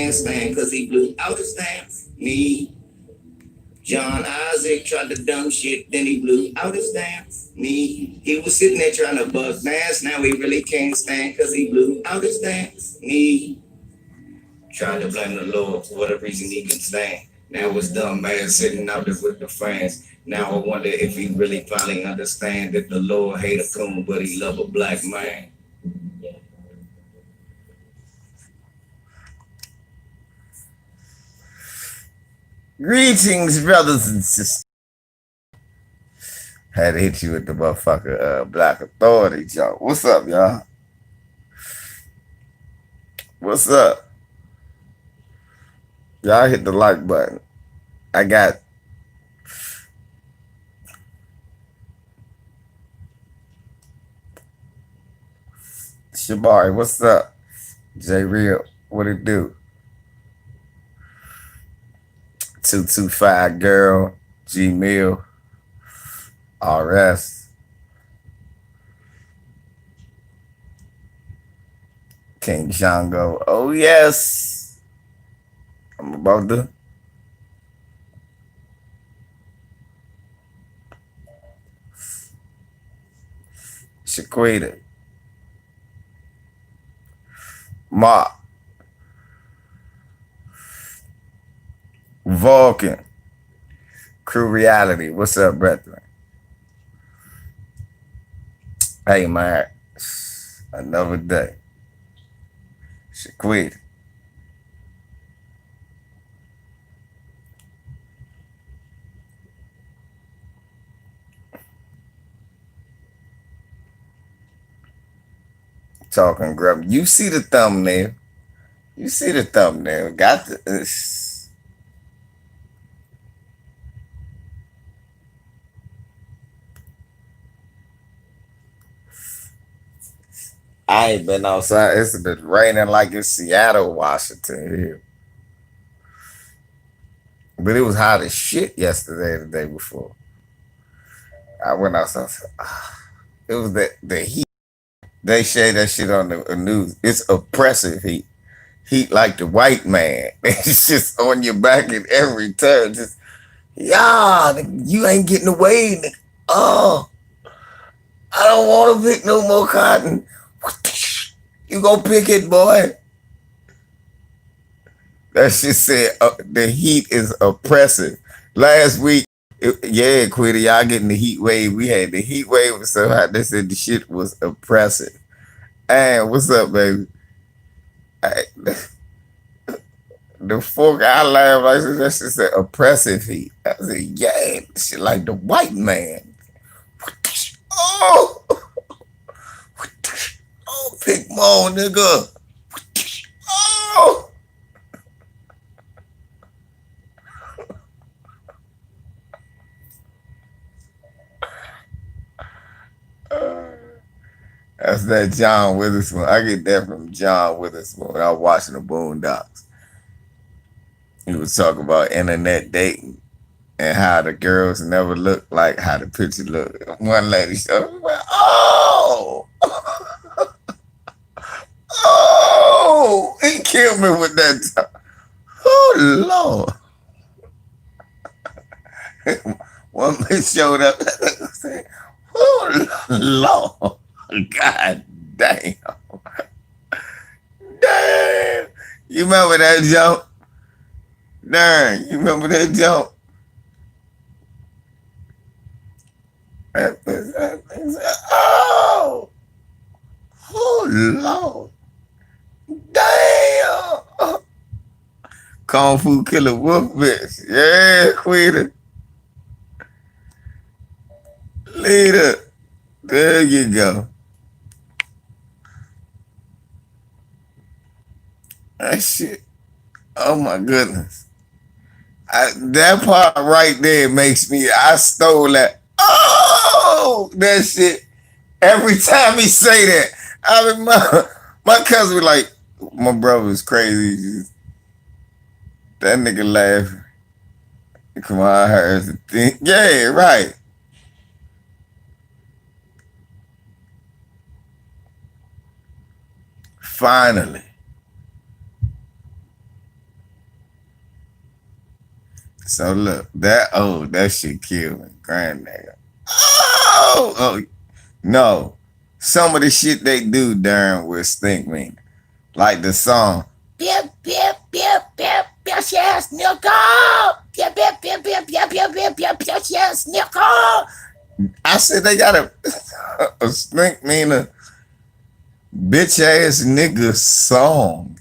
stand cause he blew out his damn knee. John Isaac tried to dumb shit, then he blew out his damn knee. He was sitting there trying to bust dance, now he really can't stand cause he blew out his damn knee. Tried to blame the Lord for whatever reason he can stand. Now it's dumb man sitting out there with the friends. Now I wonder if he really finally understand that the Lord hate a coon, but he love a black man. Greetings, brothers and sisters. Had to hit you with the motherfucker Black Authority joke. What's up, y'all? What's up? Y'all hit the like button. I got Shabari. What's up? J Real. What it do? 225 girl. G Mill. RS. King Shango. Oh yes. I'm about to. Shaquita. Mark. Vulcan. Crew Reality. What's up, brethren? Hey, man. Another day. Shaquita. Talking grub. You see the thumbnail. You see the thumbnail. Got the. I ain't been outside. It's been raining like in Seattle, Washington here. But it was hot as shit yesterday, the day before. I went outside. It was the heat. They say that shit on the news. It's oppressive heat. Heat like the white man. It's just on your back at every turn. Just, yeah, you ain't getting away. Oh, I don't want to pick no more cotton. You go pick it, boy. That shit said the heat is oppressive. Last week, yeah, Quitty, y'all getting the heat wave. We had the heat wave was so hot. They said the shit was oppressive. And what's up, baby? I, the fuck I laughed like that shit said oppressive heat. I said, yeah, shit like the white man. Oh, oh, pick more, nigga. Oh. That's that John Witherspoon. I get that from John Witherspoon when I was watching the Boondocks. He was talking about internet dating and how the girls never look like how the picture look. One lady showed me, oh, oh, he killed me with that. Oh, Lord. One man showed up and said, oh, Lord. God damn. Damn. You remember that joke? Darn, you remember that joke? Oh, oh, Lord. Damn. Kung Fu Killer Wolf bitch. Yeah, Quita. Leader. There you go. That shit. Oh my goodness. That part right there makes me, I stole that. Oh, that shit. Every time he say that, I mean, my cousin was like, my brother was crazy. That nigga laughing. Come on, I heard the thing. Yeah, right. Finally. So look, that shit killed me, grand nigga. Oh, no. Some of the shit they do, Darren, will stink me. Like the song. Bip, bip, bip, bip, bip, yes, nigga. Bip, bip, bip, bip, bip, bip, bip, bip, bip, yes, nigga. I said they got a stink mean a bitch ass nigga song.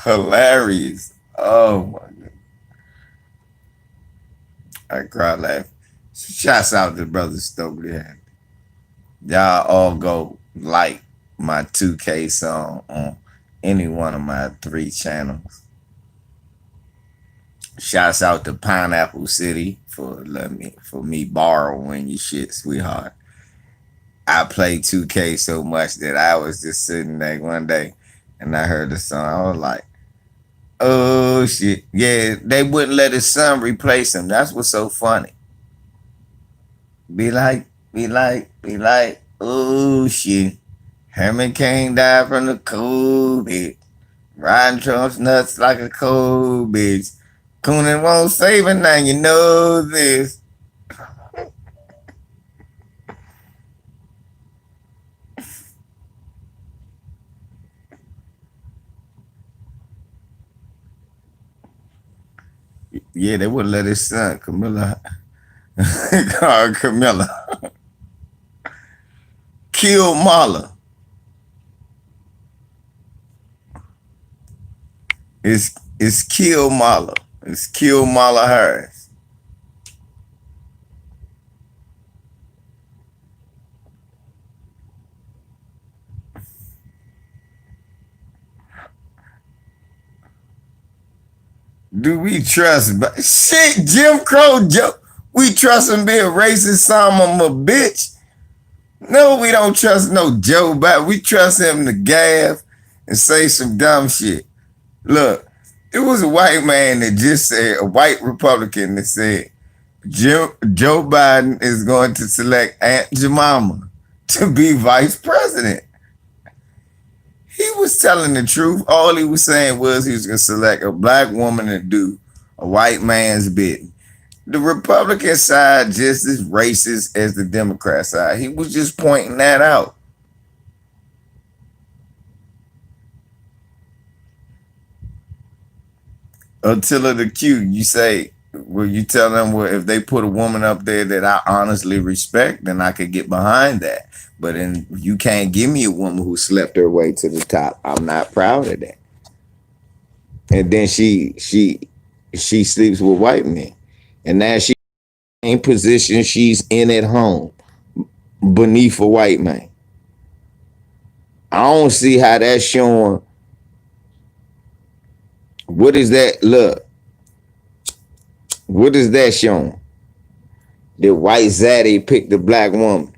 Hilarious. Oh my god. I cried laughing. Shouts out to Brother Stokely. Y'all all go like my 2K song on any one of my 3 channels. Shouts out to Pineapple City for me borrowing your shit, sweetheart. I played 2K so much that I was just sitting there one day and I heard the song. I was like, oh shit. Yeah, they wouldn't let his son replace him. That's what's so funny. Be like, oh shit. Herman Cain died from the COVID. Riding Trump's nuts like a cold bitch. Coonan won't save it now, you know this. Yeah, they wouldn't let his son, Camilla, Camilla, kill Mala. It's kill Mala. It's kill Mala Harris. Do we trust? Shit, Jim Crow Joe. We trust him being racist, some of a bitch. No, we don't trust no Joe Biden. We trust him to gab and say some dumb shit. Look, it was a white man that just said, a white Republican that said, Joe Biden is going to select Aunt Jemima to be vice president. He was telling the truth. All he was saying was he was going to select a black woman to do a white man's bidding. The Republican side just as racist as the Democrat side. He was just pointing that out. Attila the Q, you say, well, you tell them, well, if they put a woman up there that I honestly respect, then I could get behind that. But then you can't give me a woman who slept her way to the top. I'm not proud of that. And then she sleeps with white men. And now she in position she's in at home beneath a white man. I don't see how that's showing. What is that? Look, what is that showing? The white zaddy picked the black woman.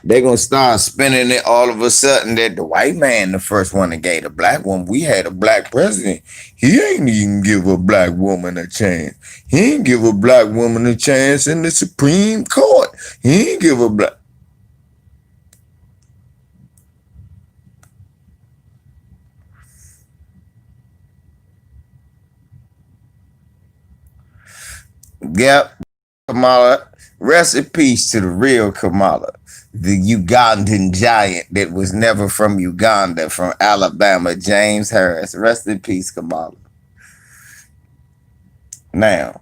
They're gonna start spinning it all of a sudden that the white man, the first one that gave the black woman, we had a black president. He ain't even give a black woman a chance. He ain't give a black woman a chance in the Supreme Court. He ain't give a black. Yep, Kamala. Rest in peace to the real Kamala, the Ugandan giant that was never from Uganda, from Alabama, James Harris. Rest in peace, Kamala. Now,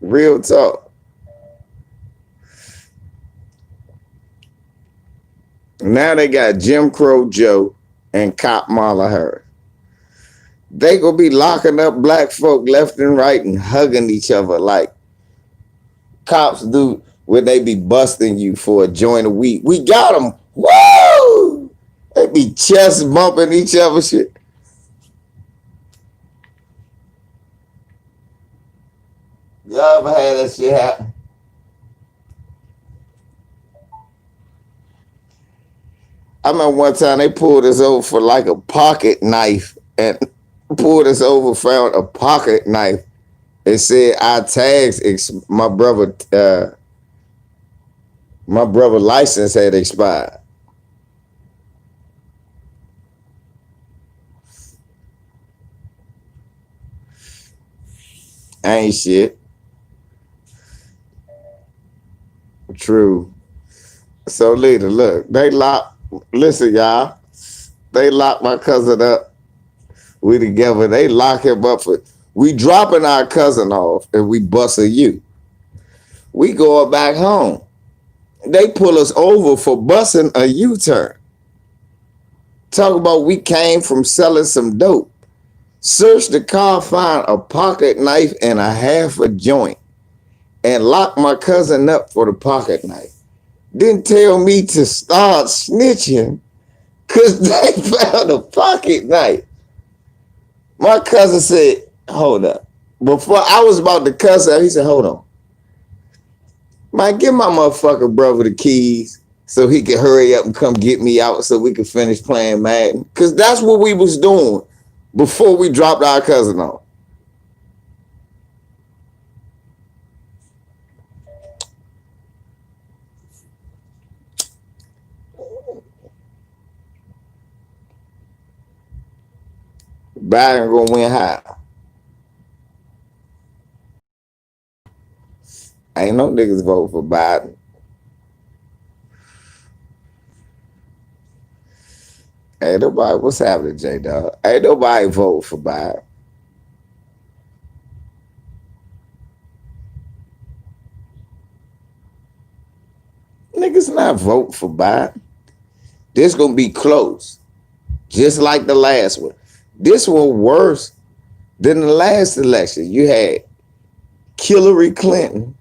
real talk. Now they got Jim Crow Joe and Cop Mala Harris. They gonna be locking up black folk left and right and hugging each other like cops do when they be busting you for a joint a week. We got them. Woo! They be chest bumping each other shit. Y'all ever had that shit happen? I remember one time they pulled us over for like a pocket knife, and pulled us over, found a pocket knife. It said our tags, my brother license had expired. Ain't shit. True. So later, look, listen, y'all. They locked my cousin up. We together. They lock him up we dropping our cousin off and we bust a U. We going back home. They pull us over for busting a U-turn. Talk about we came from selling some dope. Search the car, find a pocket knife and a half a joint, and lock my cousin up for the pocket knife. Didn't tell me to start snitching because they found a pocket knife. My cousin said, hold up. Before I was about to cuss out, he said, hold on. Man, give my motherfucking brother the keys so he could hurry up and come get me out so we could finish playing Madden. Because that's what we was doing before we dropped our cousin off. Biden gonna win high. Ain't no niggas vote for Biden. Ain't nobody, what's happening, J-Dog? Ain't nobody vote for Biden. Niggas not vote for Biden. This gonna be close. Just like the last one. This one worse than the last election. You had Hillary Clinton.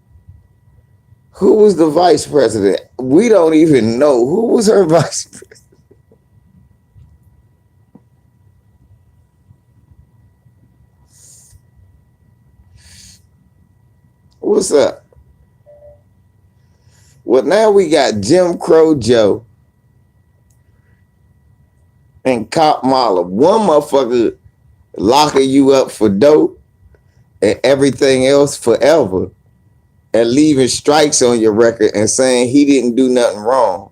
Who was the vice president? We don't even know. Who was her vice president? What's up? Well, now we got Jim Crow Joe and Cop Mala. One motherfucker locking you up for dope and everything else forever and leaving strikes on your record and saying he didn't do nothing wrong.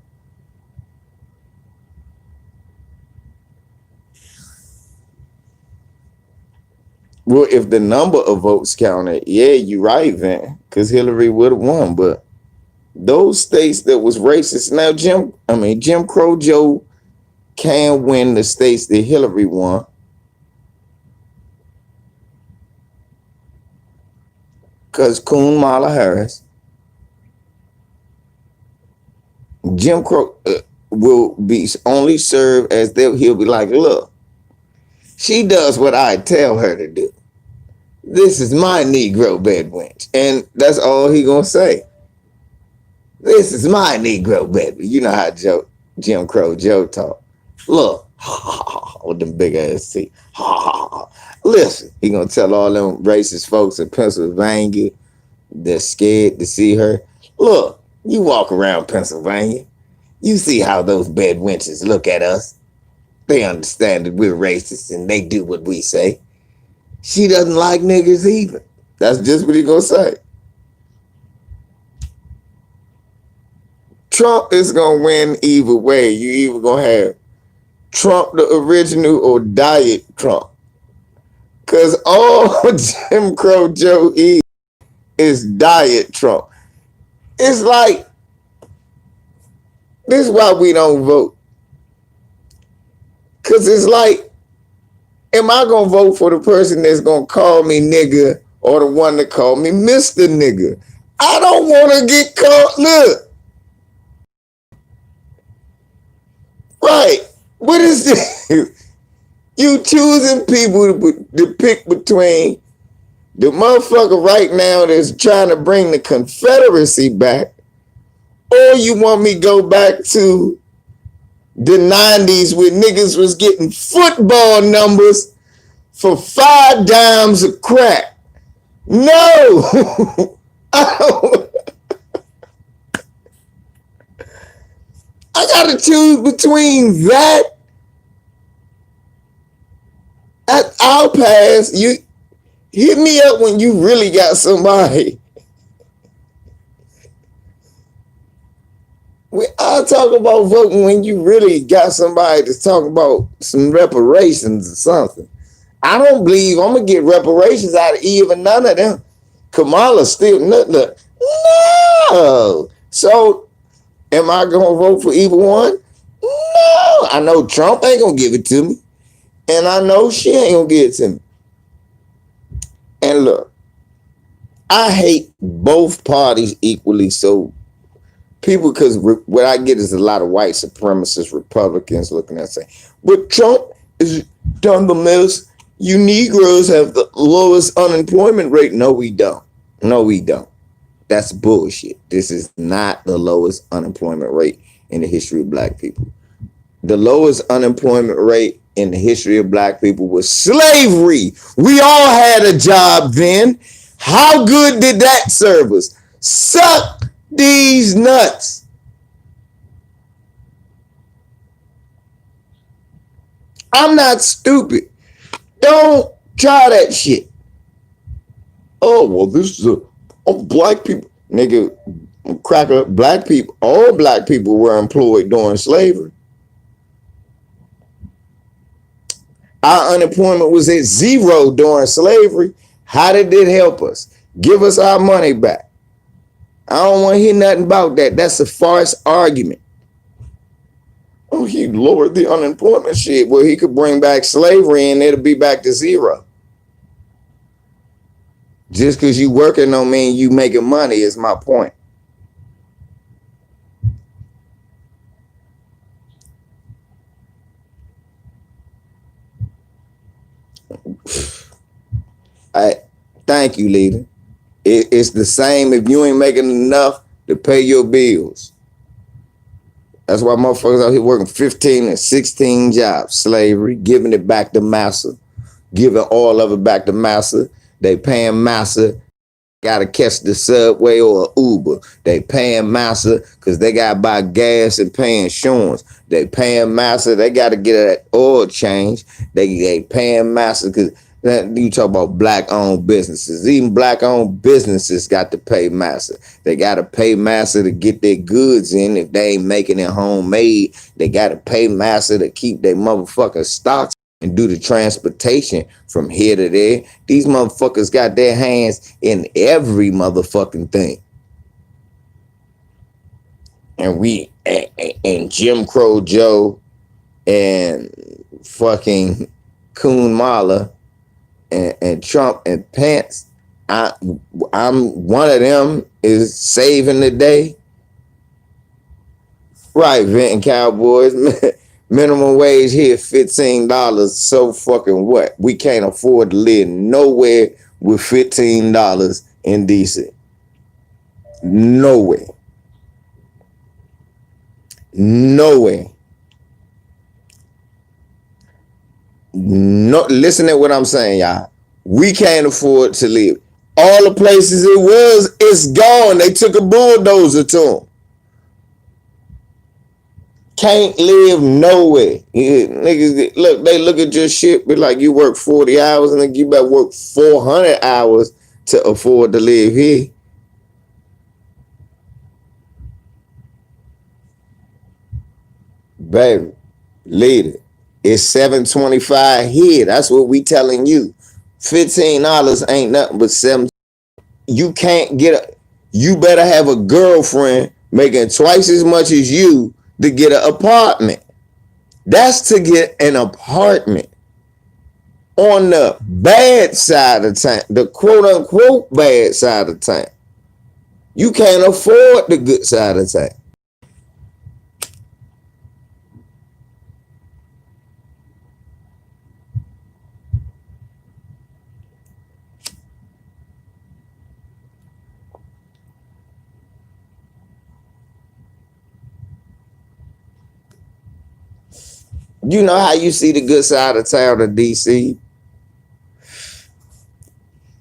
Well, if the number of votes counted, yeah, you're right, Van, because Hillary would have won. But those states that was racist, now Jim Crow Joe can win the states that Hillary won. Because Kamala Harris, Jim Crow will be only serve as he'll be like, look, she does what I tell her to do. This is my Negro bed wench. And that's all he gonna say. This is my Negro bed. You know how Jim Crow Joe talk. Look, with them big ass teeth. Listen, he gonna tell all them racist folks in Pennsylvania they're scared to see her. Look, you walk around Pennsylvania, you see how those bed wenches look at us. They understand that we're racist and they do what we say. She doesn't like niggas either. That's just what he gonna say. Trump is gonna win either way. You either gonna have Trump the original or Diet Trump. Cause all Jim Crow Joe is Diet Trump. It's like, this is why we don't vote. Cause it's like, am I gonna vote for the person that's gonna call me nigga or the one that called me Mr. Nigga? I don't wanna get called, look. Right. What is this? You choosing people to pick between the motherfucker right now that's trying to bring the Confederacy back, or you want me to go back to the 90s where niggas was getting football numbers for 5 dimes of crack? No. I gotta choose between that I'll pass. You hit me up when you really got somebody. I'll talk about voting when you really got somebody to talk about some reparations or something. I don't believe I'm gonna get reparations out of even none of them. Kamala still nothing. No. So am I gonna vote for either one? No. I know Trump ain't gonna give it to me. And I know she ain't gonna give it to me. And look, I hate both parties equally. So people, because what I get is a lot of white supremacist Republicans looking at saying, but Trump is done the most. You Negroes have the lowest unemployment rate. No, we don't. No, we don't. That's bullshit. This is not the lowest unemployment rate in the history of black people. The lowest unemployment rate in the history of black people was slavery. We all had a job then. How good did that serve us? Suck these nuts. I'm not stupid. Don't try that shit. Oh, well, this is black people. Nigga, cracker, black people, all black people were employed during slavery. Our unemployment was at zero during slavery. How did it help us? Give us our money back. I don't want to hear nothing about that. That's a farce argument. Oh, he lowered the unemployment shit. Well, he could bring back slavery and it'll be back to zero. Just because you working don't mean you making money is my point. Thank you, leader. It's the same if you ain't making enough to pay your bills. That's why motherfuckers out here working 15 and 16 jobs. Slavery, giving it back to massa, giving all of it back to massa. They paying massa, gotta catch the subway or Uber. They paying massa because they gotta buy gas and pay insurance. They paying massa, they gotta get that oil change. They paying massa because you talk about black-owned businesses. Even black-owned businesses got to pay massa. They got to pay massa to get their goods in. If they ain't making it homemade, they got to pay massa to keep their motherfucking stocks and do the transportation from here to there. These motherfuckers got their hands in every motherfucking thing. And Jim Crow Joe and fucking Coon Mala and Trump and Pence, I'm one of them is saving the day. Right, Venting Cowboys. Minimum wage here, $15. So fucking what? We can't afford to live nowhere with $15 in DC. Nowhere. Nowhere. No, listen to what I'm saying, y'all. We can't afford to live. All the places it was, it's gone. They took a bulldozer to them. Can't live nowhere. Yeah, niggas, look, they look at your shit, be like, you work 40 hours and then you better work 400 hours to afford to live here. Baby, leader, it's $7.25 here. That's what we telling you. $15 ain't nothing but $7. You can't get you better have a girlfriend making twice as much as you to get an apartment. That's to get an apartment on the bad side of town, the quote unquote bad side of town. You can't afford the good side of town. You know how you see the good side of town in DC?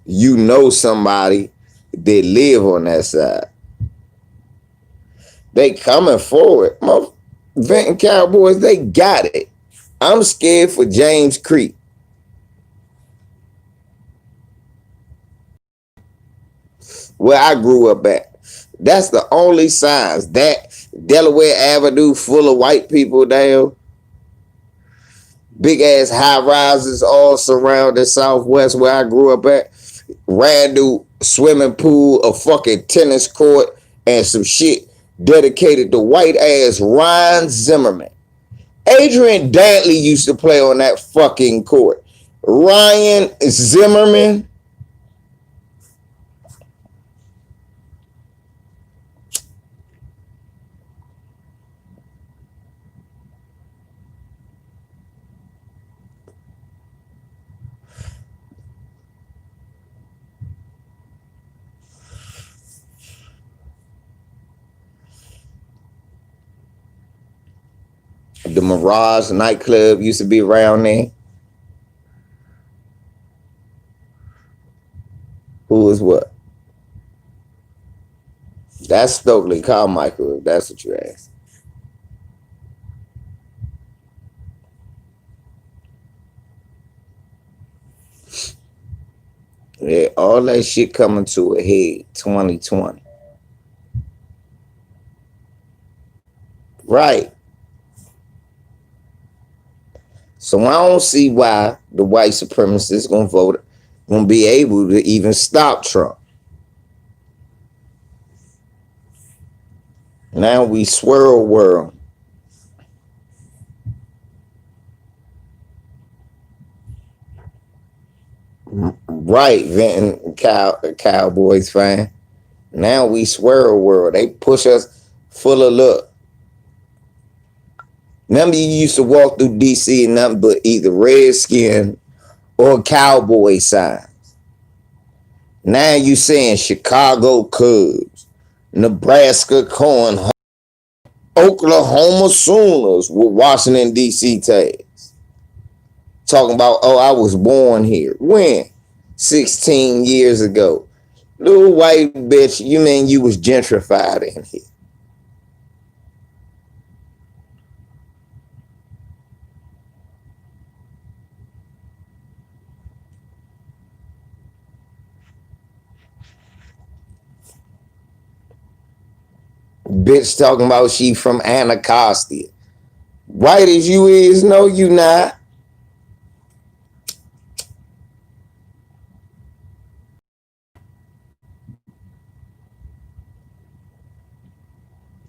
You know somebody that live on that side. They coming forward. Venting Cowboys, they got it. I'm scared for James Creek. where I grew up at. That's the only signs. That Delaware Avenue full of white people down. Big ass high rises all surrounding Southwest where I grew up at. Randall swimming pool, a fucking tennis court, and some shit dedicated to white ass Ryan Zimmerman. Adrian Dantley used to play on that fucking court. Ryan Zimmerman. The Mirage nightclub used to be around there. Who is what? That's Stokely Carmichael, if that's what you ask. Yeah, all that shit coming to a head 2020. Right. So I don't see why the white supremacists gonna be able to even stop Trump. Now we swirl world. Right, venting Cowboys fan. Now we swirl world. They push us full of luck. Remember, you used to walk through DC and nothing but either Redskin or Cowboy signs. Now you saying Chicago Cubs, Nebraska Cornhuskers, Oklahoma Sooners with Washington D.C. tags. Talking about, oh, I was born here. When? 16 years ago. Little white bitch, you mean you was gentrified in here? Bitch talking about she from Anacostia. White as you is, no, you not.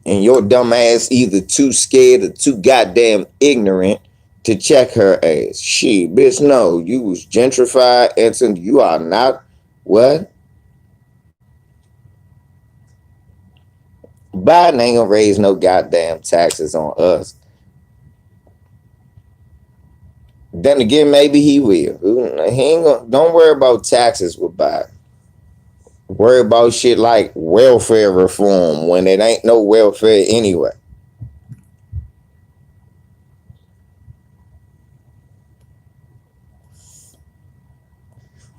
And your dumb ass either too scared or too goddamn ignorant to check her ass. Shit, bitch, no, you was gentrified, and you are not what? Biden ain't gonna raise no goddamn taxes on us. Then again, maybe he will. He ain't gonna, don't worry about taxes with Biden. Worry about shit like welfare reform when it ain't no welfare anyway.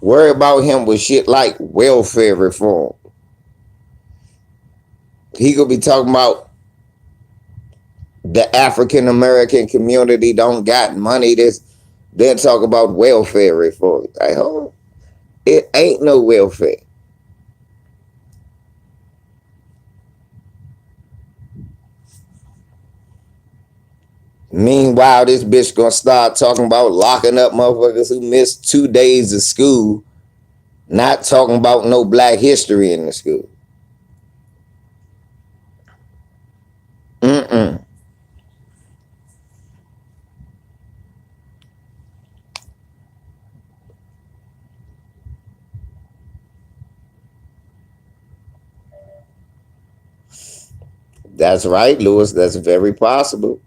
Worry about him with shit like welfare reform. He could be talking about the African American community don't got money. Then talk about welfare reform. Like, hold on. It ain't no welfare. Meanwhile, this bitch gonna start talking about locking up motherfuckers who missed 2 days of school, not talking about no black history in the school. Mm-mm. That's right, Lewis. That's very possible.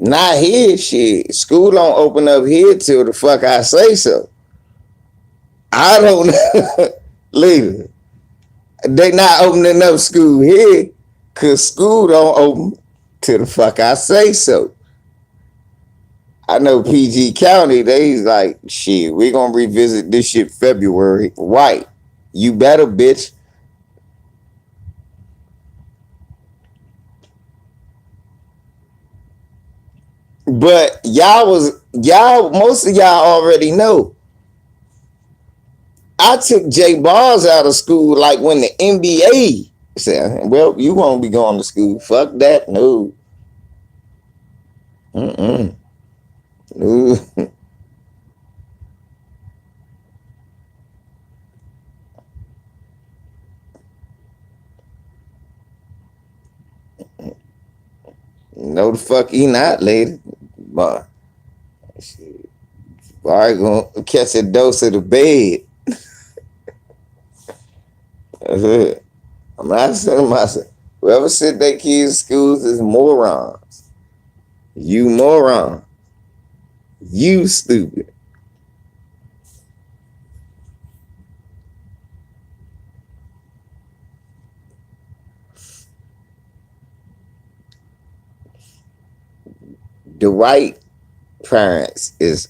Not here, shit. School don't open up here till the fuck I say so. I don't know. Leave. They not opening up school here because school don't open till the fuck I say so. I know PG County, they's like, shit, we gonna revisit this shit February. Right. You better, bitch. But most of y'all already know. I took Jay Balls out of school like when the NBA said, well, you won't be going to school. Fuck that. No. Mm-mm. No. No the fuck he not, lady. But I gonna catch a dose of the bed. I'm not saying myself. Whoever sent their kids to schools is morons. You moron. You stupid. The right parents is,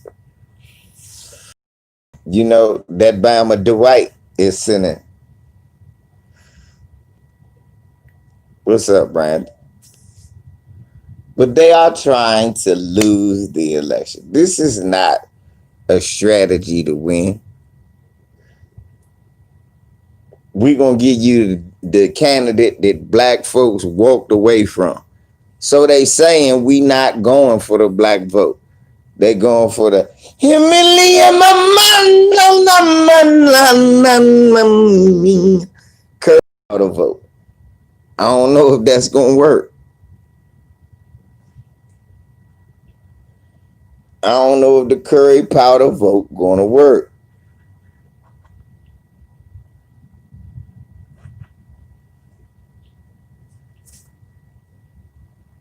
that Bama Dwight is sending. What's up, Brandon? But they are trying to lose the election. This is not a strategy to win. We're going to give you the candidate that black folks walked away from. So they saying we not going for the black vote. They going for the vote. I don't know if that's going to work. I don't know if the curry powder vote going to work.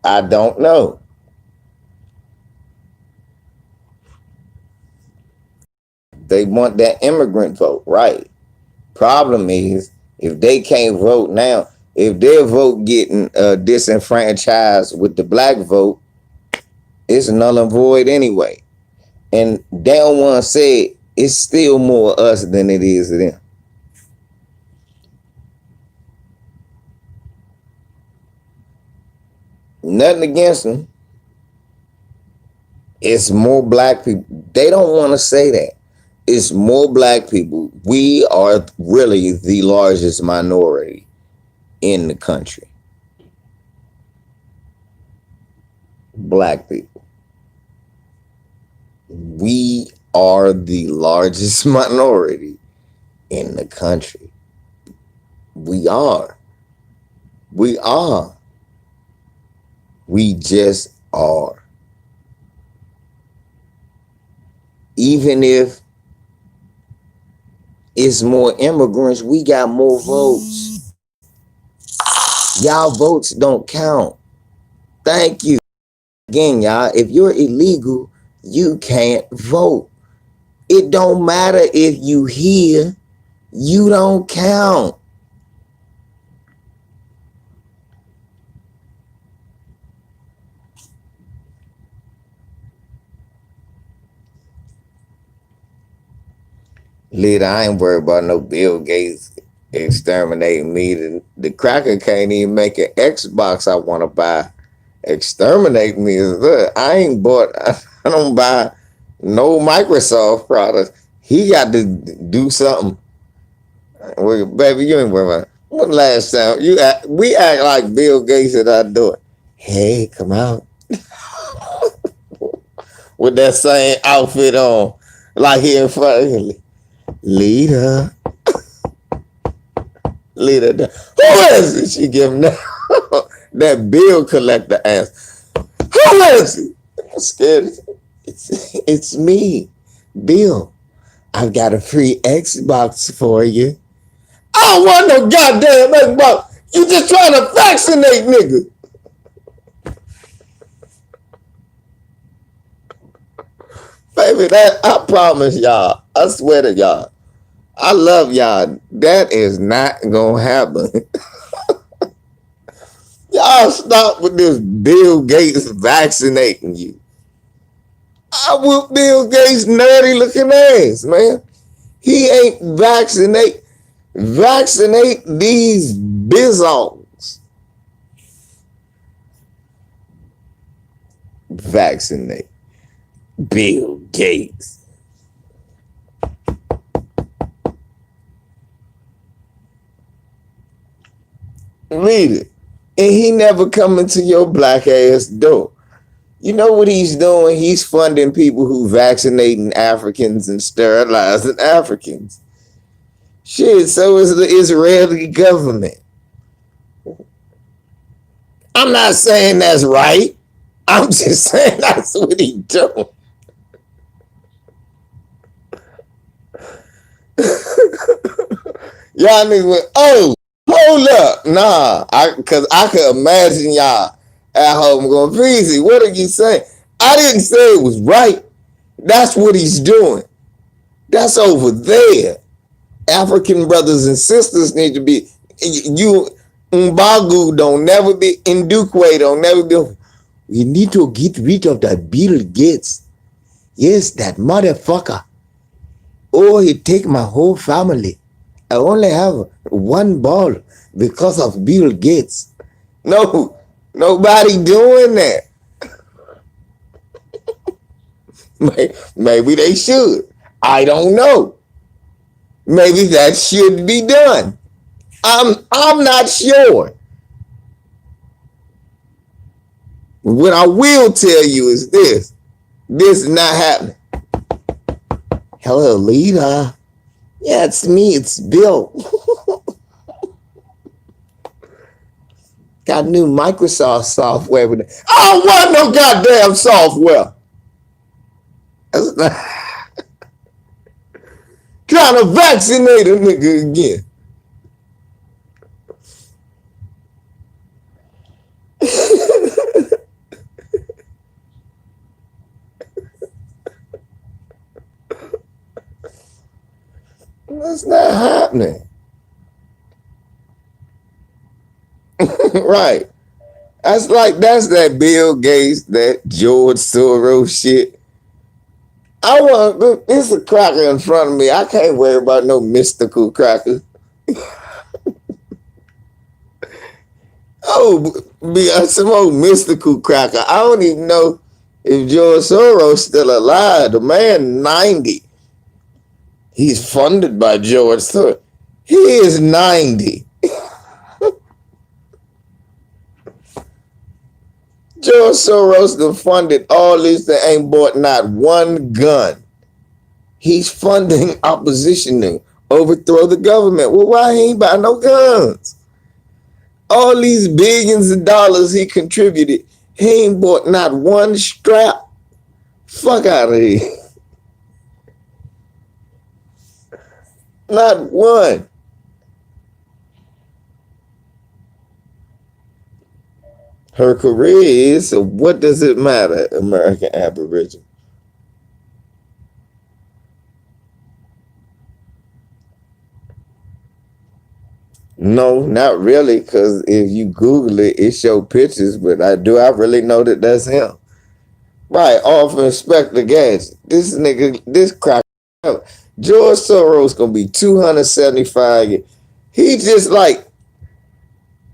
I don't know. They want that immigrant vote, right? Problem is, if they can't vote now, if their vote getting disenfranchised with the black vote, it's null and void anyway. And they don't want to say it's still more us than it is them. Nothing against them. It's more black people. They don't want to say that. It's more black people. We are really the largest minority in the country. Black people. We are the largest minority in the country. We are. We are. We just are. Even if it's more immigrants, we got more votes. Y'all votes don't count. Thank you. Again, y'all, if you're illegal, you can't vote. It don't matter if you here, you don't count. Leader, I ain't worried about no Bill Gates exterminating me. The cracker can't even make an Xbox I want to buy. Exterminate me is good. I don't buy no Microsoft products. He got to do something. Well, baby, you ain't worried about it. When last time we act like Bill Gates and I do it. Hey, come out. With that same outfit on. Like he in front of him. Leader. Who is it? She give him that bill collector ass. Who is it? I'm scared. It's me, Bill. I've got a free Xbox for you. I don't want no goddamn Xbox. You just trying to vaccinate, nigga. Baby, I promise y'all. I swear to y'all. I love y'all. That is not gonna happen. Y'all stop with this Bill Gates vaccinating you. I whoop Bill Gates' nerdy looking ass, man. He ain't vaccinate these bizzles. vaccinate. Bill Gates. Read it. And he never coming to your black ass door. You know what he's doing? He's funding people who vaccinating Africans and sterilizing Africans. Shit, so is the Israeli government. I'm not saying that's right. I'm just saying that's what he doing. Y'all niggas went, oh, hold up. Nah, cause I could imagine y'all at home going, Breezy, what are you saying? I didn't say it was right. That's what he's doing. That's over there. African brothers and sisters need to be, you, Mbagu don't never be, Ndukwe don't never be, we need to get rid of that Bill Gates. Yes, that motherfucker. Oh, he take my whole family. I only have one ball because of Bill Gates. No, nobody doing that. Maybe they should. I don't know. Maybe that should be done. I'm not sure. What I will tell you is this. This is not happening. Hello, Lita. Yeah, it's me. It's Bill. Got new Microsoft software. I don't want no goddamn software. Trying to vaccinate a nigga again. That's not happening. Right. That's that Bill Gates, that George Soros shit. There's a cracker in front of me. I can't worry about no mystical cracker. Some old mystical cracker. I don't even know if George Soros still alive. The man 90. He's funded by George Soros. He is 90. George Soros done funded all this that ain't bought not one gun. He's funding opposition to overthrow the government. Well, why he ain't buy no guns? All these billions of dollars he contributed, he ain't bought not one strap. Fuck out of here. Not one. Her career is, so what does it matter, American Aboriginal? No, not really, because if you Google it, it show pictures, but I really know that that's him. Right, off Inspector Gadget. This nigga, this crack. George Soros gonna be 275 years. He just like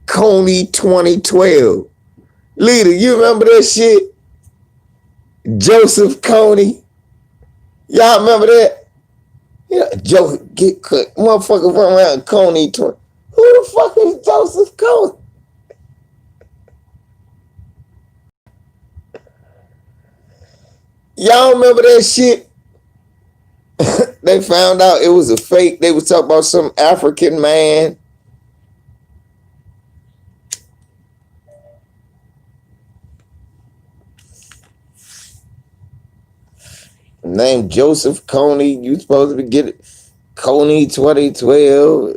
Coney 2012. Leader, you remember that shit? Joseph Coney. Y'all remember that? Yeah, Joe get cut. Motherfucker run around Coney 20. Who the fuck is Joseph Coney? Y'all remember that shit? They found out it was a fake. They was talking about some African man. Named Joseph Coney. You supposed to be getting Coney 2012.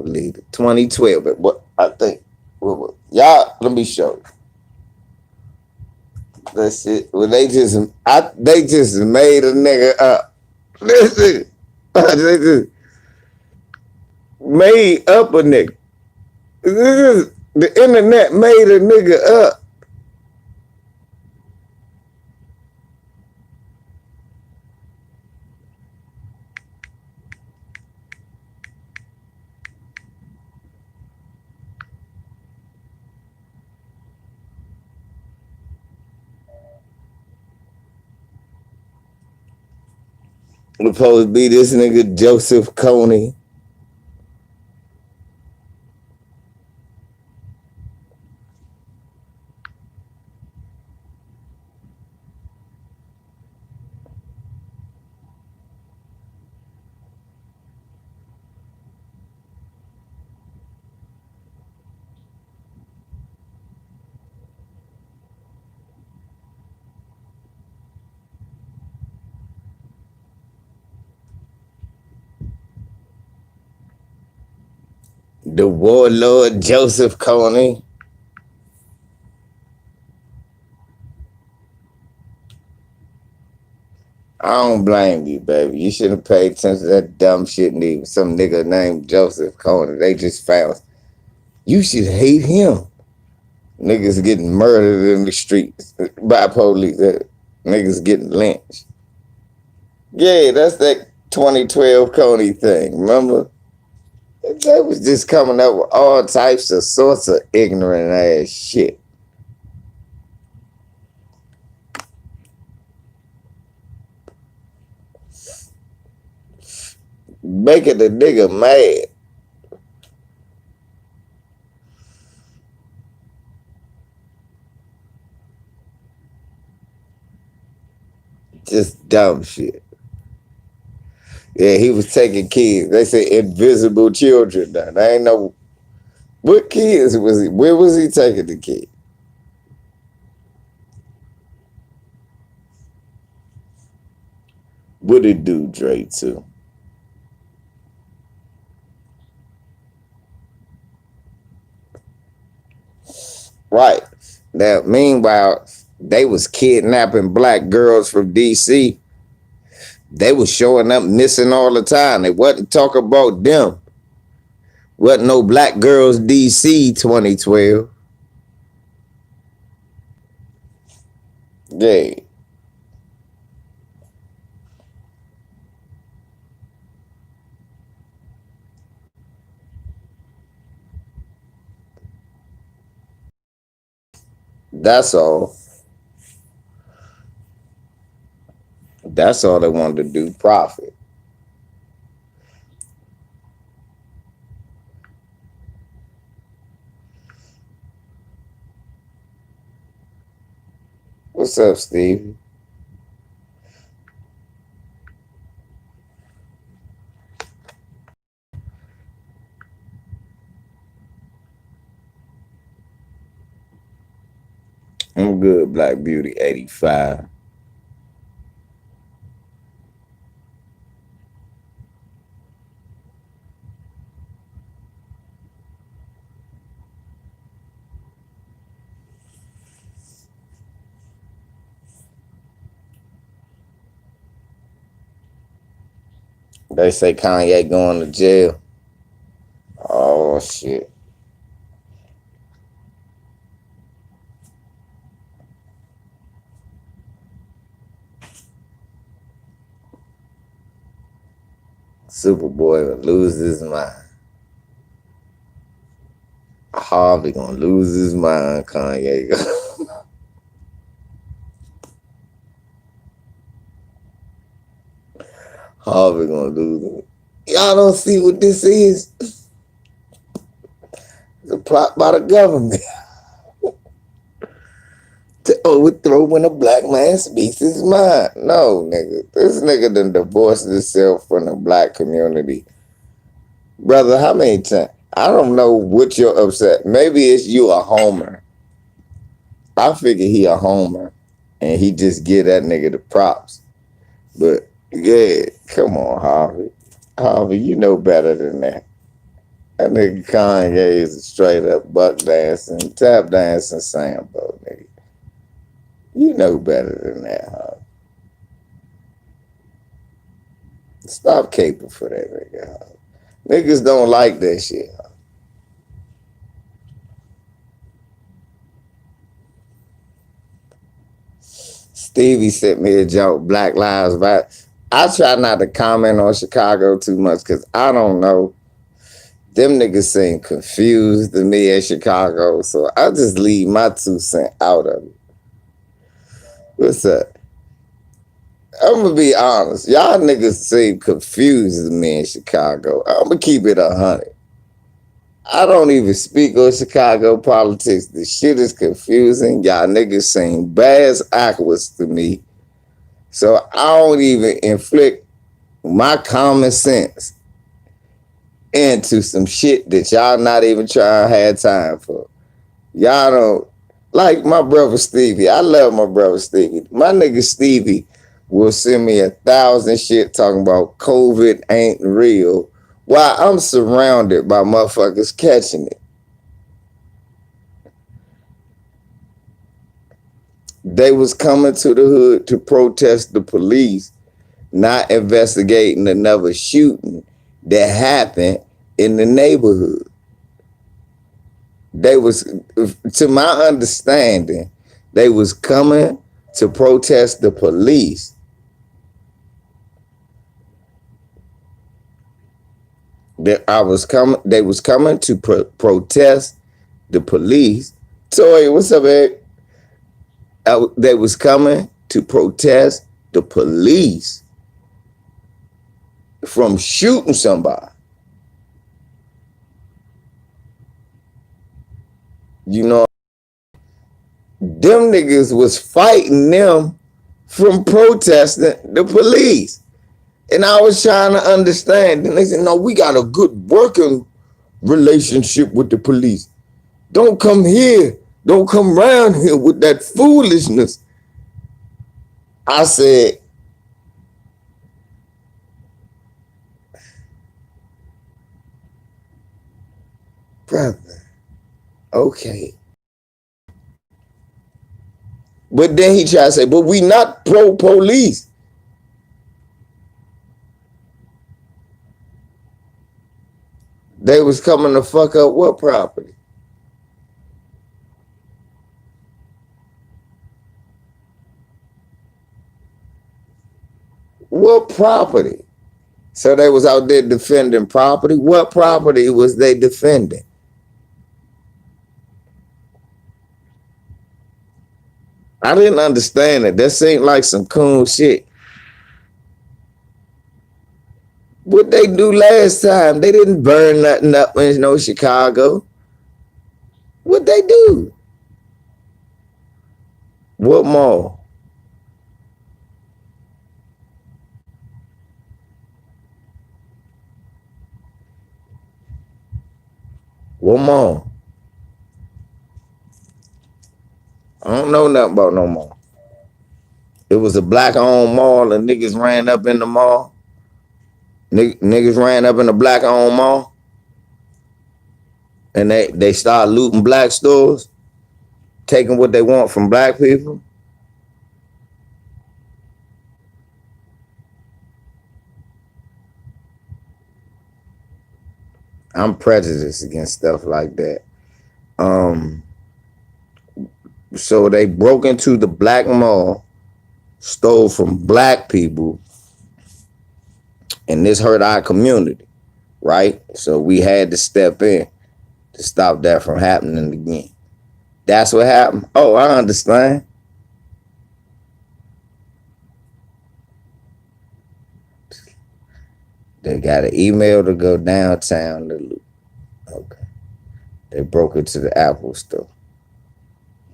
Leader. 2012. But what I think, y'all, let me show you. That's it. Well, they just made a nigga up. Listen, they just made up a nigga. The internet made a nigga up. Supposed to be this nigga Joseph Coney. The warlord Joseph Coney. I don't blame you, baby. You should have paid attention to that dumb shit. Need some nigga named Joseph Coney. They just found. You should hate him. Niggas getting murdered in the streets by police. Niggas getting lynched. Yeah, that's that 2012 Coney thing. Remember? They was just coming up with all types of sorts of ignorant ass shit. Making the nigga mad. Just dumb shit. Yeah, he was taking kids. They say invisible children. Now, they ain't know what kids was he. Where was he taking the kid? What did do Dre too? Right. Now, meanwhile, they was kidnapping black girls from DC. They was showing up missing all the time. They wasn't talk about them. Wasn't no black girls DC 2012. Yeah. That's all. That's all they wanted to do. Profit. What's up, Steve? I'm good, Black Beauty 85. They say Kanye going to jail. Oh shit. Superboy will lose his mind. Harvey gonna lose his mind, Kanye. Harvey gonna lose it. Y'all don't see what this is? It's a plot by the government to overthrow when a black man speaks his mind. No, nigga. This nigga done divorced himself from the black community. Brother, how many times? I don't know what you're upset. Maybe it's you a homer. I figure he a homer. And he just give that nigga the props. But yeah, come on, Harvey. Harvey, you know better than that. That nigga Kanye is a straight up buck dancing, tap dancing Sambo, nigga. You know better than that, Harvey. Stop caping for that nigga, Harvey. Niggas don't like that shit. Stevie sent me a joke, Black Lives Matter. I try not to comment on Chicago too much because I don't know. Them niggas seem confused to me at Chicago, so I just leave my 2 cents out of it. What's up? I'm gonna be honest. Y'all niggas seem confused to me in Chicago. I'm gonna keep it 100. I don't even speak on Chicago politics. The shit is confusing. Y'all niggas seem bass backwards to me. So I don't even inflict my common sense into some shit that y'all not even trying to have time for. Y'all don't like my brother Stevie. I love my brother Stevie. My nigga Stevie will send me 1,000 shit talking about COVID ain't real while I'm surrounded by motherfuckers catching it. They was coming to the hood to protest the police not investigating another shooting that happened in the neighborhood. They was, to my understanding, they was coming to protest the police. They was coming to protest the police. Toy, what's up, Ed? They was coming to protest the police from shooting somebody. You know, them niggas was fighting them from protesting the police. And I was trying to understand. And they said, no, we got a good working relationship with the police. Don't come here. Don't come around here with that foolishness. I said, brother, okay. But then he tried to say, but we not pro-police. They was coming to fuck up what property? What property? So they was out there defending property. What property was they defending? I didn't understand it. That seemed like some cool shit. What they do last time? They didn't burn nothing up in Chicago. What they do? What mall? What mall? I don't know nothing about no mall. It was a black-owned mall and niggas ran up in the mall. Niggas ran up in the black-owned mall. And they started looting black stores, taking what they want from black people. I'm prejudiced against stuff like that. So they broke into the black mall, stole from black people, and this hurt our community, right? So we had to step in to stop that from happening again. That's what happened. Oh, I understand. They got an email to go downtown to loot. Okay. They broke into the Apple store.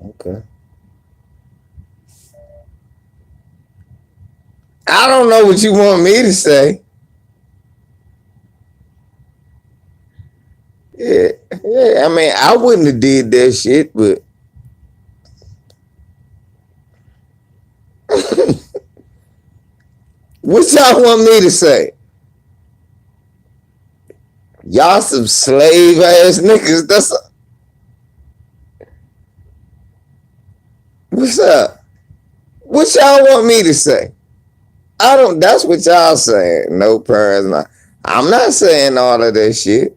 Okay. I don't know what you want me to say. Yeah, I mean, I wouldn't have did that shit, but what y'all want me to say? Y'all some slave ass niggas. That's what's up? What y'all want me to say? I don't. That's what y'all saying. No parents. I'm not saying all of that shit.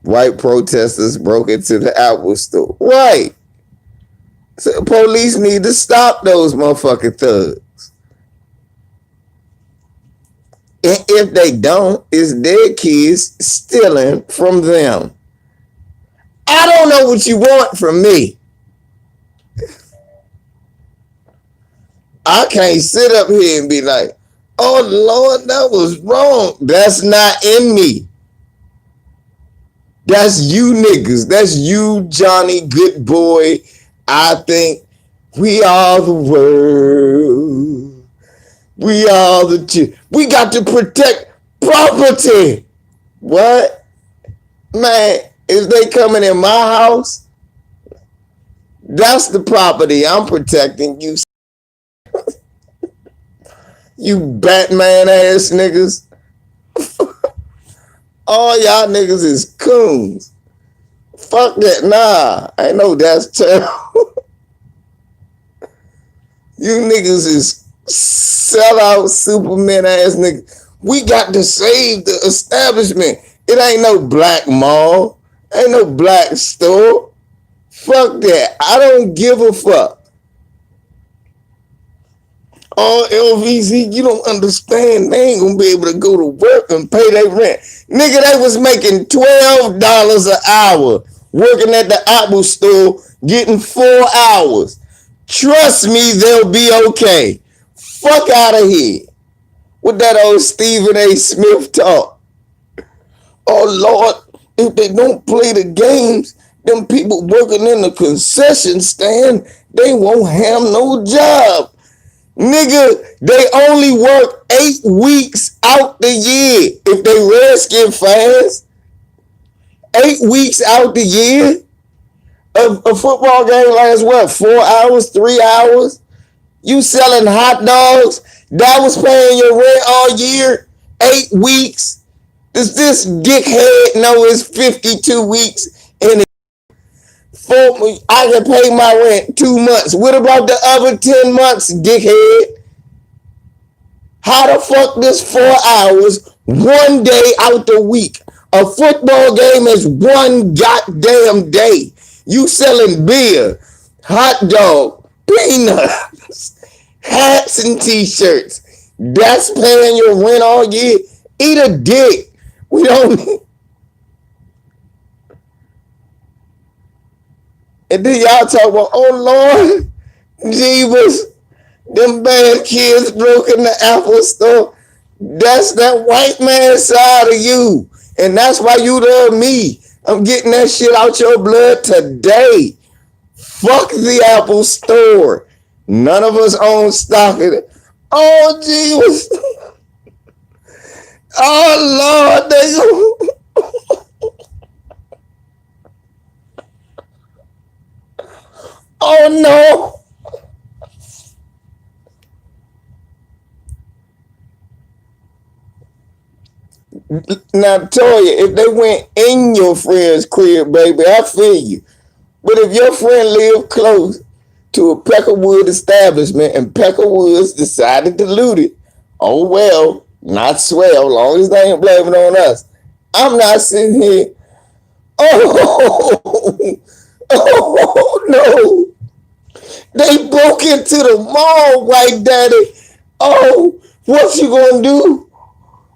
White protesters broke into the Apple store. Right. So police need to stop those motherfucking thugs. And if they don't, it's their kids stealing from them. I don't know what you want from me. I can't sit up here and be like, oh Lord, that was wrong. That's not in me. That's you niggas. That's you, Johnny, good boy. I think we are the world. We are we got to protect property. What? Man, if they coming in my house, that's the property I'm protecting. You Batman ass niggas. All y'all niggas is coons. Fuck that. Nah, I know that's terrible. You niggas is sellout Superman ass niggas. We got to save the establishment. It ain't no black mall. Ain't no black store. Fuck that. I don't give a fuck. Oh, LVZ, you don't understand. They ain't gonna be able to go to work and pay their rent. Nigga, they was making $12 an hour working at the Apple store, getting 4 hours. Trust me, they'll be okay. Fuck out of here. With that old Stephen A. Smith talk. Oh, Lord, if they don't play the games, them people working in the concession stand, they won't have no job. Nigga, they only work 8 weeks out the year if they Redskin fans. 8 weeks out the year. A football game lasts what? 4 hours, 3 hours? You selling hot dogs? That was paying your rent all year? 8 weeks? Does this dickhead know it's 52 weeks and I can pay my rent 2 months? What about the other 10 months, dickhead? How the fuck this 4 hours, 1 day out the week? A football game is 1 goddamn day. You selling beer, hot dog, peanuts, hats and t-shirts. That's paying your rent all year. Eat a dick. We don't. And then y'all talk about, oh Lord, Jesus, them bad kids broke in the Apple store. That's that white man side of you. And that's why you love me. I'm getting that shit out your blood today. Fuck the Apple store. None of us own stock in it. Oh, Jesus. Oh, Lord. Oh, no. Now, Toya, if they went in your friend's crib, baby, I feel you. But if your friend lived close to a Peckerwood establishment and Peckerwoods decided to loot it, oh well, not swell, long as they ain't blaming on us. I'm not sitting here, oh, oh no. They broke into the mall, White Daddy. Oh, what you gonna do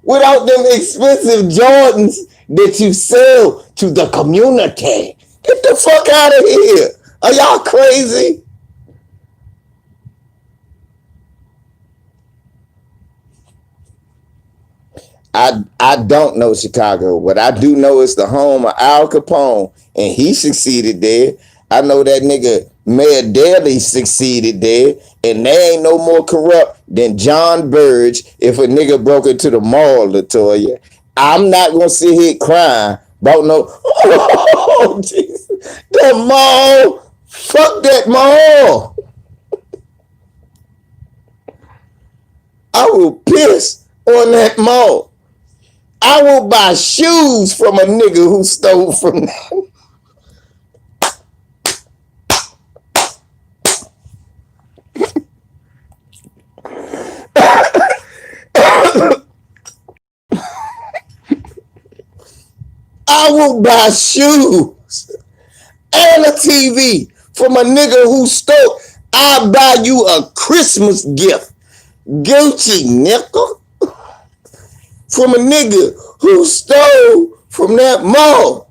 without them expensive Jordans that you sell to the community? Get the fuck out of here. Are y'all crazy? I don't know Chicago. What I do know is the home of Al Capone, and he succeeded there. I know that nigga Mayor Daley succeeded there, and they ain't no more corrupt than John Burge if a nigga broke into the mall, Latoya. I'm not gonna sit here crying about no, oh, Jesus. That mall, fuck that mall. I will piss on that mall. I will buy shoes from a nigga who stole from them. I will buy shoes and a TV from a nigga who stole. I'll buy you a Christmas gift. Gucci, nickel. From a nigga who stole from that mall.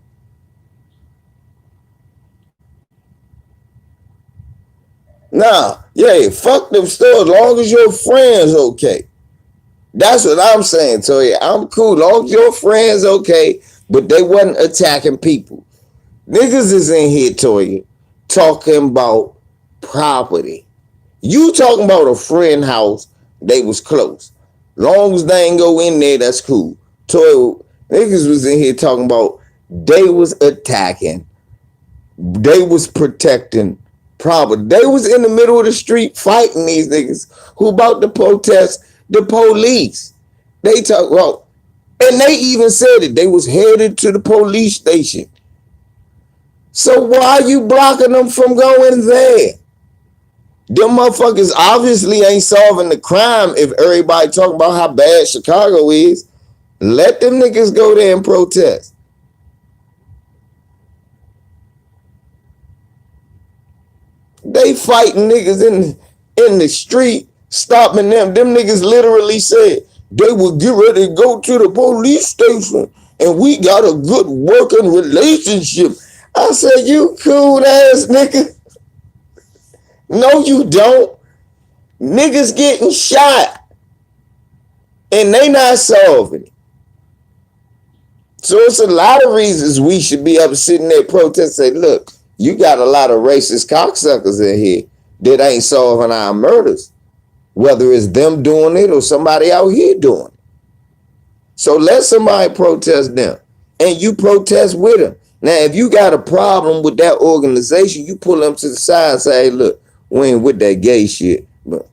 Nah, Yeah, fuck them stores. Long as your friends okay. That's what I'm saying, Toya. I'm cool. Long as your friends okay, but they wasn't attacking people. Niggas is in here, Toya, talking about property. You talking about a friend house, they was close. Long as they ain't go in there, that's cool. Toya, niggas was in here talking about they was attacking, they was protecting property. They was in the middle of the street fighting these niggas who about to protest the police. They talk about, and they even said it. They was headed to the police station. So why are you blocking them from going there? Them motherfuckers obviously ain't solving the crime if everybody talking about how bad Chicago is. Let them niggas go there and protest. They fighting niggas in the street, stopping them. Them niggas literally said they would get ready to go to the police station and we got a good working relationship. I said, you cool ass nigga. No, you don't. Niggas getting shot and they not solving it. So it's a lot of reasons we should be up sitting there protesting. Say, look, you got a lot of racist cocksuckers in here that ain't solving our murders, whether it's them doing it or somebody out here doing it. So let somebody protest them and you protest with them. Now, if you got a problem with that organization, you pull them to the side and say, hey, look, we ain't with that gay shit. But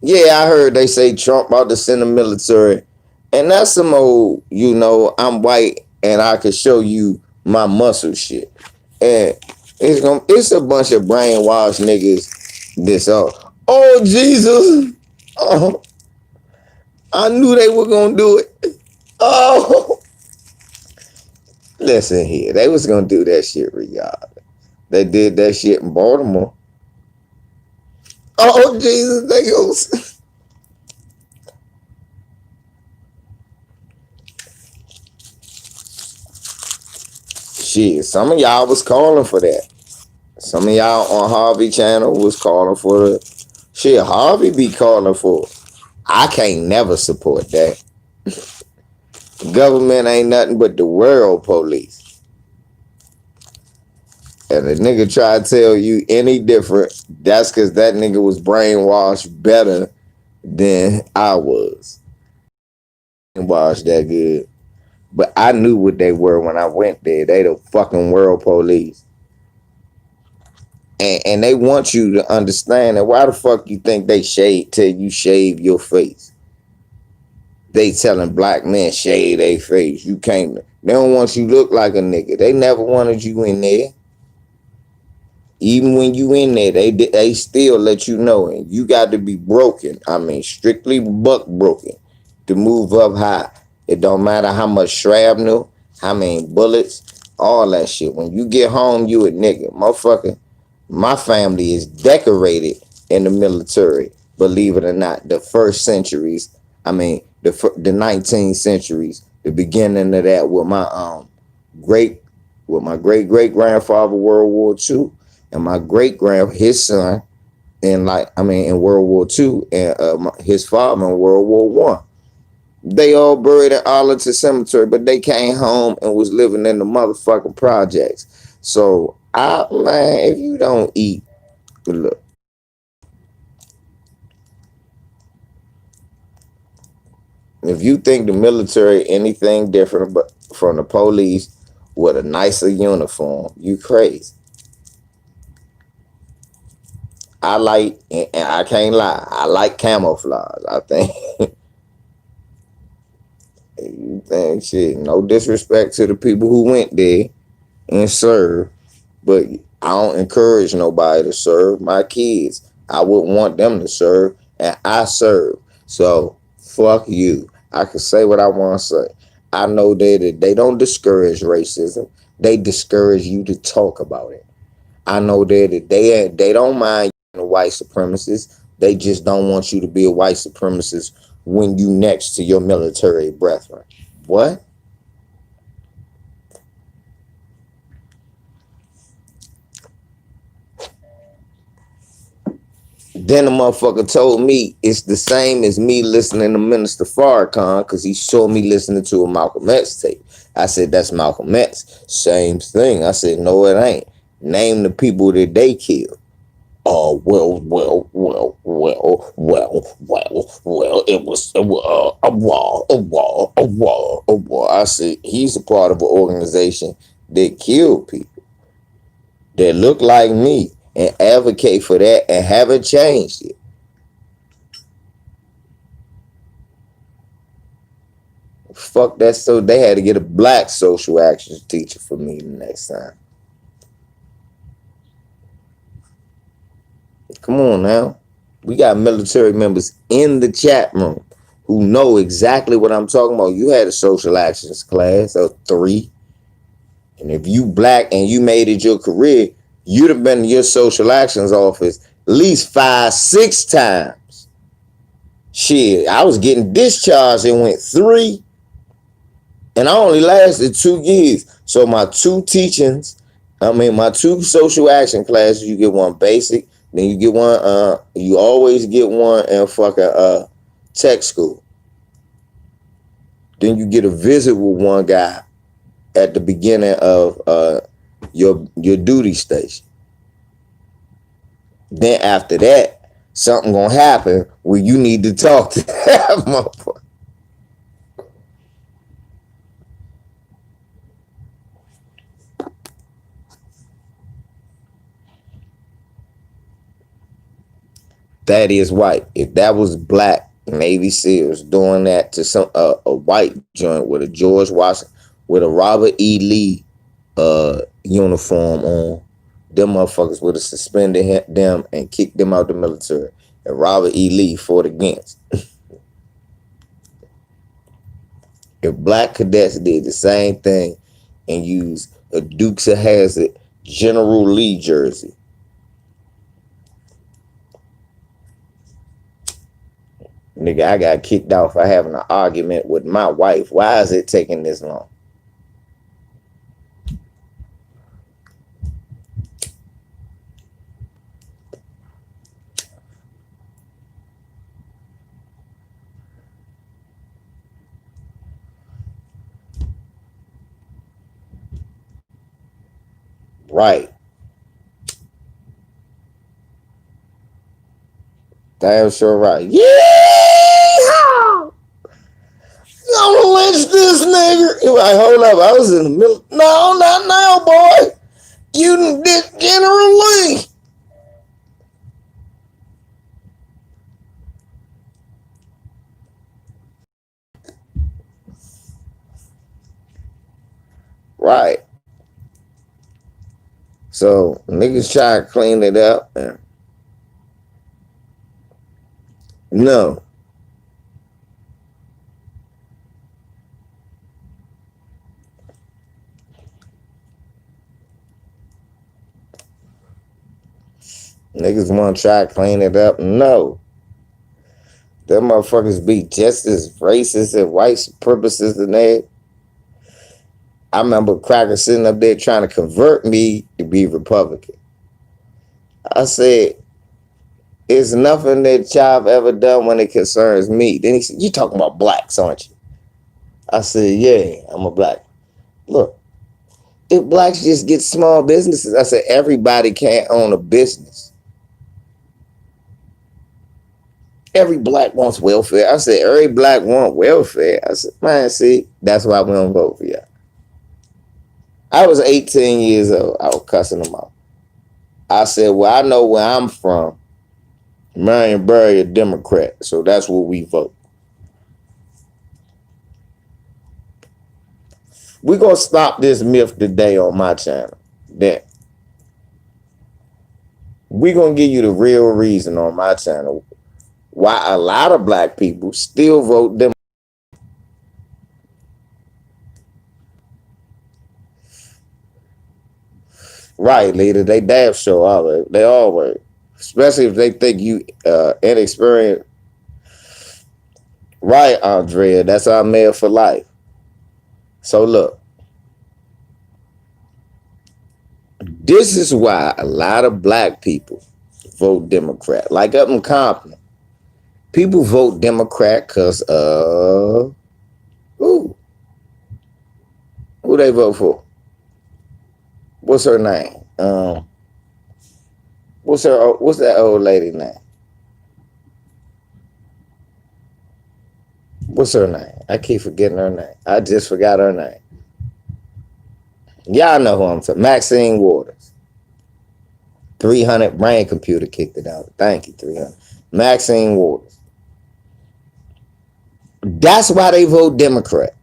yeah, I heard they say Trump about to send the military. And that's some old, I'm white and I can show you my muscle shit. And it's a bunch of brainwashed niggas this oh Jesus. Oh, I knew they were gonna do it. Oh, listen here. They was gonna do that shit regardless. They did that shit in Baltimore. Oh Jesus, they goes. Shit, some of y'all was calling for that. Some of y'all on Harvey channel was calling for the shit. Harvey be calling for. I can't never support that. Government ain't nothing but the world police. And a nigga try to tell you any different, that's because that nigga was brainwashed better than I was. Brainwashed that good. But I knew what they were when I went there. They the fucking world police. And they want you to understand that why the fuck you think they shade till you shave your face? They telling black men shave their face. You can't. They don't want you to look like a nigga. They never wanted you in there. Even when you in there, they still let you know, and you got to be broken. I mean, strictly buck broken to move up high. It don't matter how much shrapnel, how many bullets, all that shit. When you get home, you a nigga, motherfucker. My family is decorated in the military. Believe it or not, the first centuries. I mean, the 19th centuries. The beginning of that with my great great great grandfather World War II and my great his son in World War II and his father in World War One. They all buried in Arlington Cemetery, but they came home and was living in the motherfucking projects. So man, if you don't eat, look, if you think the military anything different but from the police with a nicer uniform, you crazy. I like, and I can't lie, I like camouflage. I think, you think shit, no disrespect to the people who went there and served, but I don't encourage nobody to serve. My kids, I wouldn't want them to serve, and I serve. So, fuck you. I can say what I want to say. I know that they don't discourage racism, they discourage you to talk about it. I know that they don't mind the white supremacists. They just don't want you to be a white supremacist when you next to your military brethren. What? Then the motherfucker told me it's the same as me listening to Minister Farrakhan because he showed me listening to a Malcolm X tape. I said, that's Malcolm X. Same thing. I said, no, it ain't. Name the people that they killed. Oh, well, it was a wall. I said, he's a part of an organization that killed people that look like me and advocate for that and haven't changed it. Fuck that. So they had to get a black social action teacher for me the next time. Come on now. We got military members in the chat room who know exactly what I'm talking about. You had a social actions class of 3. And if you black and you made it your career, you'd have been in your social actions office at least 5, 6 times. Shit, I was getting discharged and went 3. And I only lasted 2 years. So my 2 social action classes, you get one basic, then you get one, you always get one in fucking tech school. Then you get a visit with one guy at the beginning of your duty station. Then after that, something gonna happen where you need to talk to that motherfucker. Thaddeus White, if that was black Navy SEALs doing that to some a white joint with a George Washington, with a Robert E. Lee uniform on, them motherfuckers would have suspended them and kicked them out the military. And Robert E. Lee fought against. If black cadets did the same thing and used a Dukes of Hazzard General Lee jersey, nigga, I got kicked out for having an argument with my wife. Why is it taking this long? Right. Damn sure right. Yeah! I'm gonna lynch this nigga. He was like, hold up, I was in the middle. No, not now, boy. You did General Lee. Right. So niggas try to clean it up. No. Niggas want to try to clean it up. No. Them motherfuckers be just as racist and white supremacists than that. I remember Cracker sitting up there trying to convert me to be Republican. I said, it's nothing that y'all have ever done when it concerns me. Then he said, you talking about blacks, aren't you? I said, yeah, I'm a black. Look, if blacks just get small businesses, I said, everybody can't own a business. Every black wants welfare. I said, every black want welfare. I said, man, see, that's why we don't vote for y'all. I was 18 years old. I was cussing them out. I said, well, I know where I'm from. Marion Barry a Democrat, so that's what we vote. We're going to stop this myth today on my channel. That we're going to give you the real reason on my channel why a lot of black people still vote Democrat. Right, leader. They damn sure are. They always. Especially if they think you inexperienced. Right, Andrea. That's our mayor for life. So look. This is why a lot of black people vote Democrat. Like up in Compton, people vote Democrat because who? Who they vote for? What's her name? What's that old lady name? What's her name? I keep forgetting her name. I just forgot her name. Y'all know who I'm talking. Maxine Waters. 300 brain computer kicked it out. Thank you, 300. Maxine Waters. That's why they vote Democrat.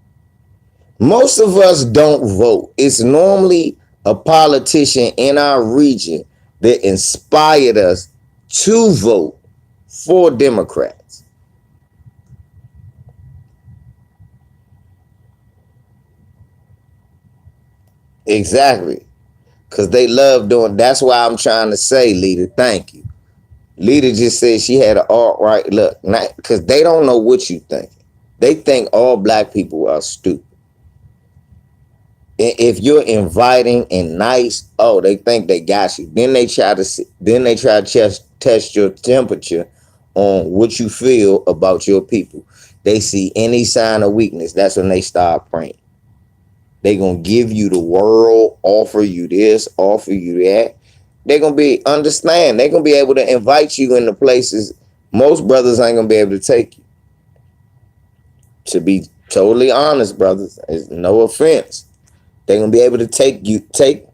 Most of us don't vote. It's normally a politician in our region that inspired us to vote for Democrats. Exactly. Because they love doing. That's why I'm trying to say, Lita, thank you. Lita just said she had an alt-right look. Because they don't know what you think. They think all black people are stupid. If you're inviting and nice, oh, they think they got you. Then they try to test your temperature on what you feel about your people. They see any sign of weakness, that's when they start praying. They gonna give you the world, offer you this, offer you that. They're gonna understand. They're gonna be able to invite you into places most brothers ain't gonna be able to take you. To be totally honest, brothers, it's no offense. They're gonna be able to take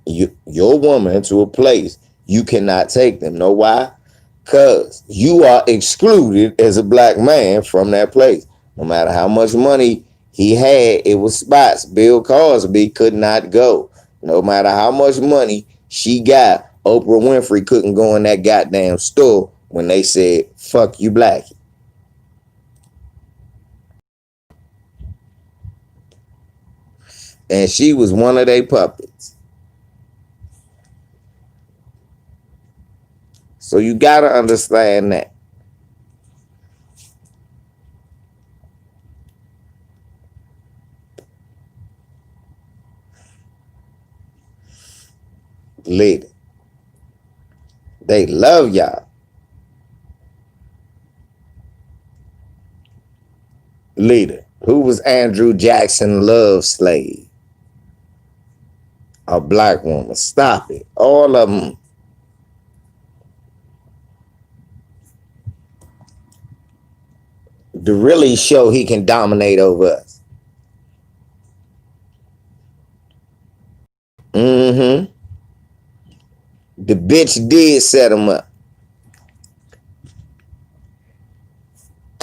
your woman to a place you cannot take them. Know why? Because you are excluded as a black man from that place. No matter how much money he had, it was spots. Bill Cosby could not go. No matter how much money she got, Oprah Winfrey couldn't go in that goddamn store when they said, fuck you, black. And she was one of their puppets. So you got to understand that. Lady, they love y'all. Leader, who was Andrew Jackson love slave? A black woman. Stop it. All of them. To really show he can dominate over us. Mm-hmm. The bitch did set him up.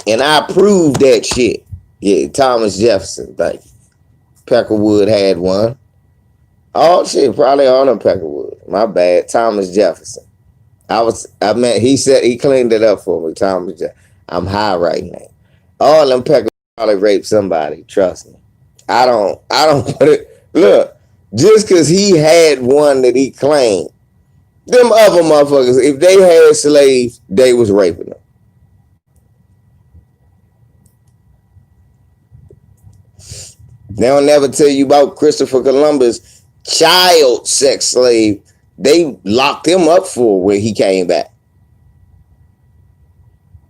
And I proved that shit. Yeah, Thomas Jefferson, thank you. Peckerwood had one. Oh shit, probably all them Peckerwood. My bad. Thomas Jefferson. He said he cleaned it up for me. Thomas Jefferson. I'm high right now. All them Peckerwood probably raped somebody. Trust me. I don't put it. Look, just because he had one that he claimed, them other motherfuckers, if they had slaves, they was raping them. They'll never tell you about Christopher Columbus' child sex slave. They locked him up for when he came back.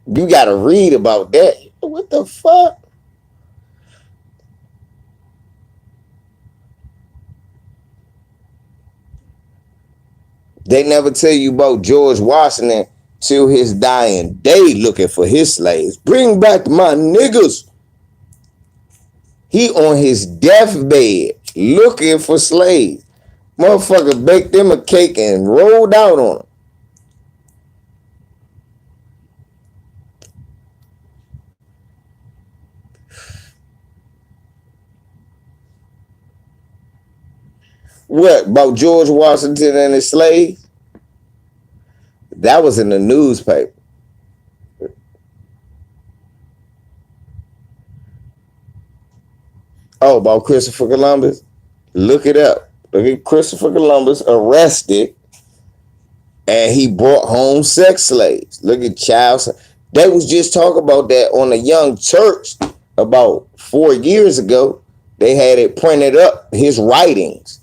You got to read about that. What the fuck? They never tell you about George Washington till his dying day looking for his slaves. Bring back my niggas. He on his deathbed looking for slaves. Motherfucker baked them a cake and rolled out on them. What, about George Washington and his slaves? That was in the newspaper. Oh, about Christopher Columbus? Look it up. Look at Christopher Columbus arrested and he brought home sex slaves. Look at child. They was just talking about that on the Young Church about 4 years ago. They had it printed up, his writings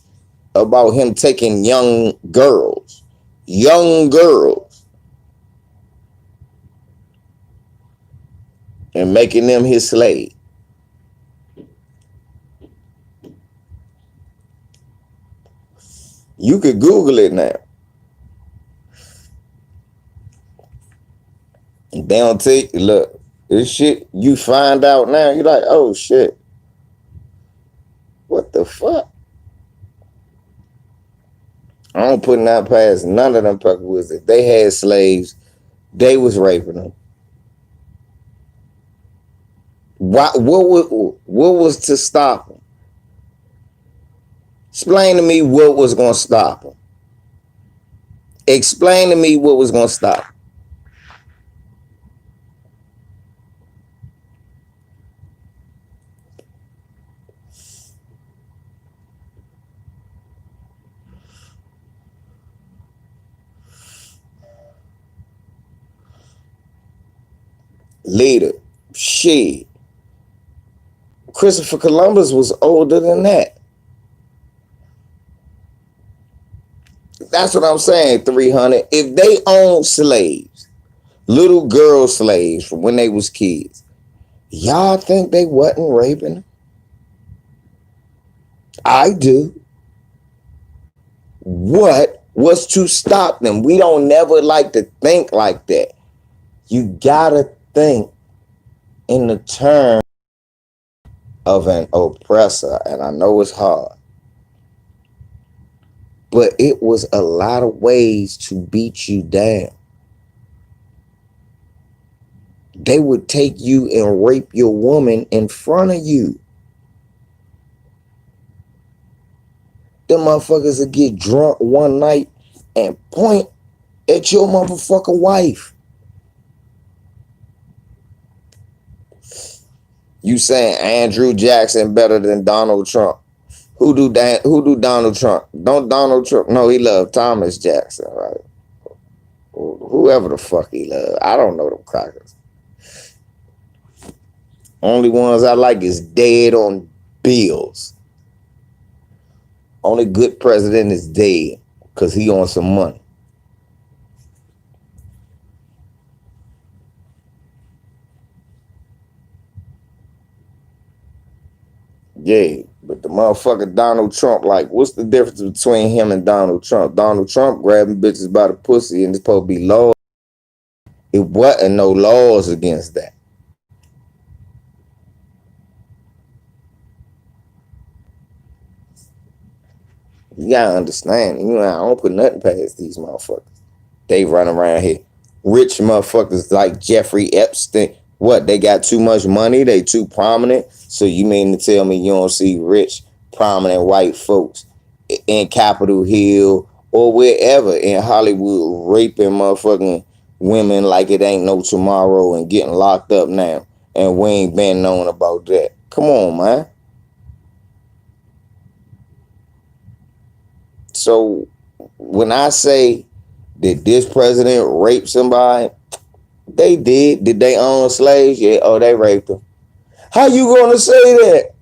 about him taking young girls. and making them his slave. You could Google it now. They don't take, look, this shit, you find out now, you're like, oh shit. What the fuck? I don't put that past none of them fuckers. If they had slaves, they was raping them. What was to stop them? Explain to me what was going to stop them. Explain to me what was going to stop them. Later, shit. Christopher Columbus was older than that. That's what I'm saying, 300. If they owned slaves, little girl slaves from when they was kids, y'all think they wasn't raping them? I do. What was to stop them? We don't never like to think like that. You gotta think in the term of an oppressor, and I know it's hard, but it was a lot of ways to beat you down. They would take you and rape your woman in front of you. Them motherfuckers would get drunk one night and point at your motherfucking wife. You saying Andrew Jackson better than Donald Trump? Who do Donald Trump? Don't Donald Trump? No, he loved Thomas Jackson, right? Whoever the fuck he loved. I don't know them crackers. Only ones I like is dead on bills. Only good president is dead because he on some money. Yeah, but the motherfucker Donald Trump, like, what's the difference between him and Donald Trump? Donald Trump grabbing bitches by the pussy and it's supposed to be laws. It wasn't no laws against that. You gotta understand, I don't put nothing past these motherfuckers. They run around here. Rich motherfuckers like Jeffrey Epstein. What, they got too much money? They too prominent? So you mean to tell me you don't see rich, prominent white folks in Capitol Hill or wherever in Hollywood raping motherfucking women like it ain't no tomorrow and getting locked up now? And we ain't been known about that. Come on, man. So when I say did this president rape somebody? They did. Did they own slaves? Yeah. Oh, they raped them. How you gonna say that?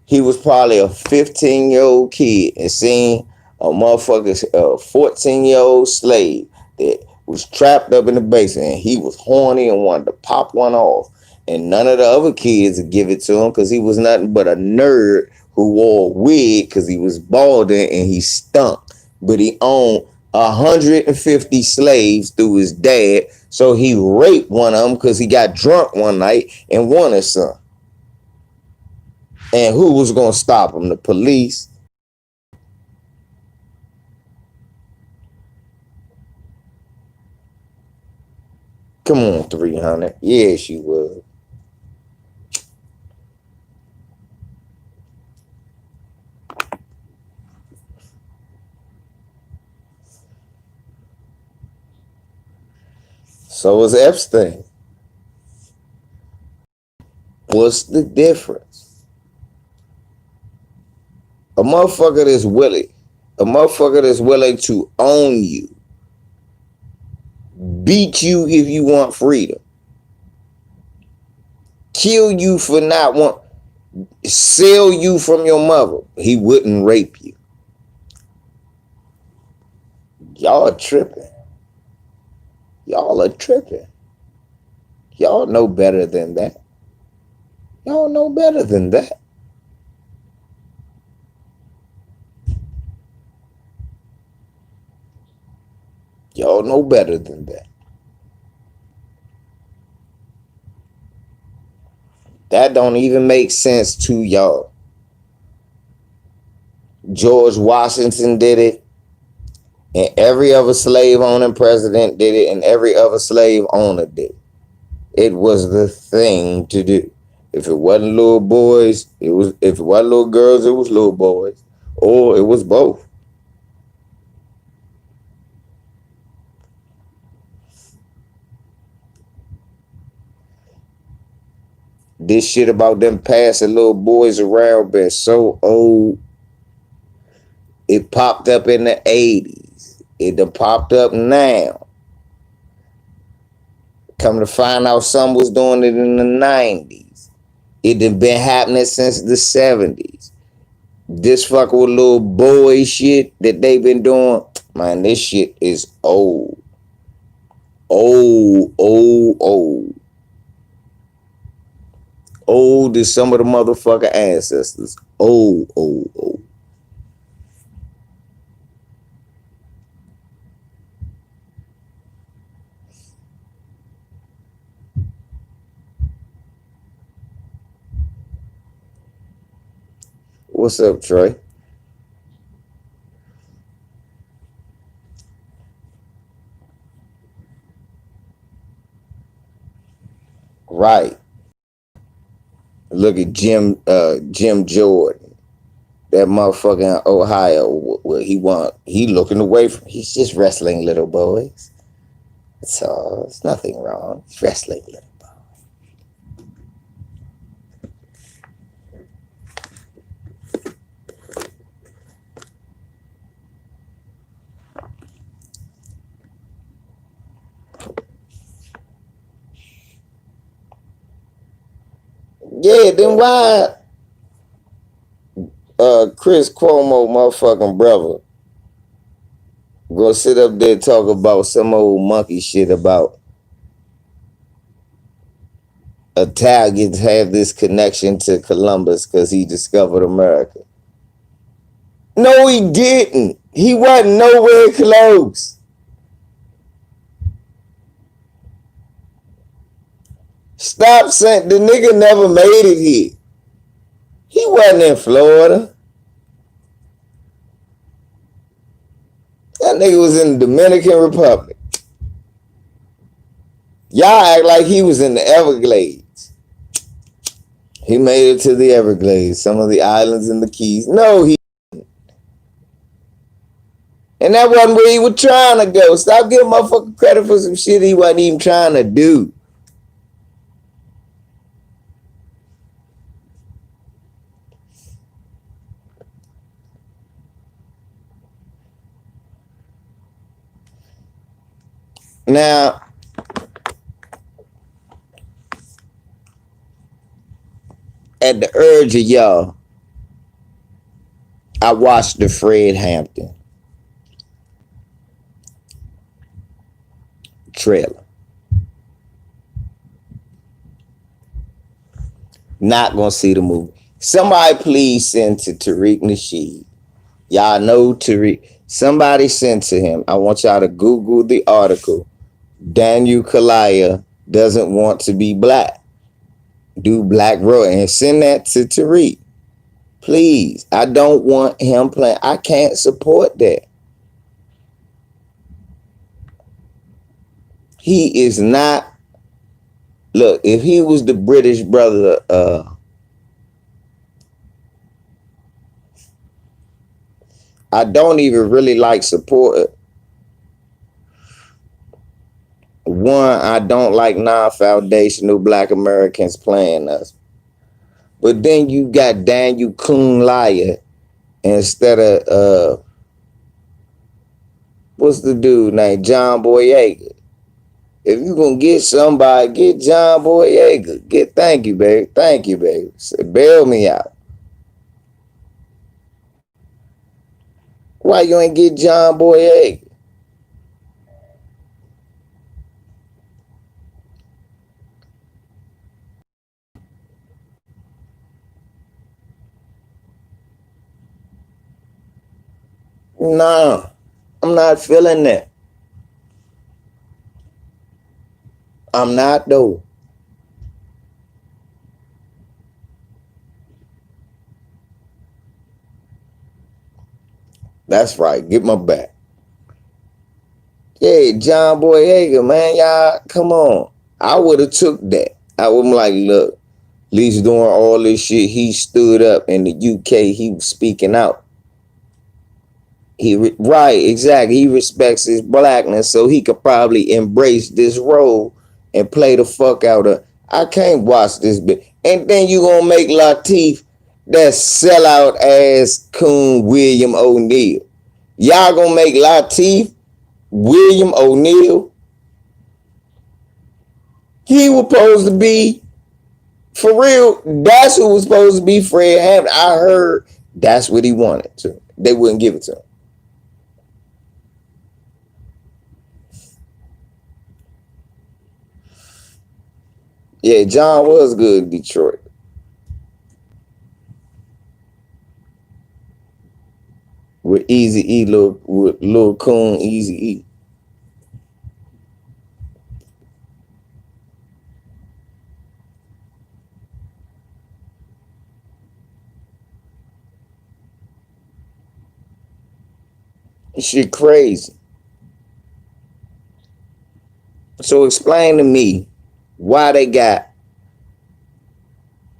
He was probably a 15-year-old kid and seen a motherfucking 14-year-old slave that was trapped up in the basement and he was horny and wanted to pop one off. And none of the other kids would give it to him because he was nothing but a nerd who wore a wig because he was balding and he stunk. But he owned 150 slaves through his dad. So he raped one of them because he got drunk one night and wanted some. And who was going to stop him? The police. Come on, 300. Yeah, she was. So was Epstein. What's the difference? A motherfucker that's willing to own you, beat you if you want freedom, kill you for not want, sell you from your mother, he wouldn't rape you. Y'all are tripping. Y'all are tripping. Y'all know better than that. Y'all know better than that. Y'all know better than that. That don't even make sense to y'all. George Washington did it, and every other slave owning president did it, and every other slave owner did it. It was the thing to do. If it wasn't little boys, it was. If it wasn't little girls, it was little boys, or it was both. This shit about them passing little boys around been so old. It popped up in the 80s. It done popped up now. Come to find out, some was doing it in the 90s. It done been happening since the 70s. This fucking little boy shit that they been doing, man, this shit is old. Old, old, old. Old as some of the motherfucking ancestors. Old, old, old. What's up, Trey? Right. Look at Jim Jordan. That motherfucker in Ohio. What he looking away from. He's just wrestling little boys. That's all. There's nothing wrong. He's wrestling little boys. Yeah, then why Chris Cuomo motherfucking brother go sit up there and talk about some old monkey shit about Italians have this connection to Columbus because he discovered America. No, he didn't. He wasn't nowhere close. Stop saying the nigga never made it here. He wasn't in Florida. That nigga was in the Dominican Republic. Y'all act like he was in the Everglades. He made it to the Everglades, some of the islands in the Keys. No, he. And that wasn't where he was trying to go. Stop giving motherfucker credit for some shit he wasn't even trying to do. Now, at the urge of y'all, I watched the Fred Hampton trailer. Not gonna see the movie. Somebody please send to Tariq Nasheed. Y'all know Tariq. Somebody sent to him. I want y'all to Google the article. Daniel Kaluuya doesn't want to be black. Do Black Road and send that to Tariq. Please. I don't want him playing. I can't support that. He is not. Look, if he was the British brother, I don't even really like support. One, I don't like non-foundational black Americans playing us. But then you got Daniel Kaluuya instead of what's the dude named John Boyega. If you gonna get somebody, get John Boyega. Thank you, baby. Thank you, baby. Bail me out. Why you ain't get John Boyega? Nah, I'm not feeling that. I'm not though. That's right. Get my back. Yeah, John Boyega, man, y'all, come on. I would have took that. I would be like, look, at least doing all this shit, he stood up in the UK. He was speaking out. Right, exactly. He respects his blackness, so he could probably embrace this role and play the fuck out of. I can't watch this bit. And then you gonna make Latif that sellout ass coon William O'Neal. Y'all gonna make Latif William O'Neal? He was supposed to be for real. That's who was supposed to be Fred Hampton. I heard that's what he wanted to. They wouldn't give it to him. Yeah, John was good in Detroit. With Easy E, little Coon, Easy E. Shit crazy. So explain to me why they got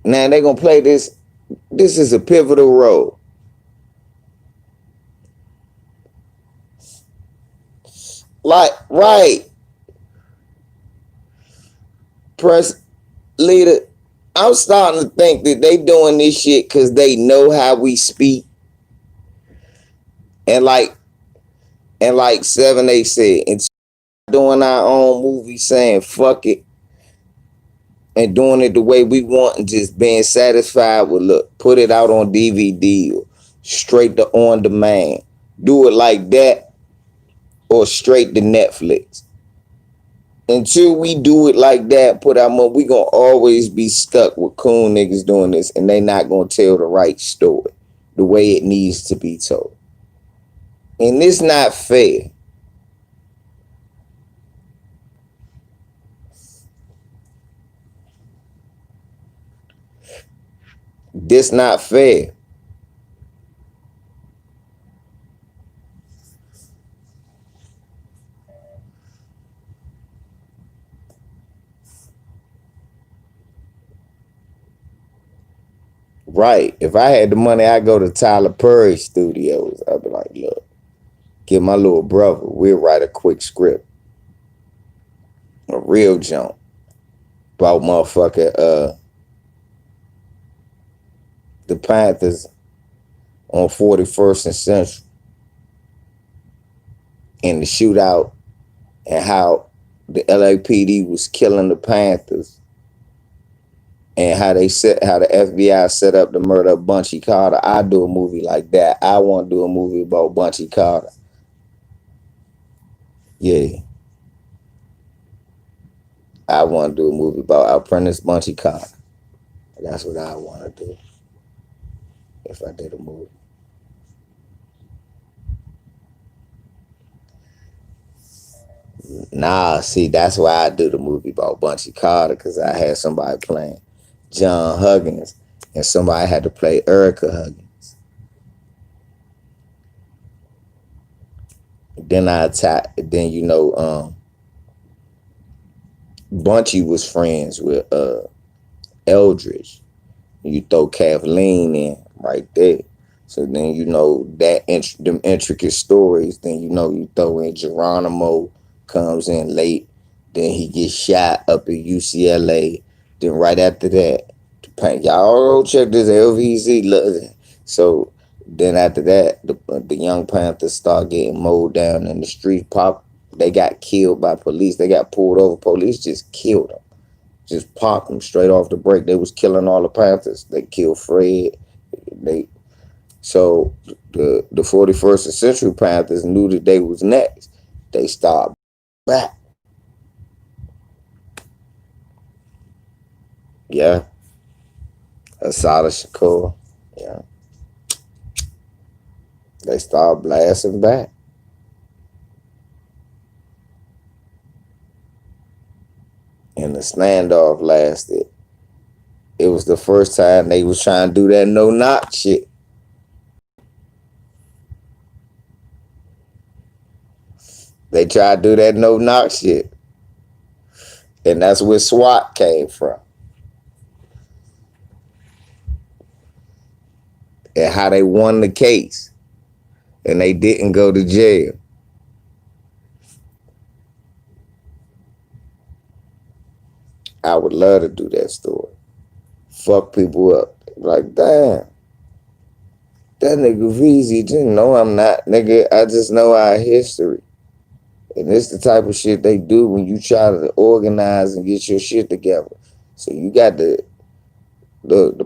now they gonna play this. This is a pivotal role. Like right, press leader. I'm starting to think that they doing this shit because they know how we speak and like 7 8 said, and doing our own movie saying fuck it and doing it the way we want and just being satisfied with look, put it out on DVD or straight to on demand. Do it like that or straight to Netflix. Until we do it like that, put our money, we gonna always be stuck with coon niggas doing this and they not gonna tell the right story the way it needs to be told. And it's not fair. This not fair. Right. If I had the money, I'd go to Tyler Perry Studios. I'd be like, look, get my little brother. We'll write a quick script. A real jump. About motherfucker the Panthers on 41st and Central in the shootout and how the LAPD was killing the Panthers and how the FBI set up the murder of Bunchy Carter. I do a movie like that. I want to do a movie about Bunchy Carter. Yeah. I want to do a movie about Apprentice Bunchy Carter. That's what I want to do if I did a movie. Nah, see, that's why I do the movie about Bunchy Carter, because I had somebody playing John Huggins and somebody had to play Erica Huggins. Then Bunchy was friends with Eldridge. You throw Kathleen in right there. So then them intricate stories. Then you throw in Geronimo comes in late. Then he gets shot up at UCLA. Then right after that, y'all go check this LVZ. So then after that, the young Panthers start getting mowed down in the street. They got killed by police. They got pulled over. Police just killed them. Just popped them straight off the break. They was killing all the Panthers. They killed Fred. They so the 41st Century Panthers knew that they was next. They started back. Yeah. Assata Shakur. Yeah. They start blasting back. And the standoff lasted. It was the first time they was trying to do that no knock shit. They tried to do that no knock shit. And that's where SWAT came from. And how they won the case. And they didn't go to jail. I would love to do that story. Fuck people up. Like, damn. That nigga VZ didn't know I'm not. Nigga, I just know our history. And it's the type of shit they do when you try to organize and get your shit together. So you got the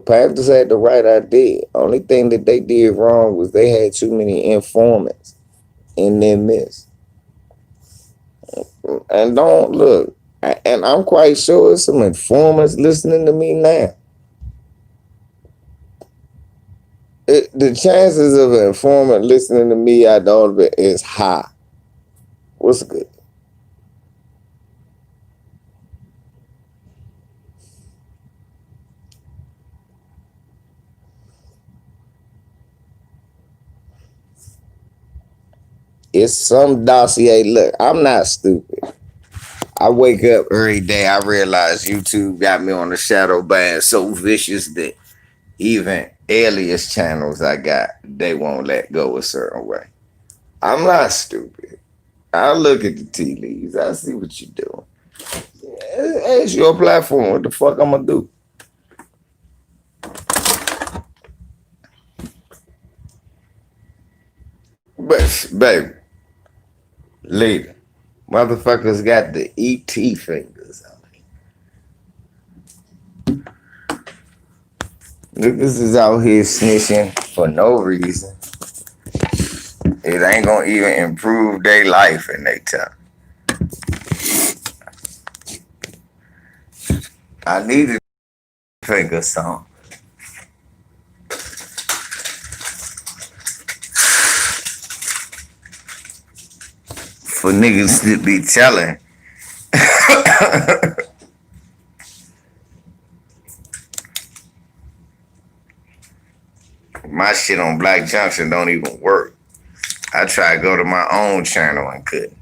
Panthers had the right idea. Only thing that they did wrong was they had too many informants in their midst. And don't look, and I'm quite sure there's some informants listening to me now. The chances of an informant listening to me out all of it is high. What's good? It's some dossier. Look, I'm not stupid. I wake up every day. I realize YouTube got me on the shadow ban so vicious that even alias channels I got, they won't let go a certain way. I'm not stupid. I look at the tea leaves. I see what you're doing. It's your platform. What the fuck I'm gonna do? But baby, later, motherfuckers got the ET fingers on me. Niggas is out here snitching for no reason. It ain't gonna even improve their life in they time. I need a finger song. For niggas to be telling. My shit on Black Junction don't even work. I tried to go to my own channel and couldn't.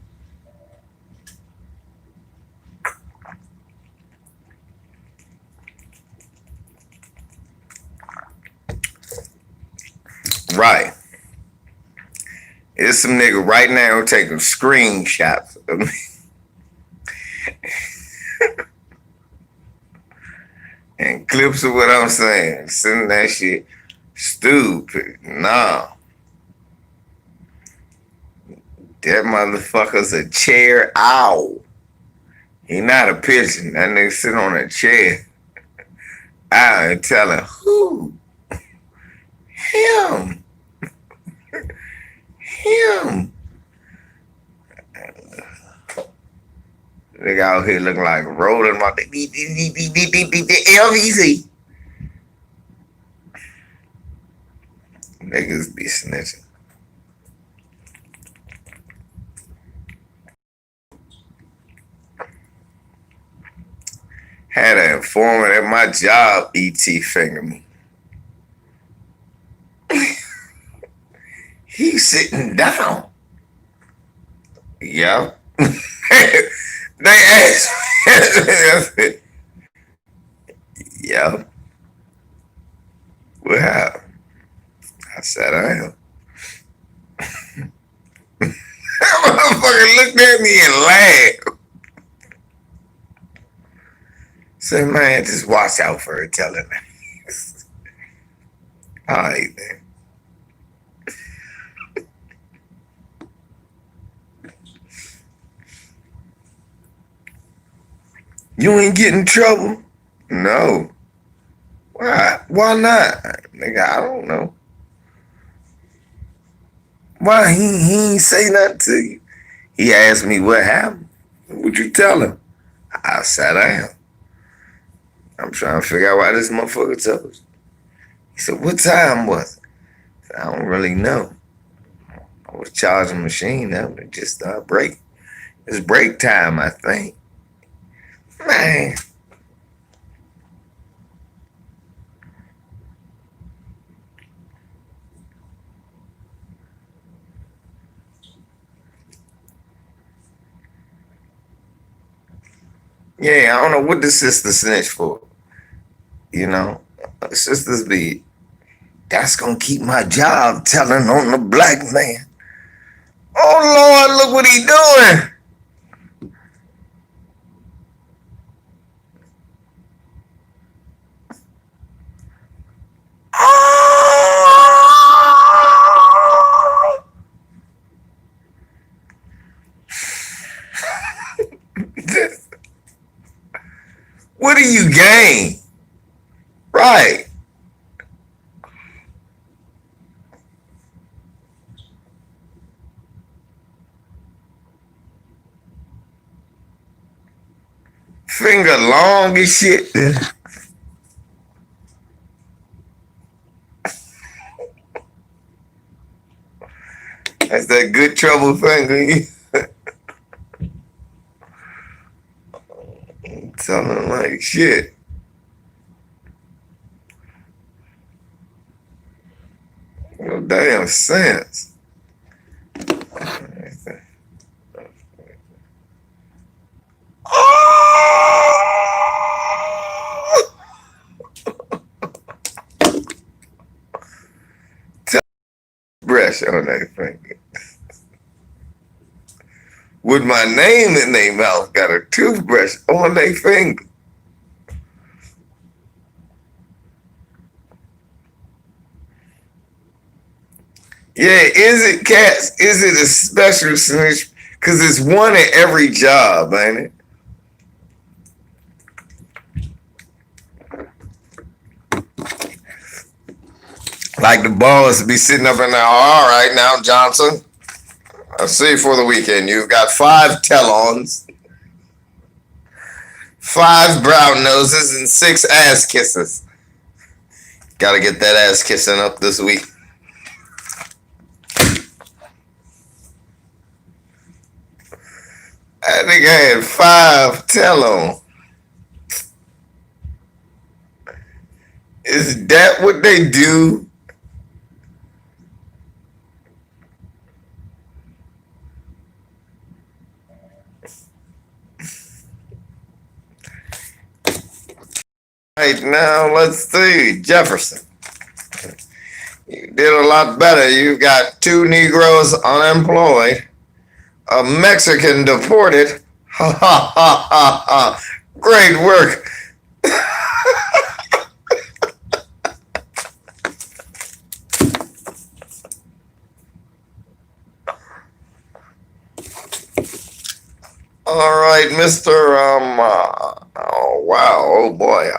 Right. It's some nigga right now taking screenshots of me. And clips of what I'm saying. Sending that shit stupid. Nah. That motherfucker's a chair owl. He not a pigeon. That nigga sit on a chair. I ain't telling who. Him. Him. Nigga out here looking like rolling my LVZ. Niggas be snitching. Had an informant at my job, ET finger me. He's sitting down. Yeah. They asked me. Yeah. What happened? I said, I am. That motherfucker looked at me and laughed. Say, man, just watch out for her telling me. All right, man. You ain't getting in trouble? No. Why? Why not? Nigga, I don't know. Why he ain't say nothing to you? He asked me what happened. What'd you tell him? I sat down. I'm trying to figure out why this motherfucker told you. He said, what time was it? I don't really know. was charging machine. That would just break. It's break time, I think. Man. Yeah, I don't know what the sister snitch for. You know, sisters be, that's gonna keep my job telling on the black man. Oh Lord, look what he doing. Oh! What do you gain? Right. Finger long as shit. That's that good trouble finger. Sounding like shit. No damn sense. Oh! Brush on that finger. With my name in their mouth, got a toothbrush on their finger. Yeah, is it cats? Is it a special snitch? Because it's one at every job, ain't it? Like the boss be sitting up in there, all right now, Johnson. I'll see you for the weekend. You've got 5 tell-ons, 5 brown noses, and 6 ass kisses. Gotta get that ass kissing up this week. I think I had 5 tell-on. Is that what they do? Right now, let's see. Jefferson. You did a lot better. You got 2 Negroes unemployed, a Mexican deported. Ha ha ha ha ha. Great work. All right, Mr. Oh wow, oh boy.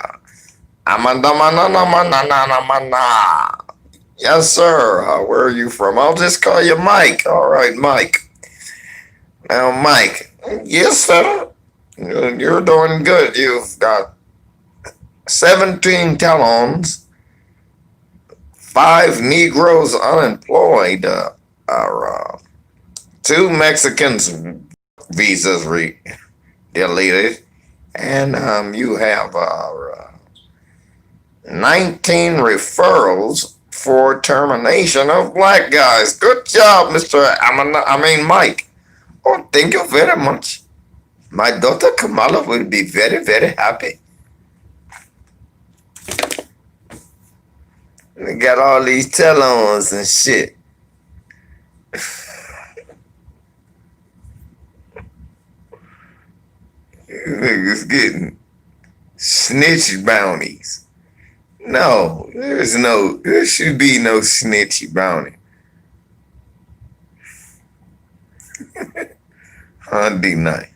Yes, sir. Where are you from? I'll just call you Mike. All right, Mike. Now, Mike. Yes, sir. You're doing good. You've got 17 tell-ons, 5 Negroes unemployed, 2 Mexicans visas deleted, and you have 19 referrals for termination of black guys. Good job, Mike. Oh, thank you very much. My daughter Kamala will be very, very happy. We got all these tell-ons and shit. Niggas getting snitch bounties. No, there should be no snitchy bounty. Undenied.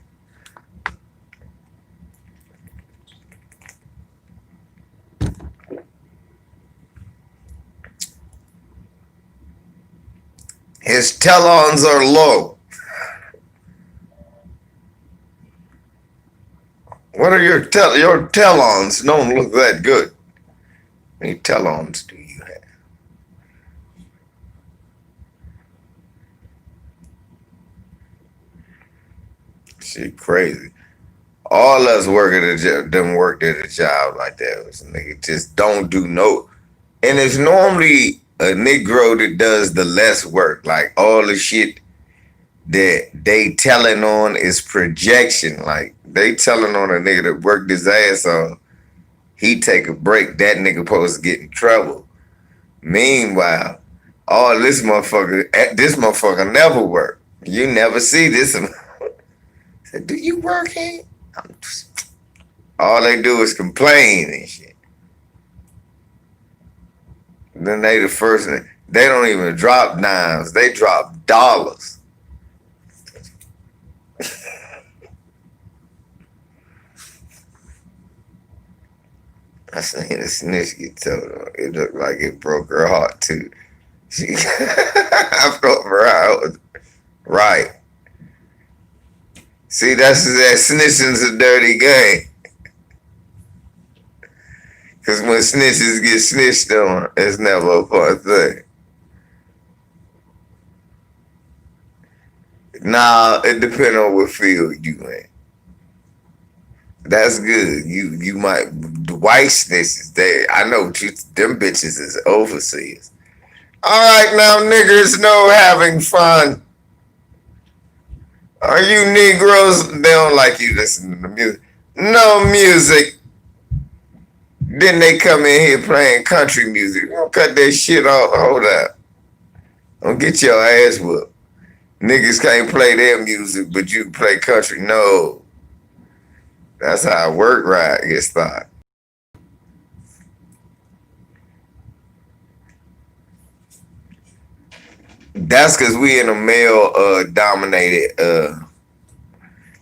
His tell-ons are low. What are your tell-ons? Don't look that good. How many tell-ons do you have? Shit crazy. All us work at a job, them worked at a job like that. Was nigga just don't do no. And it's normally a Negro that does the less work. Like all the shit that they telling on is projection. Like they telling on a nigga that worked his ass off. He take a break. That nigga supposed to get in trouble. Meanwhile, all this motherfucker never work. You never see this. Said, do you work here? All they do is complain and shit. Then they the first. They don't even drop dimes. They drop dollars. I seen a snitch get told on. It looked like it broke her heart too. She, I felt her out. Right. See, that's that snitching's a dirty game. Cause when snitches get snitched on, it's never a fun thing. Nah, it depends on what field you in. That's good. You might the white snitches. I know them bitches is overseas. All right, now niggers know having fun. Are you Negroes? They don't like you listening to music. No music. Then they come in here playing country music. Don't cut that shit off. Hold up. Don't get your ass whooped. Niggas can't play their music, but you can play country. No. That's how work right gets started. That's because we in a male dominated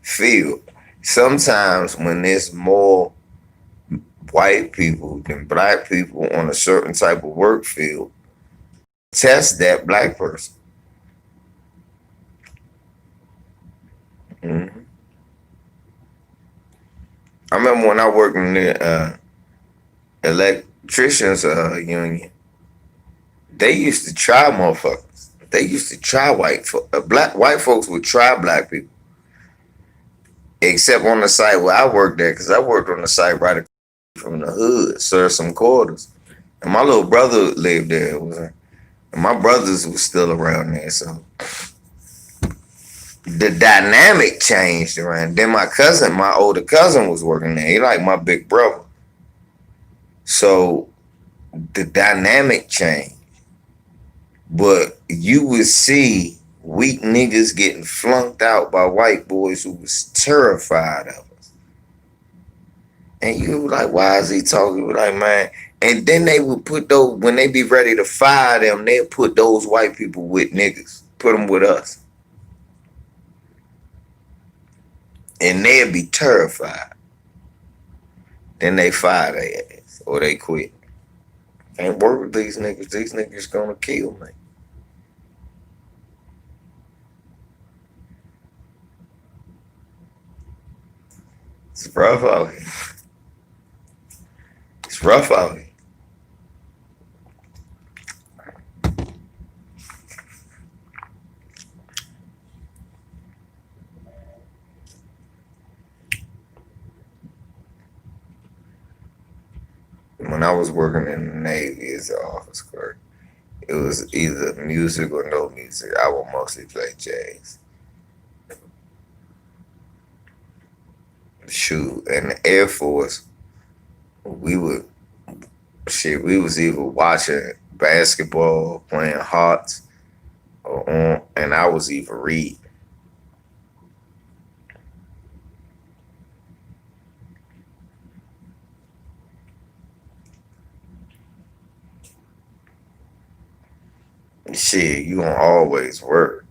field. Sometimes when there's more white people than black people on a certain type of work field, test that black person. Mm-hmm. I remember when I worked in the electricians union, they used to try motherfuckers. They used to try white folks would try black people. Except on the site where I worked at, because I worked on the site right from the hood, served some quarters. And my little brother lived there. And my brothers was still around there, so the dynamic changed around. Then my older cousin was working there. He like my big brother. So the dynamic changed. But you would see weak niggas getting flunked out by white boys who was terrified of us. And you were like, why is he talking? Like, man. And then they would when they be ready to fire them, they'd put those white people with niggas, put them with us. And they'd be terrified. Then they fire their ass or they quit. Can't work with these niggas. These niggas gonna kill me. It's rough out here. It's rough out here. When I was working in the Navy as an office clerk, it was either music or no music. I would mostly play jazz. Shoot, in the Air Force, we was either watching basketball, playing hearts, and I was either reading. Shit, you gonna always work.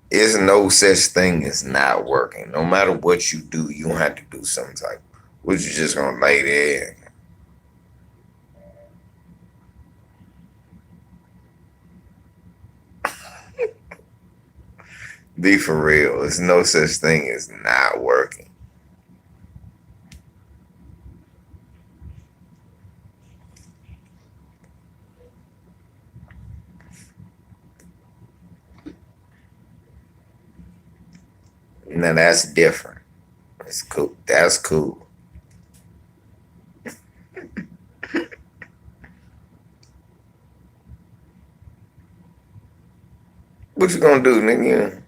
There's no such thing as not working. No matter what you do, you don't have to do some type. What you just gonna lay there? Be for real. There's no such thing as not working. Now that's different. It's cool. That's cool. What you gonna do, nigga?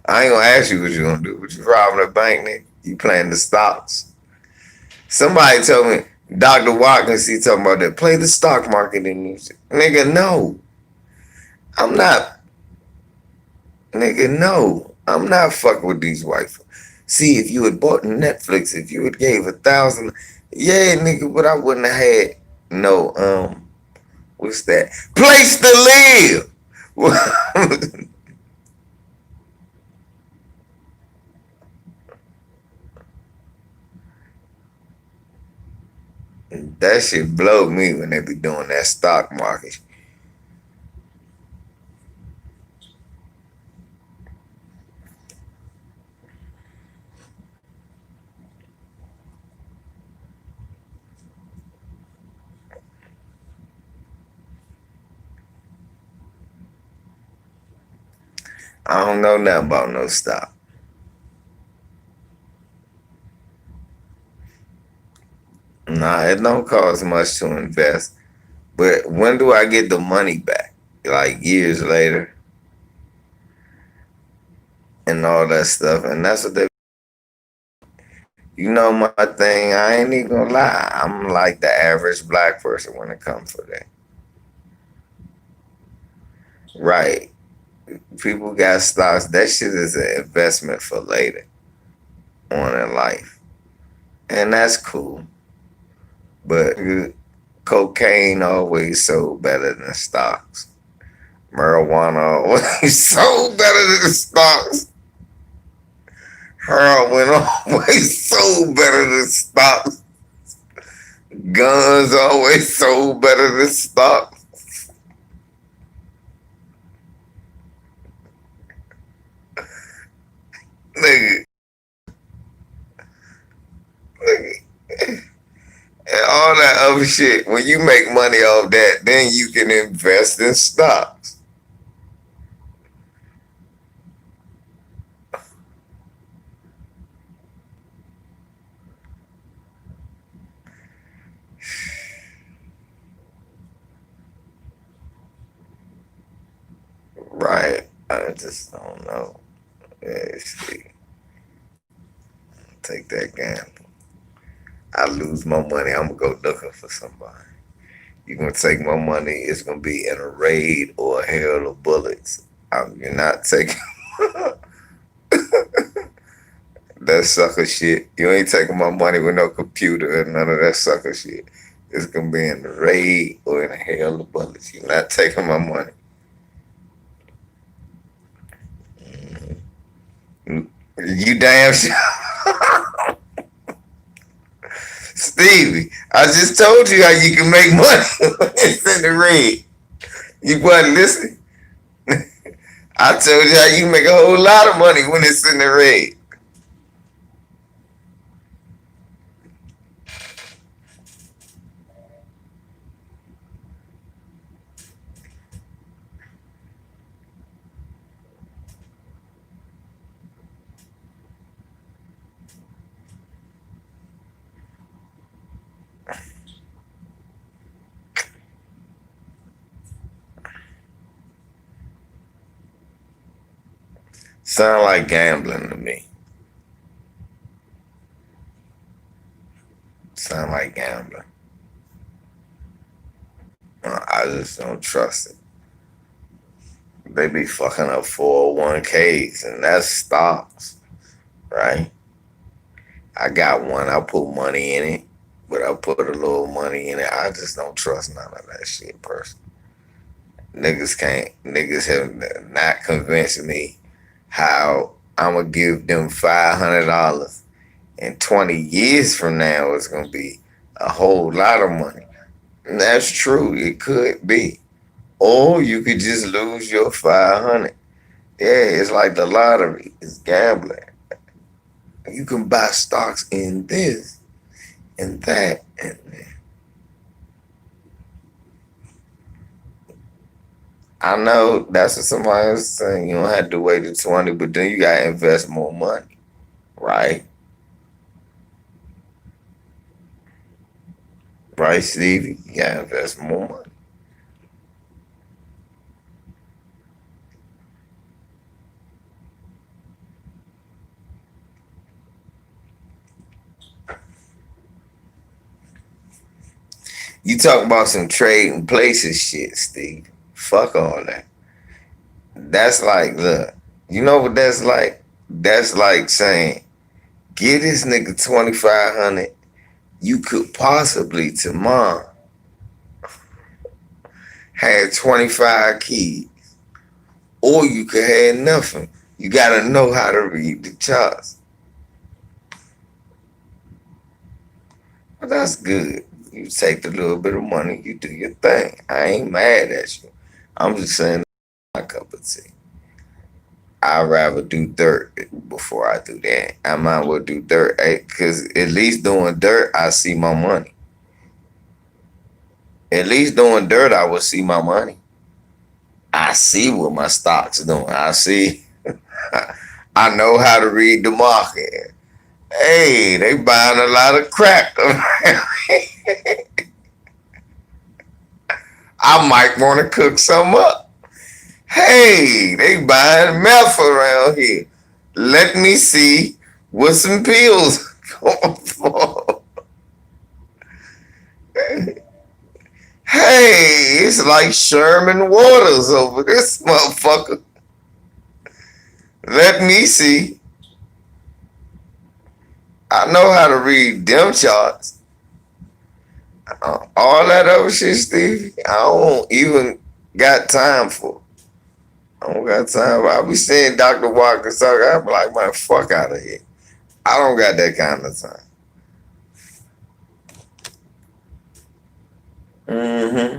I ain't gonna ask you what you gonna do. What you robbing a bank, nigga? You playing the stocks? Somebody told me, Dr. Watkins, he talking about that. Play the stock market in music. Nigga, no. I'm not. Nigga, no. I'm not fucking with these white folks. See, if you had bought Netflix, if you had gave 1,000, yeah, nigga, but I wouldn't have had no, what's that? Place to live. That shit blow me when they be doing that stock market. I don't know nothing about no stock. Nah, it don't cost much to invest. But when do I get the money back? Like years later and all that stuff. And that's what they, you know, my thing, I ain't even gonna lie. I'm like the average black person when it comes to that. Right. People got stocks. That shit is an investment for later on in life. And that's cool. But cocaine always sold better than stocks. Marijuana always sold better than stocks. Heroin always sold better than stocks. Guns always sold better than stocks. Nigga, nigga. And all that other shit, when you make money off that, then you can invest in stocks. Right. I just don't know. Yeah, see, take that gamble. I lose my money, I'm gonna go looking for somebody. You're gonna take my money, it's gonna be in a raid or a hail of bullets. You're not taking that sucker shit. You ain't taking my money with no computer or none of that sucker shit. It's gonna be in the raid or in a hail of bullets. You're not taking my money. You damn sure. Stevie, I just told you how you can make money when it's in the red. You wasn't listening. I told you how you can make a whole lot of money when it's in the red. Sound like gambling to me. Sound like gambling. I just don't trust it. They be fucking up 401ks and that's stocks, right? I got one. I put money in it, but I put a little money in it. I just don't trust none of that shit, person. Niggas can't. Niggas have not convinced me how I'm gonna give them $500 and 20 years from now it's gonna be a whole lot of money. And that's true. It could be, or you could just lose your 500. Yeah, it's like the lottery. It's gambling. You can buy stocks in this and that and I know that's what somebody was saying. You don't have to wait to 20, but then you gotta invest more money, right? Right, Stevie? You gotta invest more money. You talk about some trading places shit, Steve. Fuck all that. That's like, look, you know what that's like? That's like saying, get this nigga 2,500. You could possibly tomorrow have 25 keys, or you could have nothing. You gotta know how to read the charts. But that's good. You take the little bit of money, you do your thing. I ain't mad at you. I'm just saying my cup of tea. I'd rather do dirt before I do that. I might well do dirt, because at least doing dirt, I see my money. At least doing dirt, I will see my money. I see what my stocks are doing. I see. I know how to read the market. Hey, they buying a lot of crap. I might want to cook some up. Hey, they buying meth around here. Let me see what some pills going for. Hey, it's like Sherman Waters over this motherfucker. Let me see. I know how to read them charts. All that other shit, Stevie, I don't even got time for. I don't got time. I be seeing Dr. Walker talk. I be like, man, fuck out of here. I don't got that kind of time. Mm-hmm.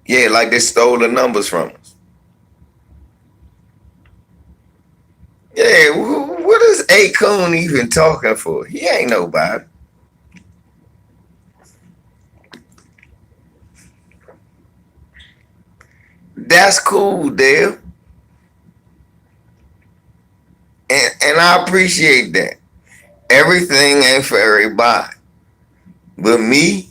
Yeah, like they stole the numbers from us. Yeah, what is Akon even talking for? He ain't nobody. That's cool, Dale. And I appreciate that. Everything ain't for everybody. But me,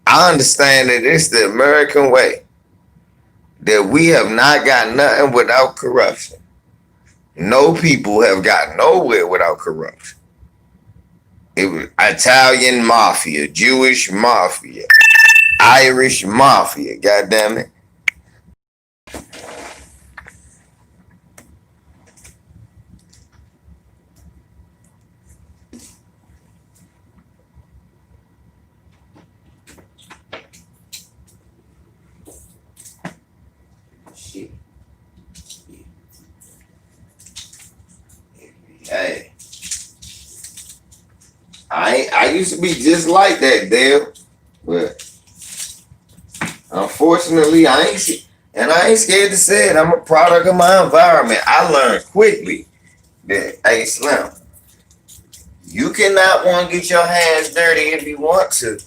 I understand that it's the American way. That we have not got nothing without corruption. No people have got nowhere without corruption. It was Italian mafia, Jewish mafia, Irish mafia. God damn it. Shit. Hey, I used to be just like that, Dale. But unfortunately, I ain't scared to say it. I'm a product of my environment. I learned quickly that, hey, Slim, you cannot want to get your hands dirty if you want to.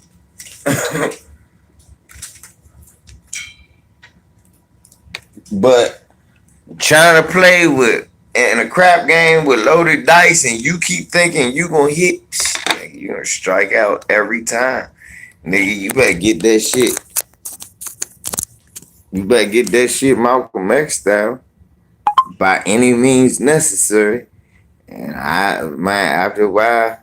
But trying to play with in a crap game with loaded dice and you keep thinking you gonna hit, nigga, you gonna strike out every time. Nigga, you better get that shit. You better get that shit Malcolm X style by any means necessary. And man, after a while,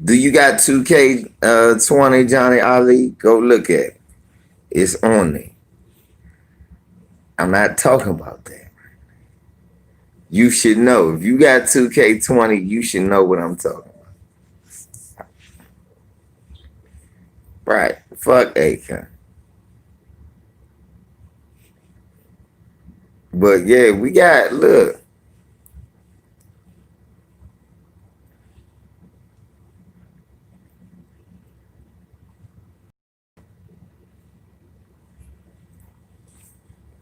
do you got 2K 20 Johnny Ali? Go look at it. It's on there. I'm not talking about that. You should know. If you got 2K20, you should know what I'm talking about. Right. Fuck Akon. But yeah, we got, look.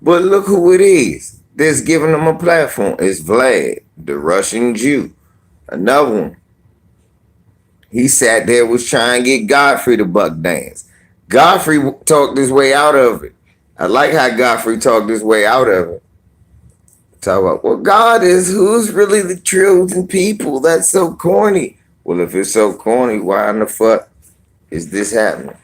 But look who it is that's giving them a platform. It's Vlad, the Russian Jew. Another one. He sat there, was trying to get Godfrey to buck dance. Godfrey talked his way out of it. I like how Godfrey talked his way out of it. Talk about, well, God is who's really the chosen people. That's so corny. Well, if it's so corny, why in the fuck is this happening?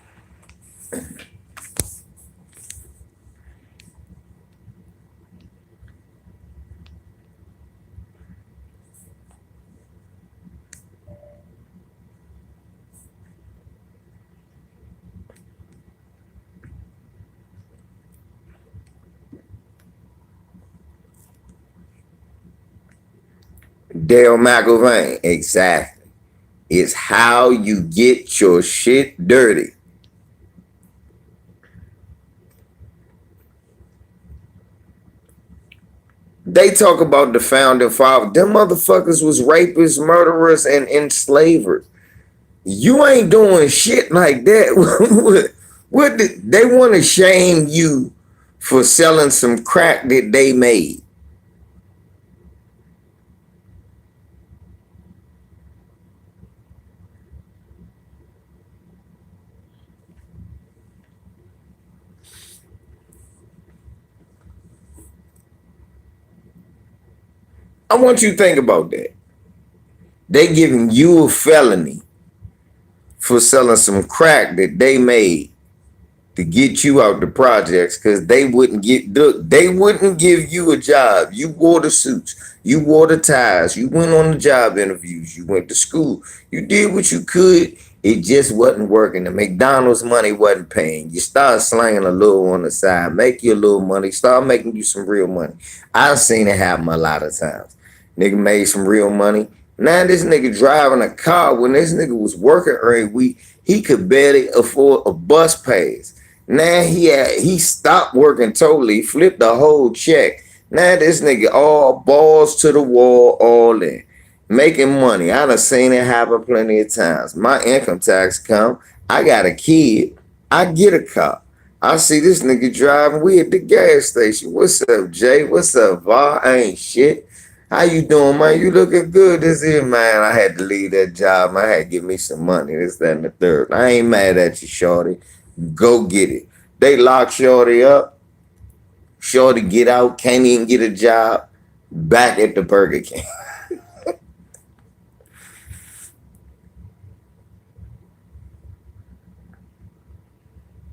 Dale McIlvain, exactly. It's how you get your shit dirty. They talk about the founding father. Them motherfuckers was rapists, murderers, and enslavers. You ain't doing shit like that. what did, they want to shame you for selling some crack that they made? I want you to think about that. They giving you a felony for selling some crack that they made to get you out the projects because they wouldn't give you a job. You wore the suits, you wore the ties, you went on the job interviews, you went to school, you did what you could. It just wasn't working. The McDonald's money wasn't paying. You start slanging a little on the side, make you a little money, start making you some real money. I've seen it happen a lot of times. Nigga made some real money. Now this nigga driving a car when this nigga was working every week, he could barely afford a bus pass. Now he stopped working totally, flipped the whole check. Now this nigga all balls to the wall, all in. Making money. I done seen it happen plenty of times. My income tax come, I got a kid, I get a car. I see this nigga driving, we at the gas station. What's up, Jay? What's up, Va? I ain't shit. How you doing, man? You looking good this year, man. I had to leave that job. Man. I had to give me some money. This, that, and the third. I ain't mad at you, shorty. Go get it. They lock shorty up. Shorty get out. Can't even get a job. Back at the Burger King.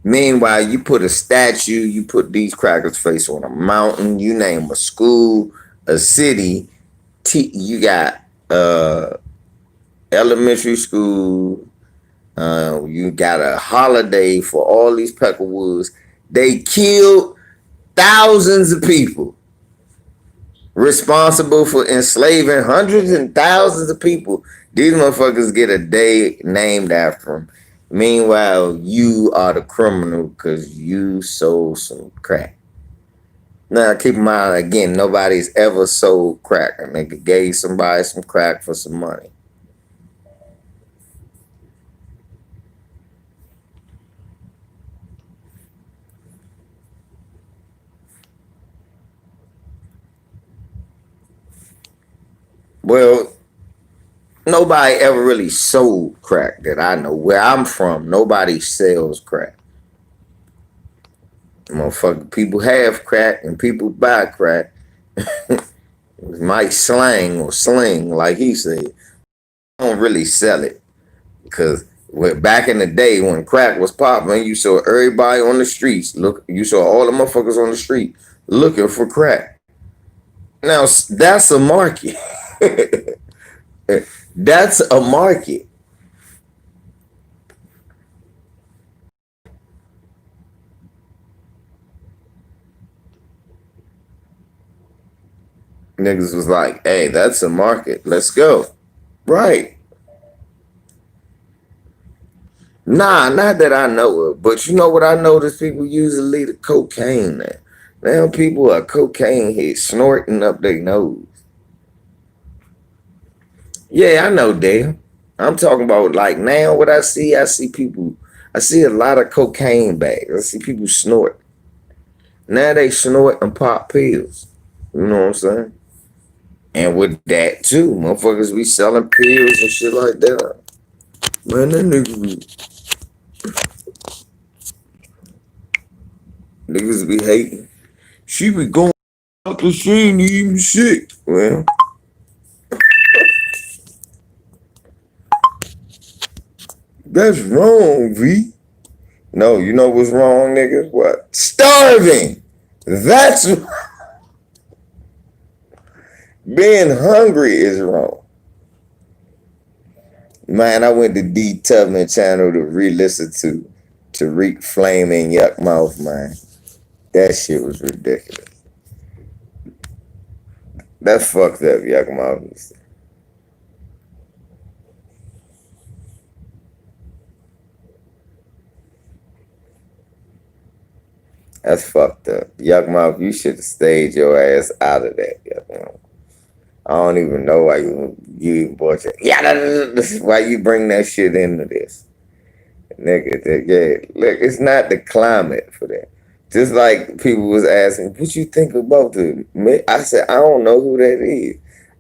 Meanwhile, you put a statue. You put these crackers' face on a mountain. You name a school, a city. You got elementary school. You got a holiday for all these Peckerwoods. They killed thousands of people, responsible for enslaving hundreds and thousands of people. These motherfuckers get a day named after them. Meanwhile, you are the criminal because you sold some crack. Now, keep in mind, again, nobody's ever sold crack. A nigga gave somebody some crack for some money. Well, nobody ever really sold crack that I know. Where I'm from, nobody sells crack. Motherfucker, people have crack and people buy crack. Might slang or sling, like he said. Don't really sell it. Because back in the day when crack was popping, you saw everybody on the streets. You saw all the motherfuckers on the street looking for crack. Now, that's a market. That's a market. Niggas was like, hey, that's a market. Let's go. Right. Nah, not that I know of. But you know what I notice? People usually the cocaine now. Now people are cocaine hits snorting up their nose. Yeah, I know, Dale. I'm talking about like now what I see people, I see a lot of cocaine bags. I see people snort. Now they snort and pop pills. You know what I'm saying? And with that too, motherfuckers be selling pills and shit like that. Man, that niggas be hating. She be going out the she ain't even sick. Well, that's wrong, V. No, you know what's wrong, niggas? What? Starving. That's being hungry is wrong. Man, I went to D Tubman channel to re-listen to Tariq Flaming Yuck Mouth, man. That shit was ridiculous. That fucked up Yuck Mouth. That's fucked up. Yuck Mouth, you should have stayed your ass out of that, Yuck Mouth. I don't even know why you even bought it. Yeah, why you bring that shit into this. Nigga, yeah, look, it's not the climate for that. Just like people was asking, what you think about the, I said, I don't know who that is.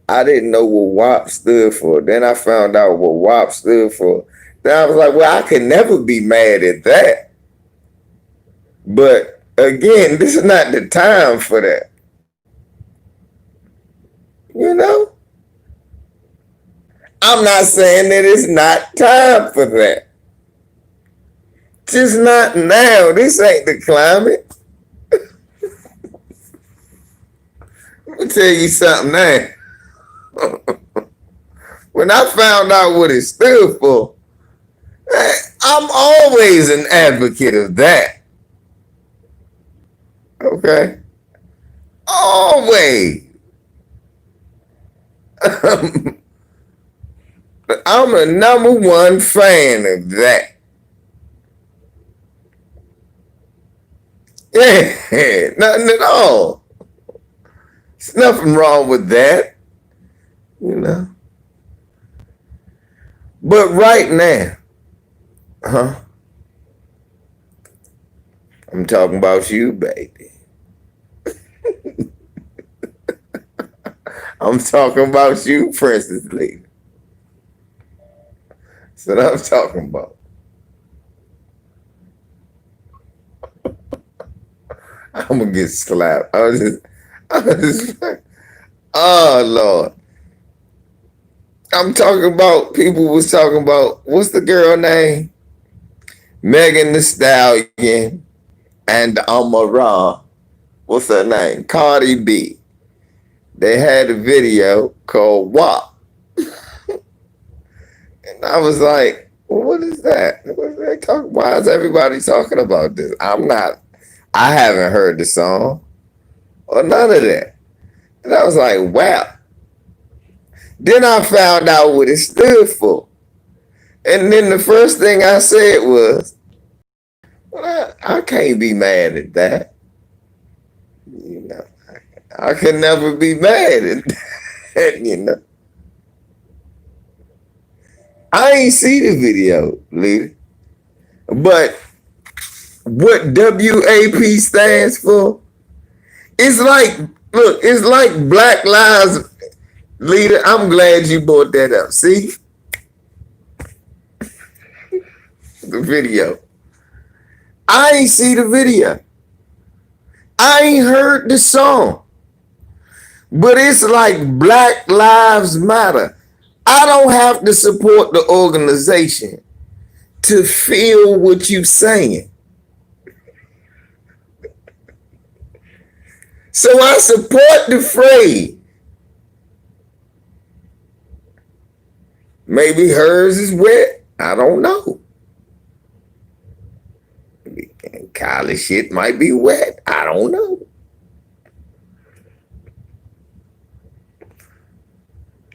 I didn't know what WAP stood for. Then I found out what WAP stood for. Then I was like, well, I can never be mad at that. But again, this is not the time for that. You know? I'm not saying that it's not time for that. Just not now. This ain't the climate. Let me tell you something now. When I found out what it stood for, I'm always an advocate of that. Okay? Always. I'm a number one fan of that. Yeah, nothing at all. There's nothing wrong with that. You know? But right now, I'm talking about you, baby. I'm talking about you, Princess Lady. That's what I'm talking about. I'm gonna get slapped. I was just, oh Lord. I'm talking about, people was talking about, what's the girl name? Megan Thee Stallion and Amara. What's her name? Cardi B. They had a video called WAP. And I was like, well, what is that? What are they talking? Why is everybody talking about this? I haven't heard the song or none of that. And I was like, wow. Then I found out what it stood for. And then the first thing I said was, well, I can't be mad at that. You know, I can never be mad at that, you know. I ain't see the video, leader. But what WAP stands for, it's like, look, it's like Black Lives Leader. I'm glad you brought that up. See? The video. I ain't see the video. I ain't heard the song. But it's like Black Lives Matter. I don't have to support the organization to feel what you saying. So I support the phrase. Maybe hers is wet. I don't know. Kylie shit might be wet. I don't know.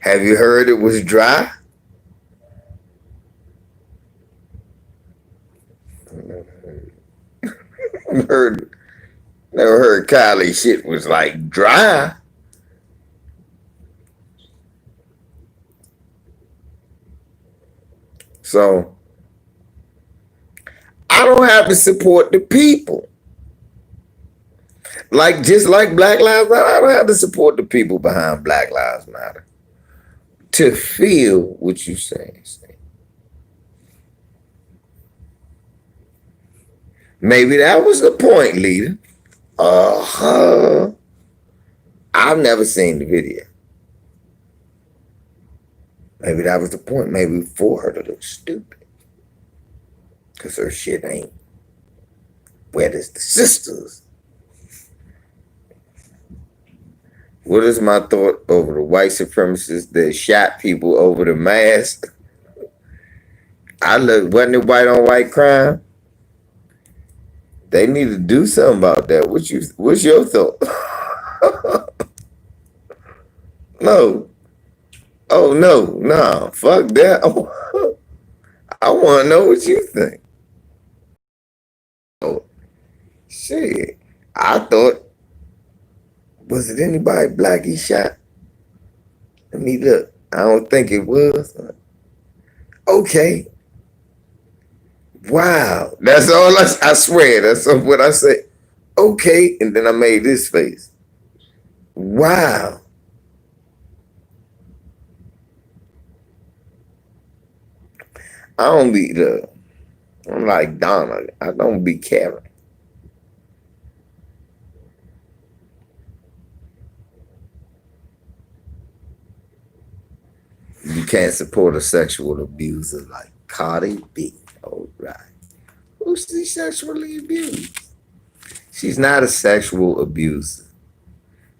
Have you heard it was dry? Never heard Kylie shit was like dry. So I don't have to support the people. Like just like Black Lives Matter, I don't have to support the people behind Black Lives Matter to feel what you saying. Maybe that was the point, leader. I've never seen the video. Maybe that was the point. Maybe for her to look stupid. Because her shit ain't wet as the sisters. What is my thought over the white supremacists that shot people over the mask? Wasn't it white on white crime? They need to do something about that. What's your thought? No. Oh no. Fuck that. I want to know what you think. Oh, shit. I thought, was it anybody black he shot? Let me look. I don't think it was. Okay. Wow. That's all I swear. That's what I said. Okay. And then I made this face. Wow. I don't be I'm like Donna. I don't be caring. You can't support a sexual abuser like Cardi B. All right. Who's she sexually abused? She's not a sexual abuser.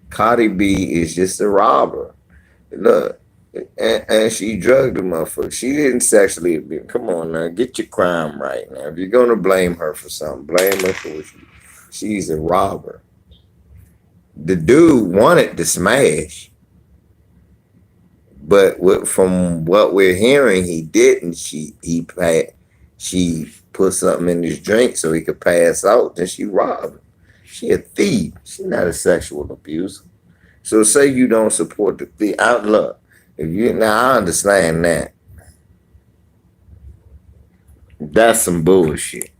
Cardi B is just a robber. Look, and she drugged the motherfucker. She didn't sexually abuse. Come on now, get your crime right now. If you're gonna blame her for something, blame her for she's a robber. The dude wanted to smash, but from what we're hearing, he didn't. She put something in his drink so he could pass out. Then she robbed him. She a thief. She's not a sexual abuser. So say you don't support the thief. Look, now I understand that. That's some bullshit.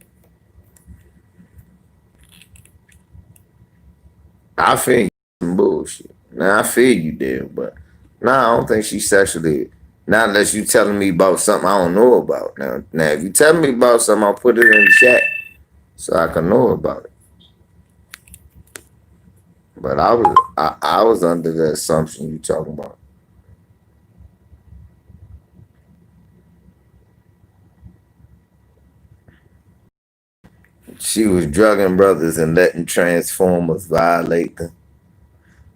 I feel you some bullshit. Now I feel you there, but I don't think she's sexually. Not unless you telling me about something I don't know about. Now if you telling me about something, I'll put it in the chat so I can know about it. But I was under the assumption you talking about. She was drugging brothers and letting Transformers violate them.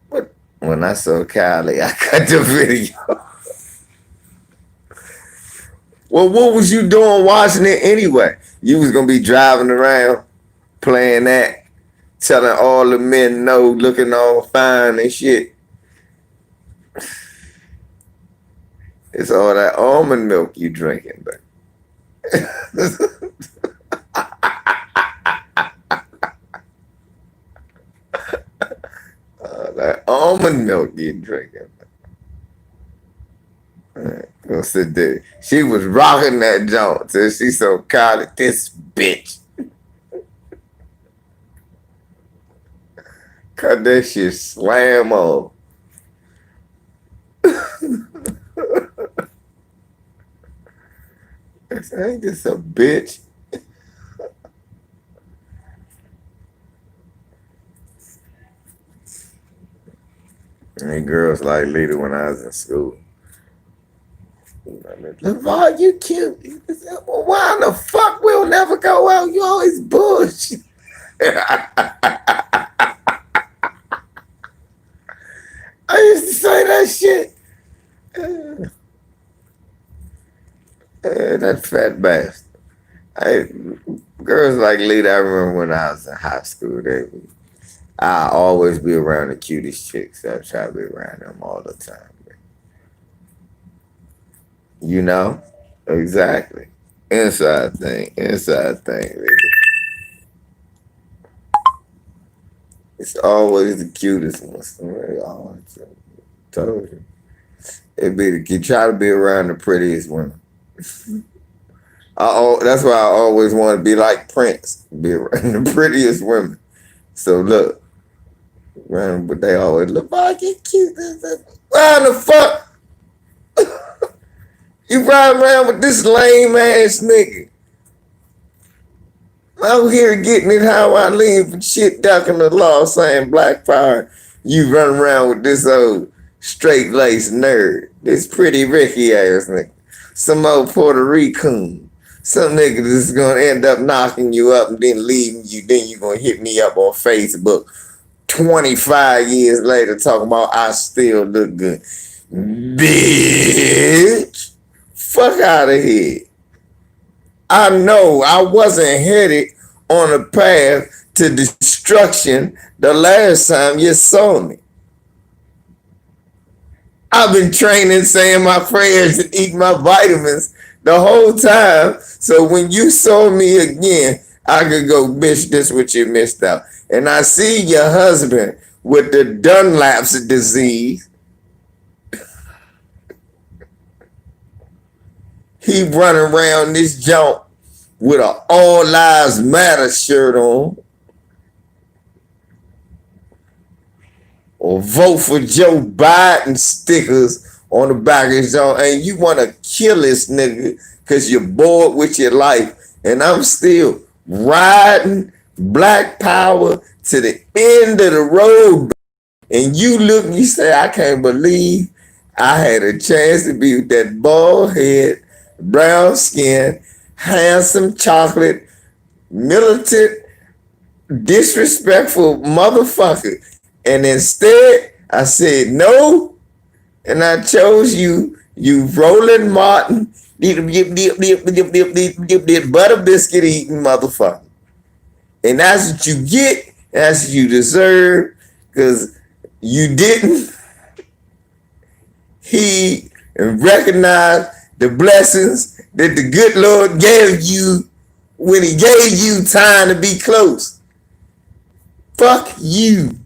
But when I saw Kylie, I cut the video. Well, what was you doing watching it anyway? You was gonna be driving around playing that, telling all the men no, looking all fine and shit. It's all that almond milk you drinking, but that almond milk you drinking. Go sit there. She was rocking that joint till she so caught at this bitch. Cut that shit slam on. Ain't this a bitch? And girls like later when I was in school. LeVar, you cute. Well, why in the fuck we'll never go out? You always bullshit. I used to say that shit. That fat bastard. Girls like Lita, I remember when I was in high school, I always be around the cutest chicks. I try to be around them all the time. You know? Exactly. Inside thing. Lita. It's always the cutest ones. I always told you. You try to be around the prettiest women. That's why I always want to be like Prince, be around the prettiest women. So look, around, but they always look like you cute. Why the fuck you ride around with this lame ass nigga? Out here getting it how I live and shit, ducking the law, saying black power. You run around with this old straight laced nerd, this pretty Ricky ass nigga, some old Puerto Rican, some nigga that's gonna end up knocking you up and then leaving you. Then you gonna hit me up on Facebook 25 years later talking about I still look good. Bitch, fuck out of here. I know I wasn't headed on a path to destruction the last time you saw me. I've been training, saying my prayers and eating my vitamins the whole time. So when you saw me again, I could go, bitch, this what you missed out. And I see your husband with the Dunlap's disease. He running around this junk with a All Lives Matter shirt on. Or vote for Joe Biden stickers on the back of his junk. And you want to kill this nigga because you're bored with your life. And I'm still riding Black Power to the end of the road. And you look and you say, I can't believe I had a chance to be with that bald head, brown skin, handsome, chocolate, militant, disrespectful motherfucker. And instead, I said no, and I chose you, you Roland Martin, butter biscuit eating motherfucker. And that's what you get, that's what you deserve, because you didn't heed and recognize the blessings that the good Lord gave you when he gave you time to be close. Fuck you.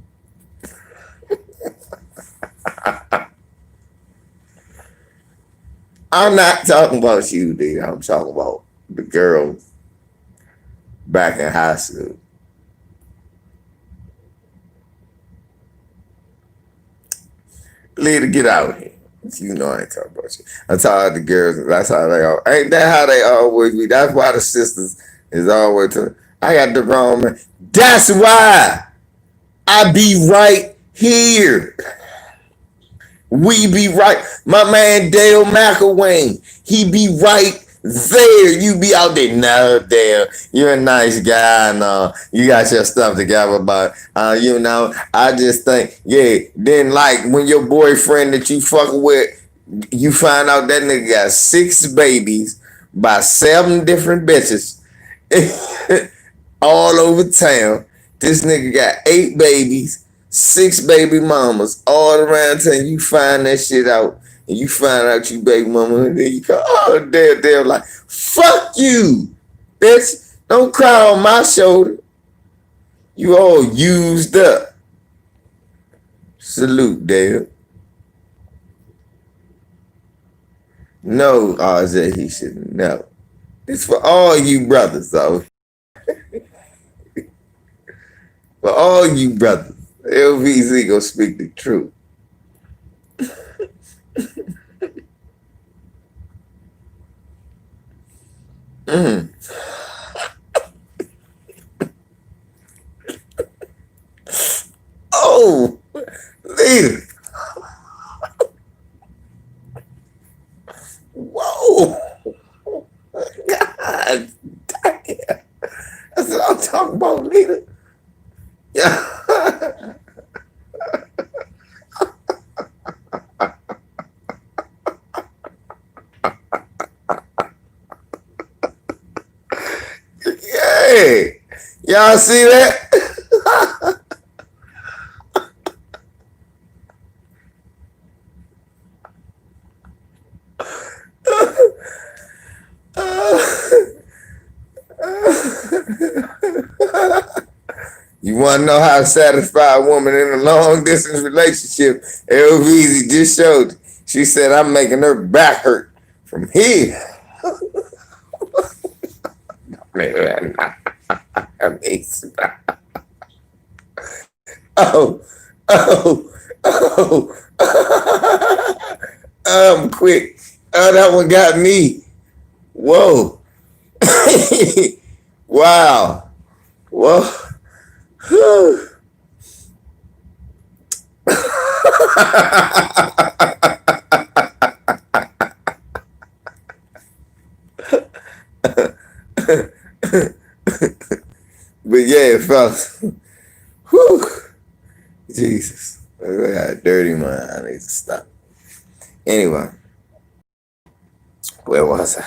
I'm not talking about you, dude. I'm talking about the girl back in high school. Leader, get out here. You know I ain't talking about you. I'm talking about the girls. That's how they all. Ain't that how they always be? That's why the sisters is always. I got the wrong man. That's why I be right here. We be right. My man Dale McElwain, he be right there. You be out there. No, Dale, you're a nice guy and you got your stuff together, but you know, I just think, yeah, then like when your boyfriend that you fucking with, you find out that nigga got 6 babies by 7 different bitches all over town. This nigga got 8 babies, 6 baby mamas all around town. You find that shit out, and you find out you baby mama, and then you go, oh, they're like, fuck you, bitch. Don't cry on my shoulder. You all used up. Salute, Dale. No, RJ, he shouldn't know. It's for all you brothers, though. For all you brothers. LVZ gonna speak the truth. Oh, leader. Whoa. God damn. That's what I'm talking about, leader. Yeah. Hey, y'all see that? You want to know how to satisfy a woman in a long distance relationship? LVZ just showed. She said, I'm making her back hurt from here. Oh, Oh, oh. Quick. Oh, that one got me. Whoa. Wow. Whoa. But yeah, fellas. Whew. Jesus. I got a dirty mind. I need to stop. Anyway, where was I?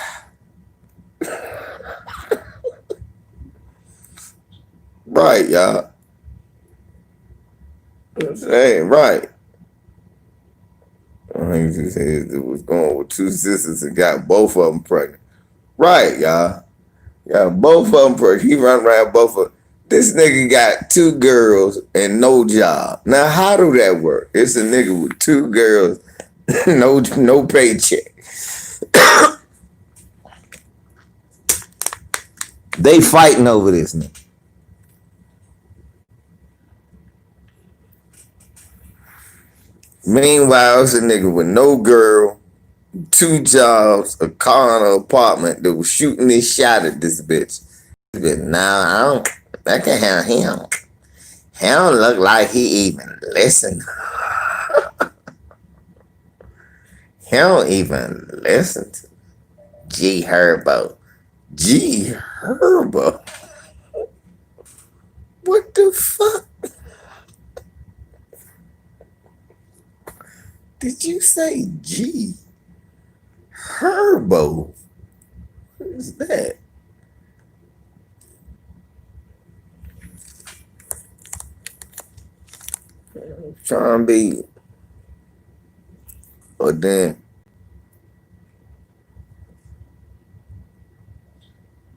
Right, y'all. I'm saying, right. I just said it was going with two sisters and got both of them pregnant. Right, y'all. Got both of them pregnant. He run around both of them. This nigga got two girls and no job. Now, how do that work? It's a nigga with two girls, no paycheck. They fighting over this nigga. Meanwhile, it's a nigga with no girl, two jobs, a car, and an apartment that was shooting his shot at this bitch. But nah, I can have him. He don't look like he even listen. He don't even listen to G Herbo. G Herbo? What the fuck? Did you say G Herbo? What is that? I'm trying to be. But then,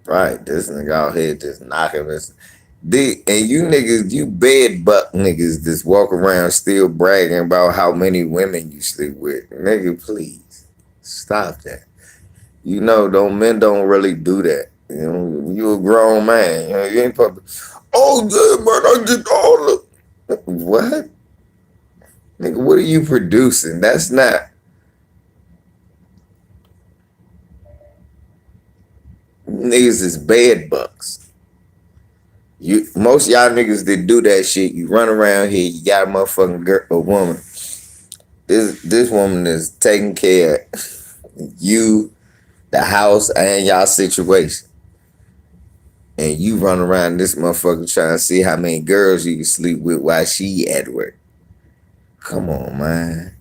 right, this nigga out here just knocking us. And you niggas, you bed buck niggas just walk around still bragging about how many women you sleep with. Nigga, please. Stop that. You know, men don't really do that. You know, you a grown man. You know, you ain't probably, oh yeah, man, I get all the what? Nigga, what are you producing? That's not. Niggas is bed bucks. Most of y'all niggas that do that shit, you run around here, you got a motherfucking girl, a woman. This woman is taking care of you, the house, and y'all situation. And you run around this motherfucker trying to see how many girls you can sleep with while she at work. Come on, man.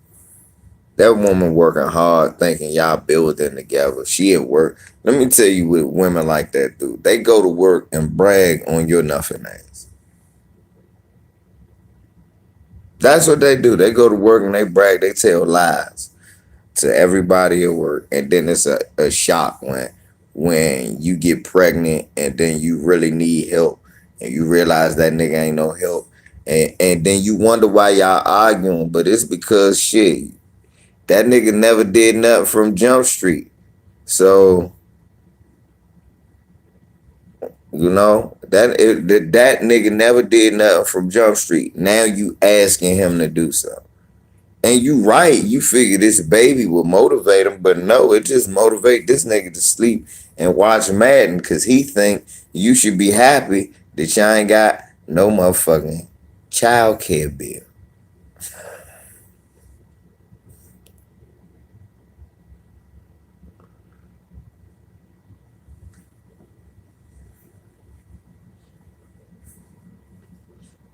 That woman working hard thinking y'all building together. She at work. Let me tell you what women like that do. They go to work and brag on your nothing ass. That's what they do. They go to work and they brag. They tell lies to everybody at work. And then it's a shock when you get pregnant and then you really need help and you realize that nigga ain't no help. And then you wonder why y'all arguing. But it's because shit, that nigga never did nothing from Jump Street. So, you know, that nigga never did nothing from Jump Street. Now you asking him to do something. And you right, you figure this baby will motivate him, but no, it just motivate this nigga to sleep and watch Madden because he think you should be happy that y'all ain't got no motherfucking child care bill.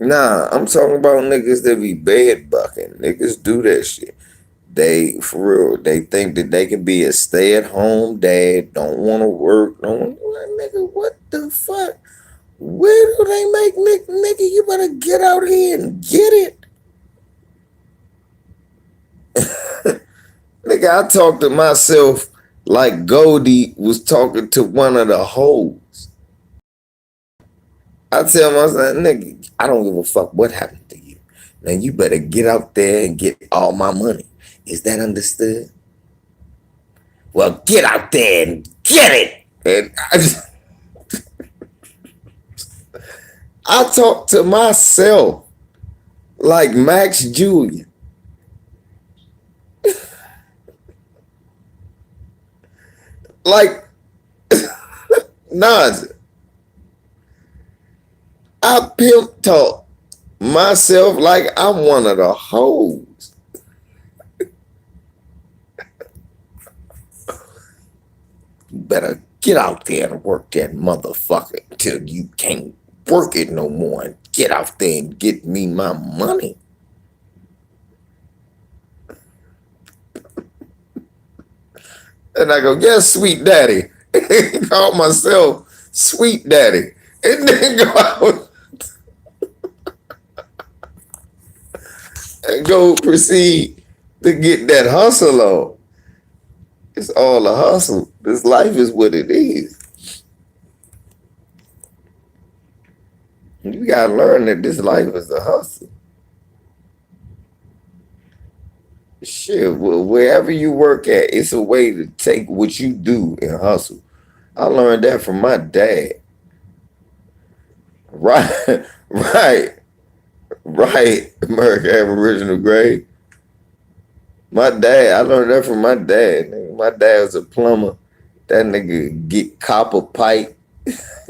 Nah, I'm talking about niggas that be bed bucking. Niggas do that shit. They, for real, they think that they can be a stay-at-home dad, don't want to work, nigga, what the fuck? Where do they make nigga, you better get out here and get it. Nigga, I talk to myself like Goldie was talking to one of the hoes. I tell myself, nigga, I don't give a fuck what happened to you. Now you better get out there and get all my money. Is that understood? Well, get out there and get it. And I talk to myself like Max Julian, like Nas. I pimp talk myself like I'm one of the hoes. You better get out there and work that motherfucker till you can't work it no more and get out there and get me my money. And I go, yes, sweet daddy. Call myself sweet daddy. And then go out and go proceed to get that hustle on. It's all a hustle. This life is what it is. You gotta learn that this life is a hustle. Shit, wherever you work at, it's a way to take what you do and hustle. I learned that from my dad. Right, right, right. American Aboriginal grade. My dad, I learned that from my dad. My dad was a plumber. That nigga get copper pipe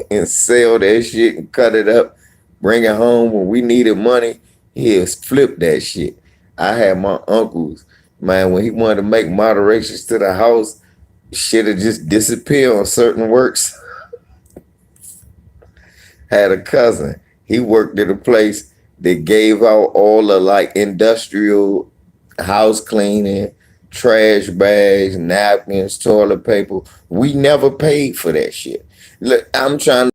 and sell that shit and cut it up, bring it home when we needed money. He'll flip that shit. I had my uncles, man, when he wanted to make moderations to the house, shit would just disappear on certain works. Had a cousin. He worked at a place that gave out all the like industrial house cleaning, trash bags, napkins, toilet paper. We never paid for that shit. Look, I'm trying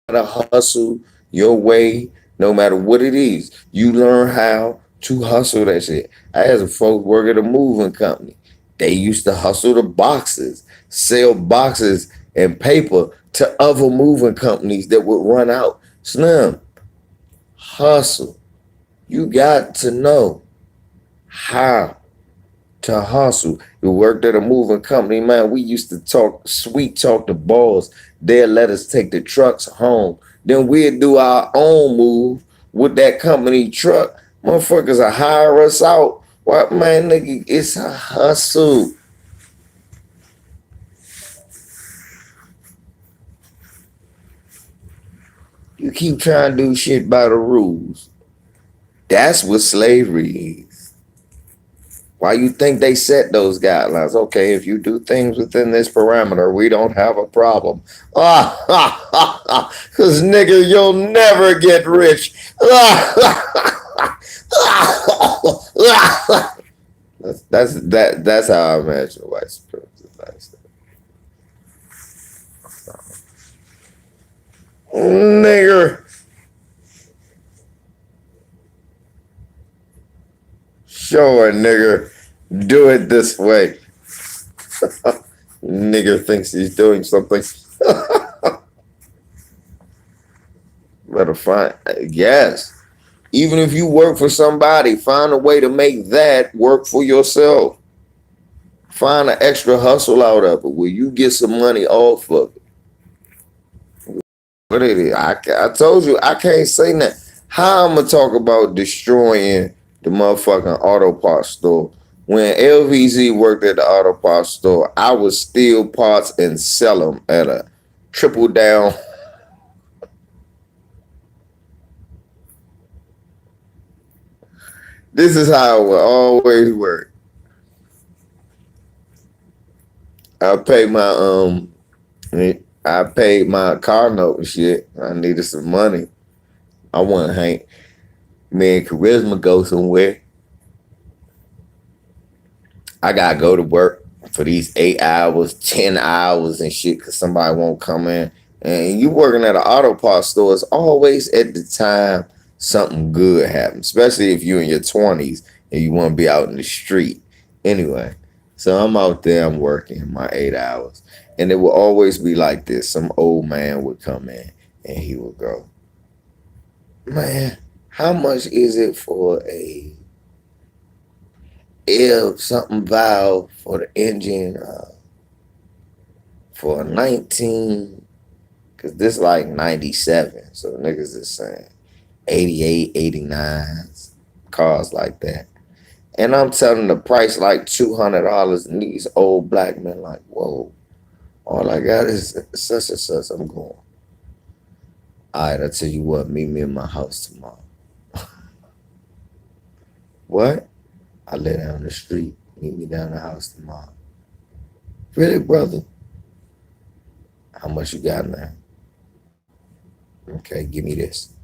to hustle your way, no matter what it is. You learn how to hustle that shit. I had some folks work at a moving company. They used to hustle the boxes, sell boxes and paper to other moving companies that would run out. Slim, hustle. You got to know how to hustle. You worked at a moving company, man. We used to talk the boss. They'd let us take the trucks home. Then we'd do our own move with that company truck. Motherfuckers will hire us out. What, man, nigga, it's a hustle. You keep trying to do shit by the rules. That's what slavery is. Why you think they set those guidelines? Okay, if you do things within this parameter, we don't have a problem. Because nigga, you'll never get rich. That's how I imagine white supremacy. Nigger. Sure, nigger. Do it this way. Nigger thinks he's doing something. Better find, yes. Even if you work for somebody, find a way to make that work for yourself. Find an extra hustle out of it where you get some money off of it. What it is, I told you I can't say that. How I'm gonna talk about destroying the motherfucking auto parts store? When LVZ worked at the auto parts store, I would steal parts and sell them at a triple down. This is how it will always work. I paid my car note and shit. I needed some money. I want to hang. Me and Charisma go somewhere. I gotta go to work for these 8 hours, 10 hours and shit because somebody won't come in. And you working at an auto parts store is always at the time something good happens, especially if you're in your 20s and you want to be out in the street. Anyway, so I'm out there, I'm working my 8 hours. And it will always be like this. Some old man would come in and he would go, man, how much is it for a something valve for the engine for a 19, because this like 97. So niggas is saying 88, 89s. cars like that. And I'm telling the price like $200, and these old black men like, whoa, all I got is such and such. I'm going, all right, I tell you what, meet me in my house tomorrow. What? I lay down the street, meet me down the house tomorrow. Really, brother? How much you got now? Okay, give me this.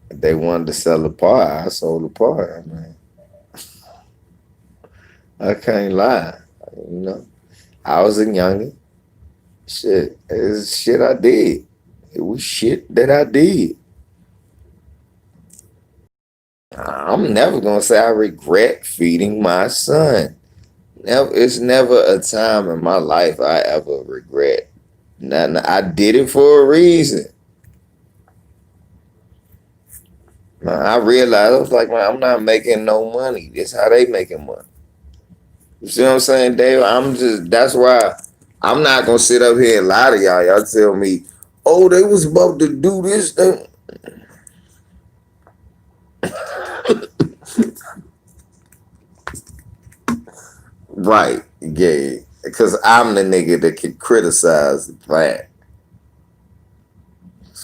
If they wanted to sell the part, I sold the part. I mean, I can't lie. You know, I was a youngin'. Shit, it's shit I did. It was shit that I did. I'm never gonna say I regret feeding my son. Never, it's never a time in my life I ever regret. Nothing. I did it for a reason. Man, I realized I was like, man, I'm not making no money. This how they making money. You see what I'm saying, Dave? I'm just that's why I'm not gonna sit up here and lie to y'all. Y'all tell me, oh, they was about to do this thing. Right, yeah. Because I'm the nigga that can criticize the plan.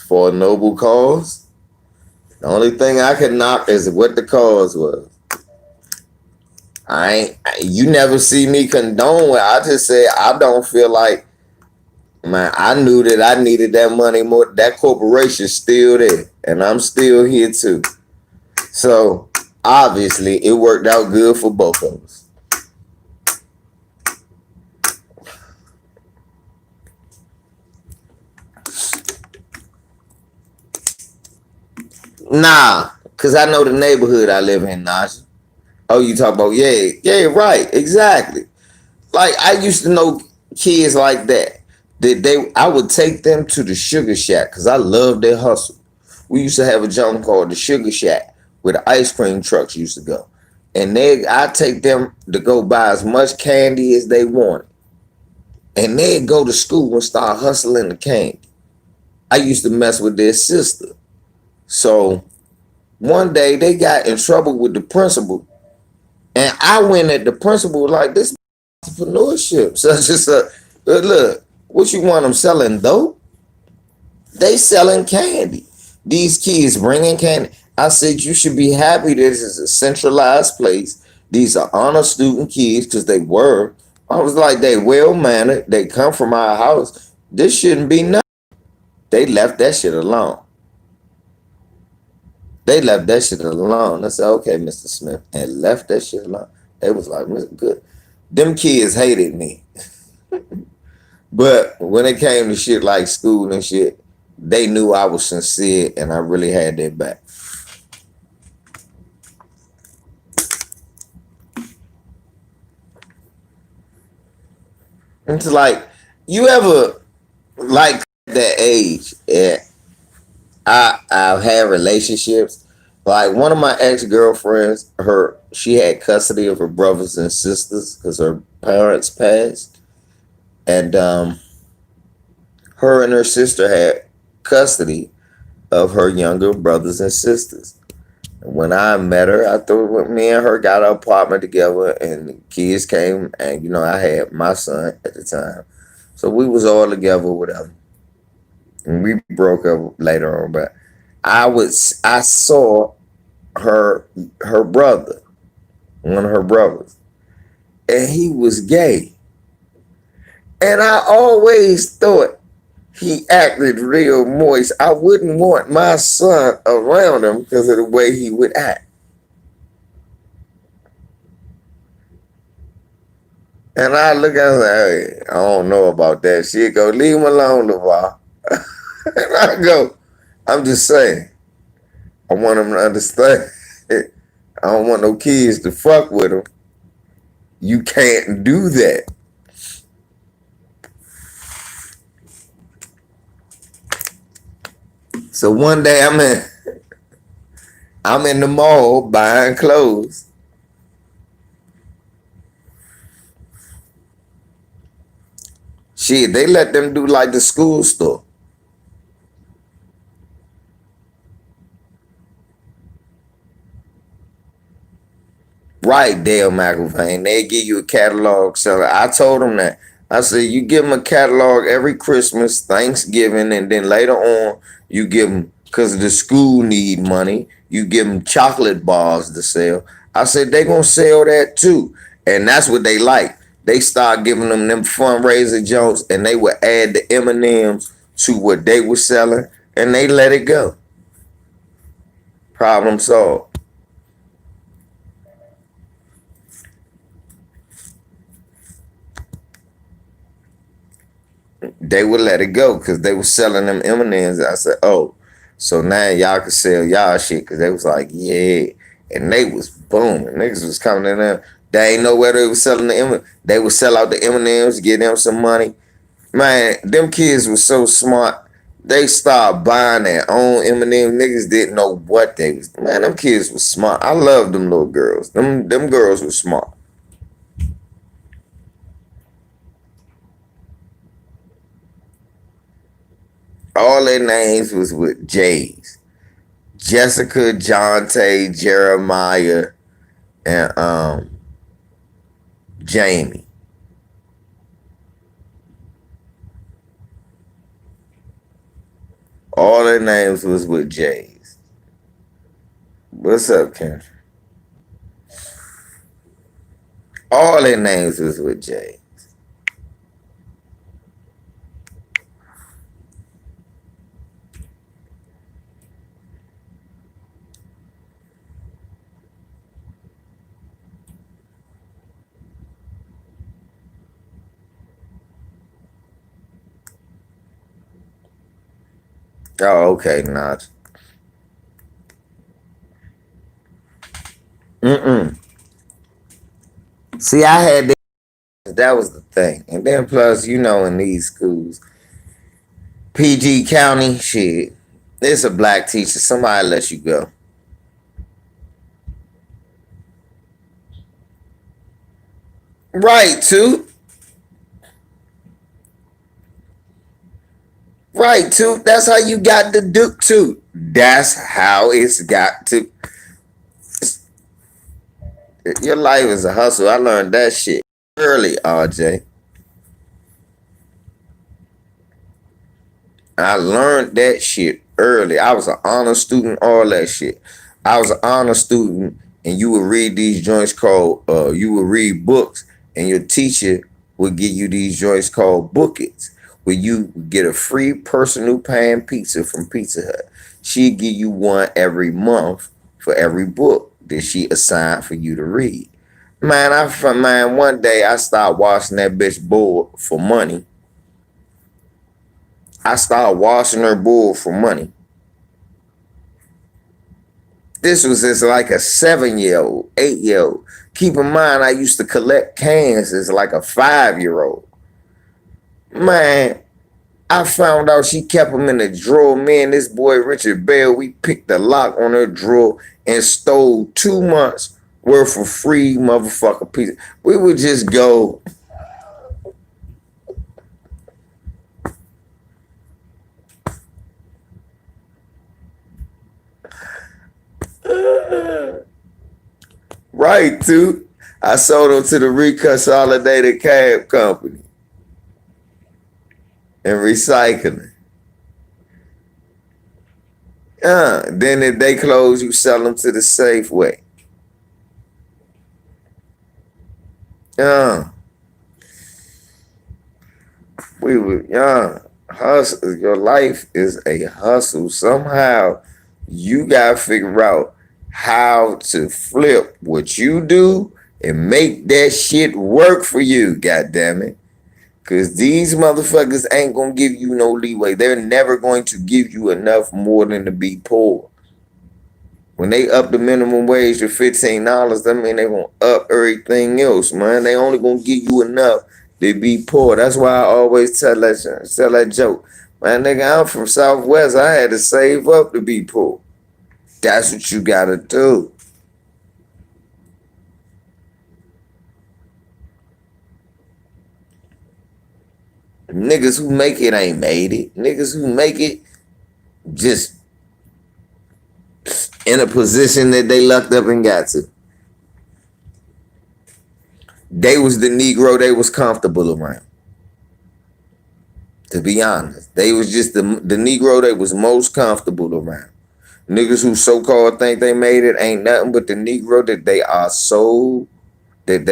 For a noble cause. The only thing I can knock is what the cause was. You never see me condone it. I just say I don't feel like, man, I knew that I needed that money more. That corporation's still there, and I'm still here too. So obviously it worked out good for both of us. Nah, cause I know the neighborhood I live in, Naja. Oh, you talk about yeah, right, exactly. Like I used to know kids like that. I would take them to the Sugar Shack because I love their hustle. We used to have a jump called the Sugar Shack where the ice cream trucks used to go. And I take them to go buy as much candy as they wanted. And they'd go to school and start hustling the candy. I used to mess with their sister. So one day they got in trouble with the principal. And I went at the principal like this entrepreneurship. So it's just look, what you want them selling dope? They selling candy. These kids bringing candy. I said you should be happy this is a centralized place. These are honor student kids because they were. I was like, they well mannered. They come from our house. This shouldn't be nothing. They left that shit alone. They left that shit alone. I said, okay, Mr. Smith, and left that shit alone. They was like, good. Them kids hated me. But when it came to shit like school and shit, they knew I was sincere and I really had their back. It's like, you ever, like that age, I've had relationships. Like one of my ex-girlfriends, she had custody of her brothers and sisters because her parents passed. And her and her sister had custody of her younger brothers and sisters. When I met her, I thought me and her got an apartment together, and the kids came, and I had my son at the time, so we was all together with them. And we broke up later on, but I saw her brother, one of her brothers, and he was gay, and I always thought he acted real moist. I wouldn't want my son around him because of the way he would act. And I look at her like, hey, I don't know about that. She'd go, leave him alone, LeVar. And I go, I'm just saying, I want him to understand. I don't want no kids to fuck with him. You can't do that. So one day I'm in the mall buying clothes. Shit, they let them do like the school store. Right, Dale McIlvain. They give you a catalog. So I told them that. I said, you give them a catalog every Christmas, Thanksgiving, and then later on, you give them, because the school need money, you give them chocolate bars to sell. I said, they going to sell that too. And that's what they like. They start giving them fundraiser jokes, and they would add the M&Ms to what they were selling, and they let it go. Problem solved. They would let it go because they were selling them M&Ms. I said, oh, so now y'all can sell y'all shit, because they was like, yeah. And they was booming. Niggas was coming in there. They ain't know where they was selling the M&Ms. They would sell out the M&Ms, get them some money. Man, them kids were so smart. They started buying their own M&M. Niggas didn't know what they was. Man, them kids was smart. I love them little girls. Them girls were smart. All their names was with J's. Jessica, Jonte, Jeremiah, and Jamie. All their names was with J's. What's up, Ken? All their names was with J. Oh, okay, not. Mm-mm. See, I had that was the thing. And then plus, in these schools, PG County, shit, it's a black teacher. Somebody let you go. Right, too. Right, too. That's how you got the Duke, too. That's how it's got to. Your life is a hustle. I learned that shit early, RJ. I learned that shit early. I was an honor student, all that shit. I was an honor student, and you would read these joints called, you would read books, and your teacher would give you these joints called bookets, where you get a free personal pan pizza from Pizza Hut. She'd give you one every month for every book that she assigned for you to read. Man, one day I started washing that bitch board for money. I started washing her board for money. This was as like a 7-year-old, 8-year-old. Keep in mind, I used to collect cans as like a 5-year-old. Man, I found out she kept them in the drawer. Me and this boy Richard Bell, we picked the lock on her drawer and stole 2 months worth of free motherfucker pizza. We would just go. Right, too. I sold them to the Reconsolidated Cab Company and recycling. Then if they close, you sell them to the Safeway. We were hustle. Your life is a hustle. Somehow you gotta figure out how to flip what you do and make that shit work for you, God damn it. Cause these motherfuckers ain't gonna give you no leeway. They're never going to give you enough more than to be poor. When they up the minimum wage to $15, that mean they gonna up everything else, man. They only gonna give you enough to be poor. That's why I always tell that joke. Man, nigga, I'm from Southwest. I had to save up to be poor. That's what you gotta do. Niggas who make it ain't made it. Niggas who make it just in a position that they lucked up and got to. They was the Negro they was comfortable around. To be honest, they was just the Negro they was most comfortable around. Niggas who so called think they made it ain't nothing but the Negro that they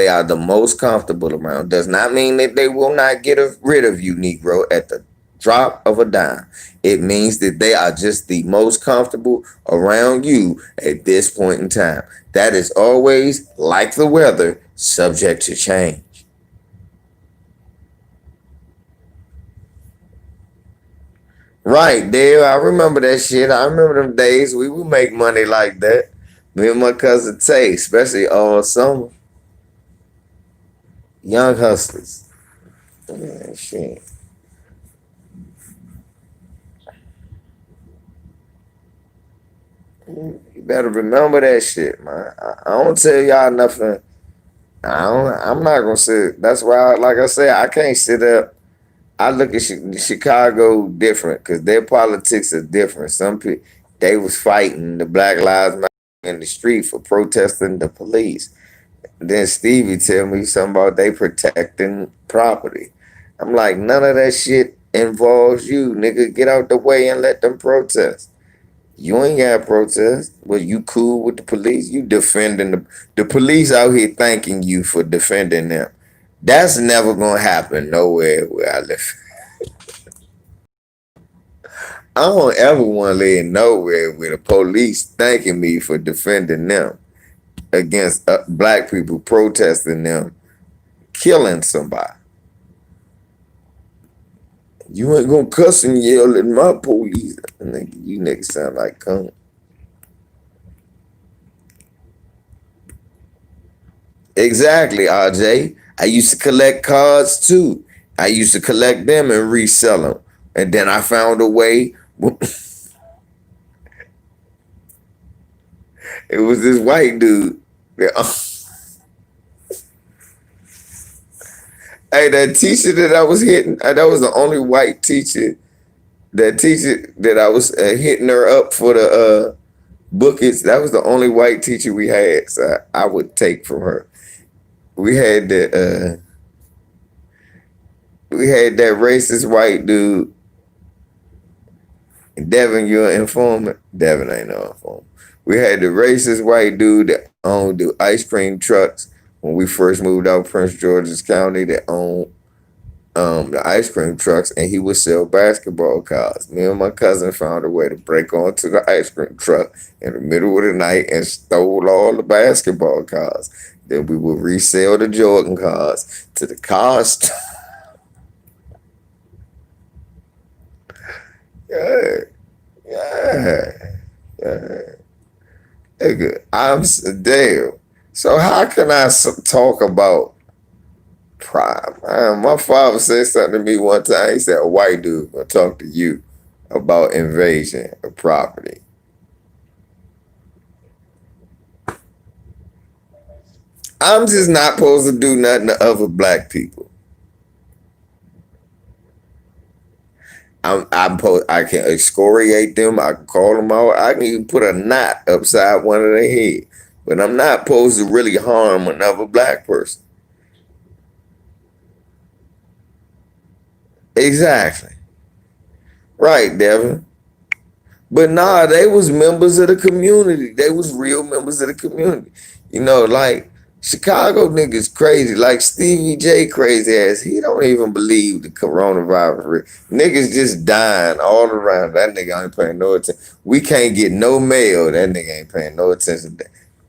are the most comfortable around. Does not mean that they will not get rid of you, Negro, at the drop of a dime. It means that they are just the most comfortable around you at this point in time. That is always, like the weather, subject to change. Right, Dave. I remember that shit. I remember them days we would make money like that. Me and my cousin Tay, especially all summer. Young hustlers. Yeah, shit. You better remember that shit, man. I don't tell y'all nothing. I'm not gonna sit. That's why, like I said, I can't sit up. I look at Chicago different because their politics are different. Some people they was fighting the Black Lives Matter in the street for protesting the police. Then Stevie tell me something about they protecting property. I'm like, none of that shit involves you, nigga. Get out the way and let them protest. You ain't got to protest. Well, you cool with the police? You defending the police out here thanking you for defending them. That's never gonna happen nowhere where I live. I don't ever want to live nowhere with the police thanking me for defending them against black people protesting them killing somebody. You ain't gonna cuss and yell at my police. Nigga, you niggas sound like cum. Exactly, RJ. I used to collect cards too. I used to collect them and resell them. And then I found a way. It was this white dude. Hey, that teacher that I was hitting, that was the only white teacher. That teacher that I was hitting her up for the bookings. That was the only white teacher we had. So I would take from her. We had that racist white dude. Devin, you're an informant. Devin ain't no informant. We had the racist white dude that owned the ice cream trucks when we first moved out of Prince George's County that owned the ice cream trucks, and he would sell basketball cards. Me and my cousin found a way to break onto the ice cream truck in the middle of the night and stole all the basketball cards. Then we would resell the Jordan cards to the cost. Yeah, yeah, yeah. Nigga, damn. So how can I talk about pride? Man, my father said something to me one time. He said, "A white dude gonna talk to you about invasion of property." I'm just not supposed to do nothing to other black people. I can excoriate them. I can call them out. I can even put a knot upside one of their head. But I'm not supposed to really harm another black person. Exactly. Right, Devin. But nah, they was members of the community. They was real members of the community. You know, like Chicago niggas crazy. Like Stevie J crazy ass. He don't even believe the coronavirus. Niggas just dying all around. That nigga ain't paying no attention. We can't get no mail. That nigga ain't paying no attention.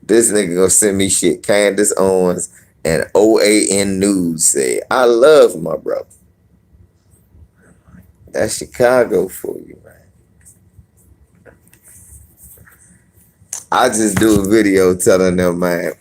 This nigga gonna send me shit. Candace Owens and OAN News say, I love my brother. That's Chicago for you, man. I just do a video telling them, man,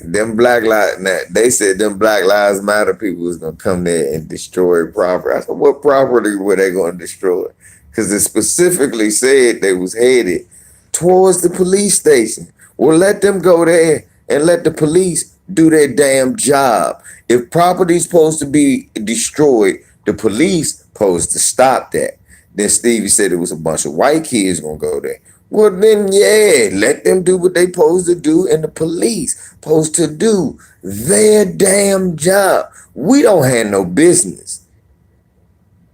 them Black Lives, they said them Black Lives Matter people was gonna come there and destroy property. I said, what property were they gonna destroy? Because it specifically said they was headed towards the police station. Well, let them go there and let the police do their damn job. If property's supposed to be destroyed, the police supposed to stop that. Then Stevie said it was a bunch of white kids gonna go there. Well, then, yeah, let them do what they supposed to do, and the police supposed to do their damn job. We don't have no business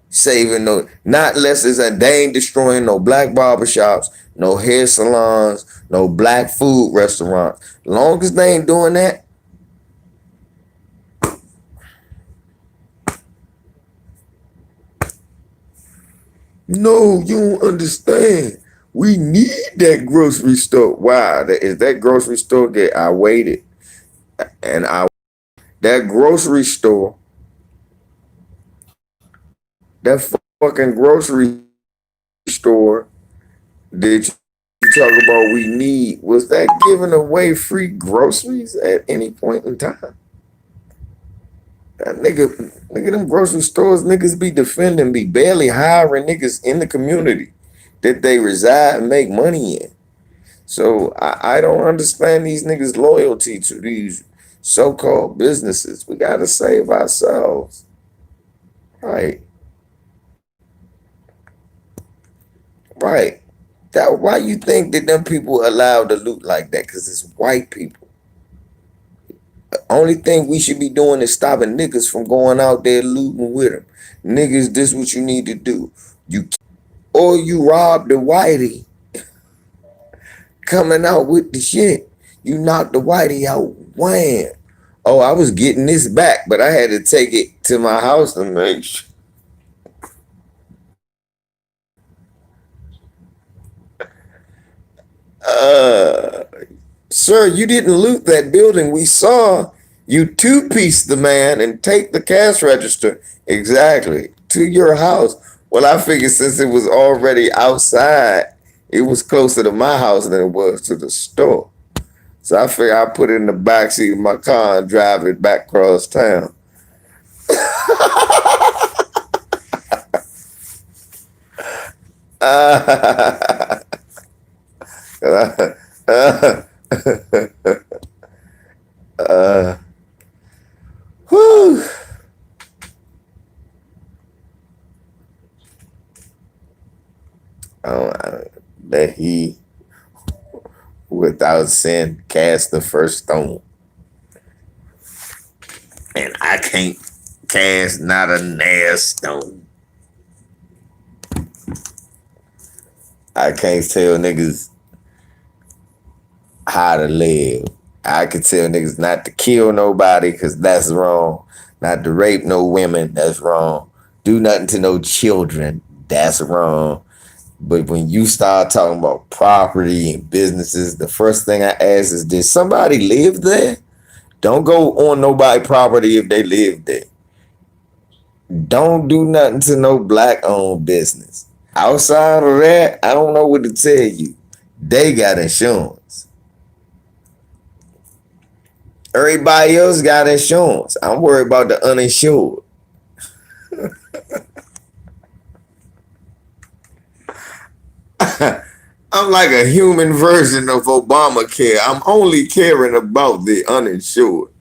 saving no, not unless it's a they ain't destroying no black barbershops, no hair salons, no black food restaurants. Long as they ain't doing that, no, you don't understand. We need that grocery store. Wow, is that grocery store get? I waited, and that grocery store, that fucking grocery store that you talk about we need, was that giving away free groceries at any point in time? That nigga, them grocery stores niggas be defending, be barely hiring niggas in the community that they reside and make money in. So I don't understand these niggas' loyalty to these so-called businesses. We gotta save ourselves. Right. Right. That why you think that them people allowed to loot like that? Cause it's white people. The only thing we should be doing is stopping niggas from going out there looting with them. Niggas, this what you need to do. Or you rob the whitey coming out with the shit. You knock the whitey out. Wham. Oh, I was getting this back, but I had to take it to my house to make sure. Sir, you didn't loot that building. We saw you two-piece the man and take the cash register exactly to your house. Well, I figured since it was already outside, it was closer to my house than it was to the store. So I figured I'd put it in the backseat of my car and drive it back across town. Whew. That he, without sin, cast the first stone. And I can't cast not a nail stone. I can't tell niggas how to live. I can tell niggas not to kill nobody because that's wrong. Not to rape no women, that's wrong. Do nothing to no children, that's wrong. But when you start talking about property and businesses, the first thing I ask is, did somebody live there? Don't go on nobody property if they live there. Don't do nothing to no black owned business. Outside of that, I don't know what to tell you. They got insurance. Everybody else got insurance. I'm worried about the uninsured. I'm like a human version of Obamacare. I'm only caring about the uninsured.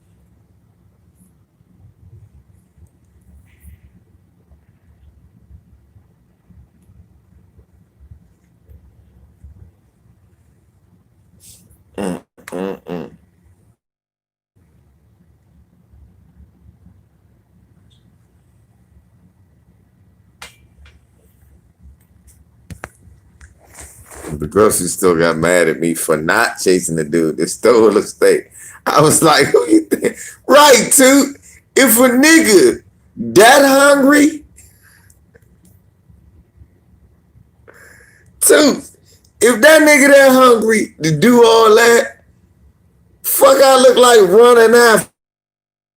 Mm-mm-mm. The grocery store got mad at me for not chasing the dude that stole the steak. I was like, who you think? Right, too. If a nigga that hungry, too, if that nigga that hungry to do all that, fuck I look like running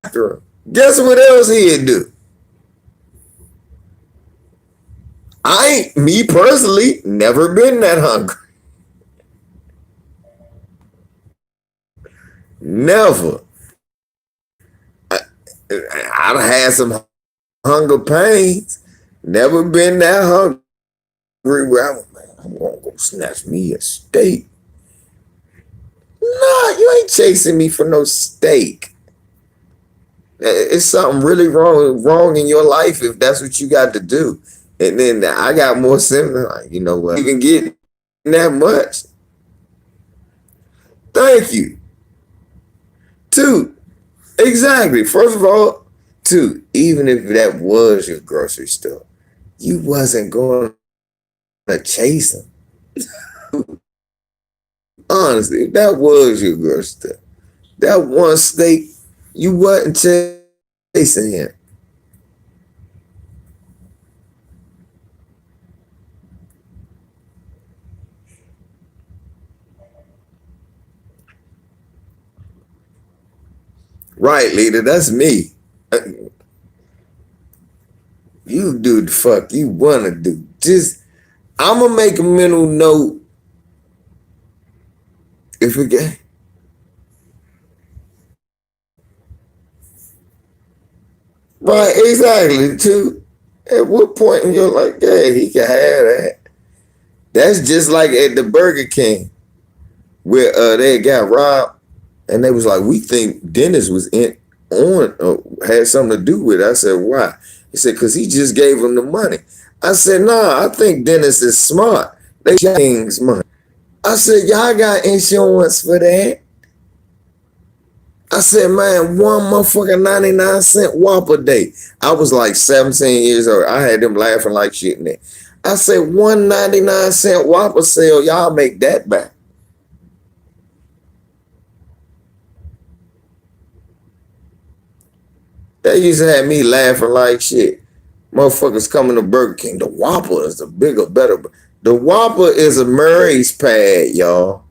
after him. Guess what else he'd do? I ain't, me personally, never been that hungry. Never. I've had some hunger pains. Never been that hungry where I'm gonna go snatch me a steak. Nah, you ain't chasing me for no steak. It's something really wrong in your life if that's what you got to do. And then I got more symptoms. Like, you know what? Even get that much. Thank you. Two, exactly. First of all, two, even if that was your grocery store, you wasn't going to chase them. Honestly, if that was your grocery store, that one steak, you wasn't chasing him. Right, leader, that's me. You do the fuck you wanna do. Just I'ma make a mental note if we get right, exactly. Too. At what point in your life, yeah, he can have that. That's just like at the Burger King where they got robbed and they was like, we think Dennis was in on had something to do with it. I said, why? He said, because he just gave him the money. I said, nah, I think Dennis is smart. They King's money. I said, y'all got insurance for that? I said, man, one motherfucking 99-cent Whopper day. I was like 17 years old. I had them laughing like shit in there. I said, one 99-cent Whopper sale, y'all make that back. They used to have me laughing like shit. Motherfuckers coming to Burger King. The Whopper is the bigger, better. The Whopper is a Murray's pad, y'all.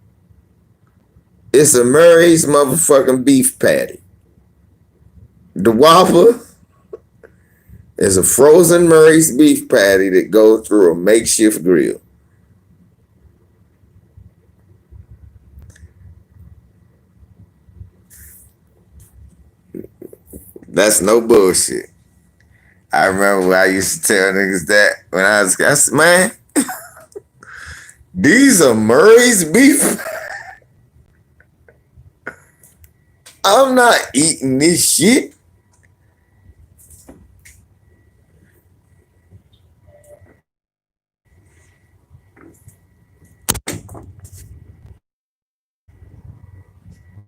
It's a Murray's motherfucking beef patty. The Whopper is a frozen Murray's beef patty that goes through a makeshift grill. That's no bullshit. I remember when I used to tell niggas that when I said, man, these are Murray's beef. I'm not eating this shit.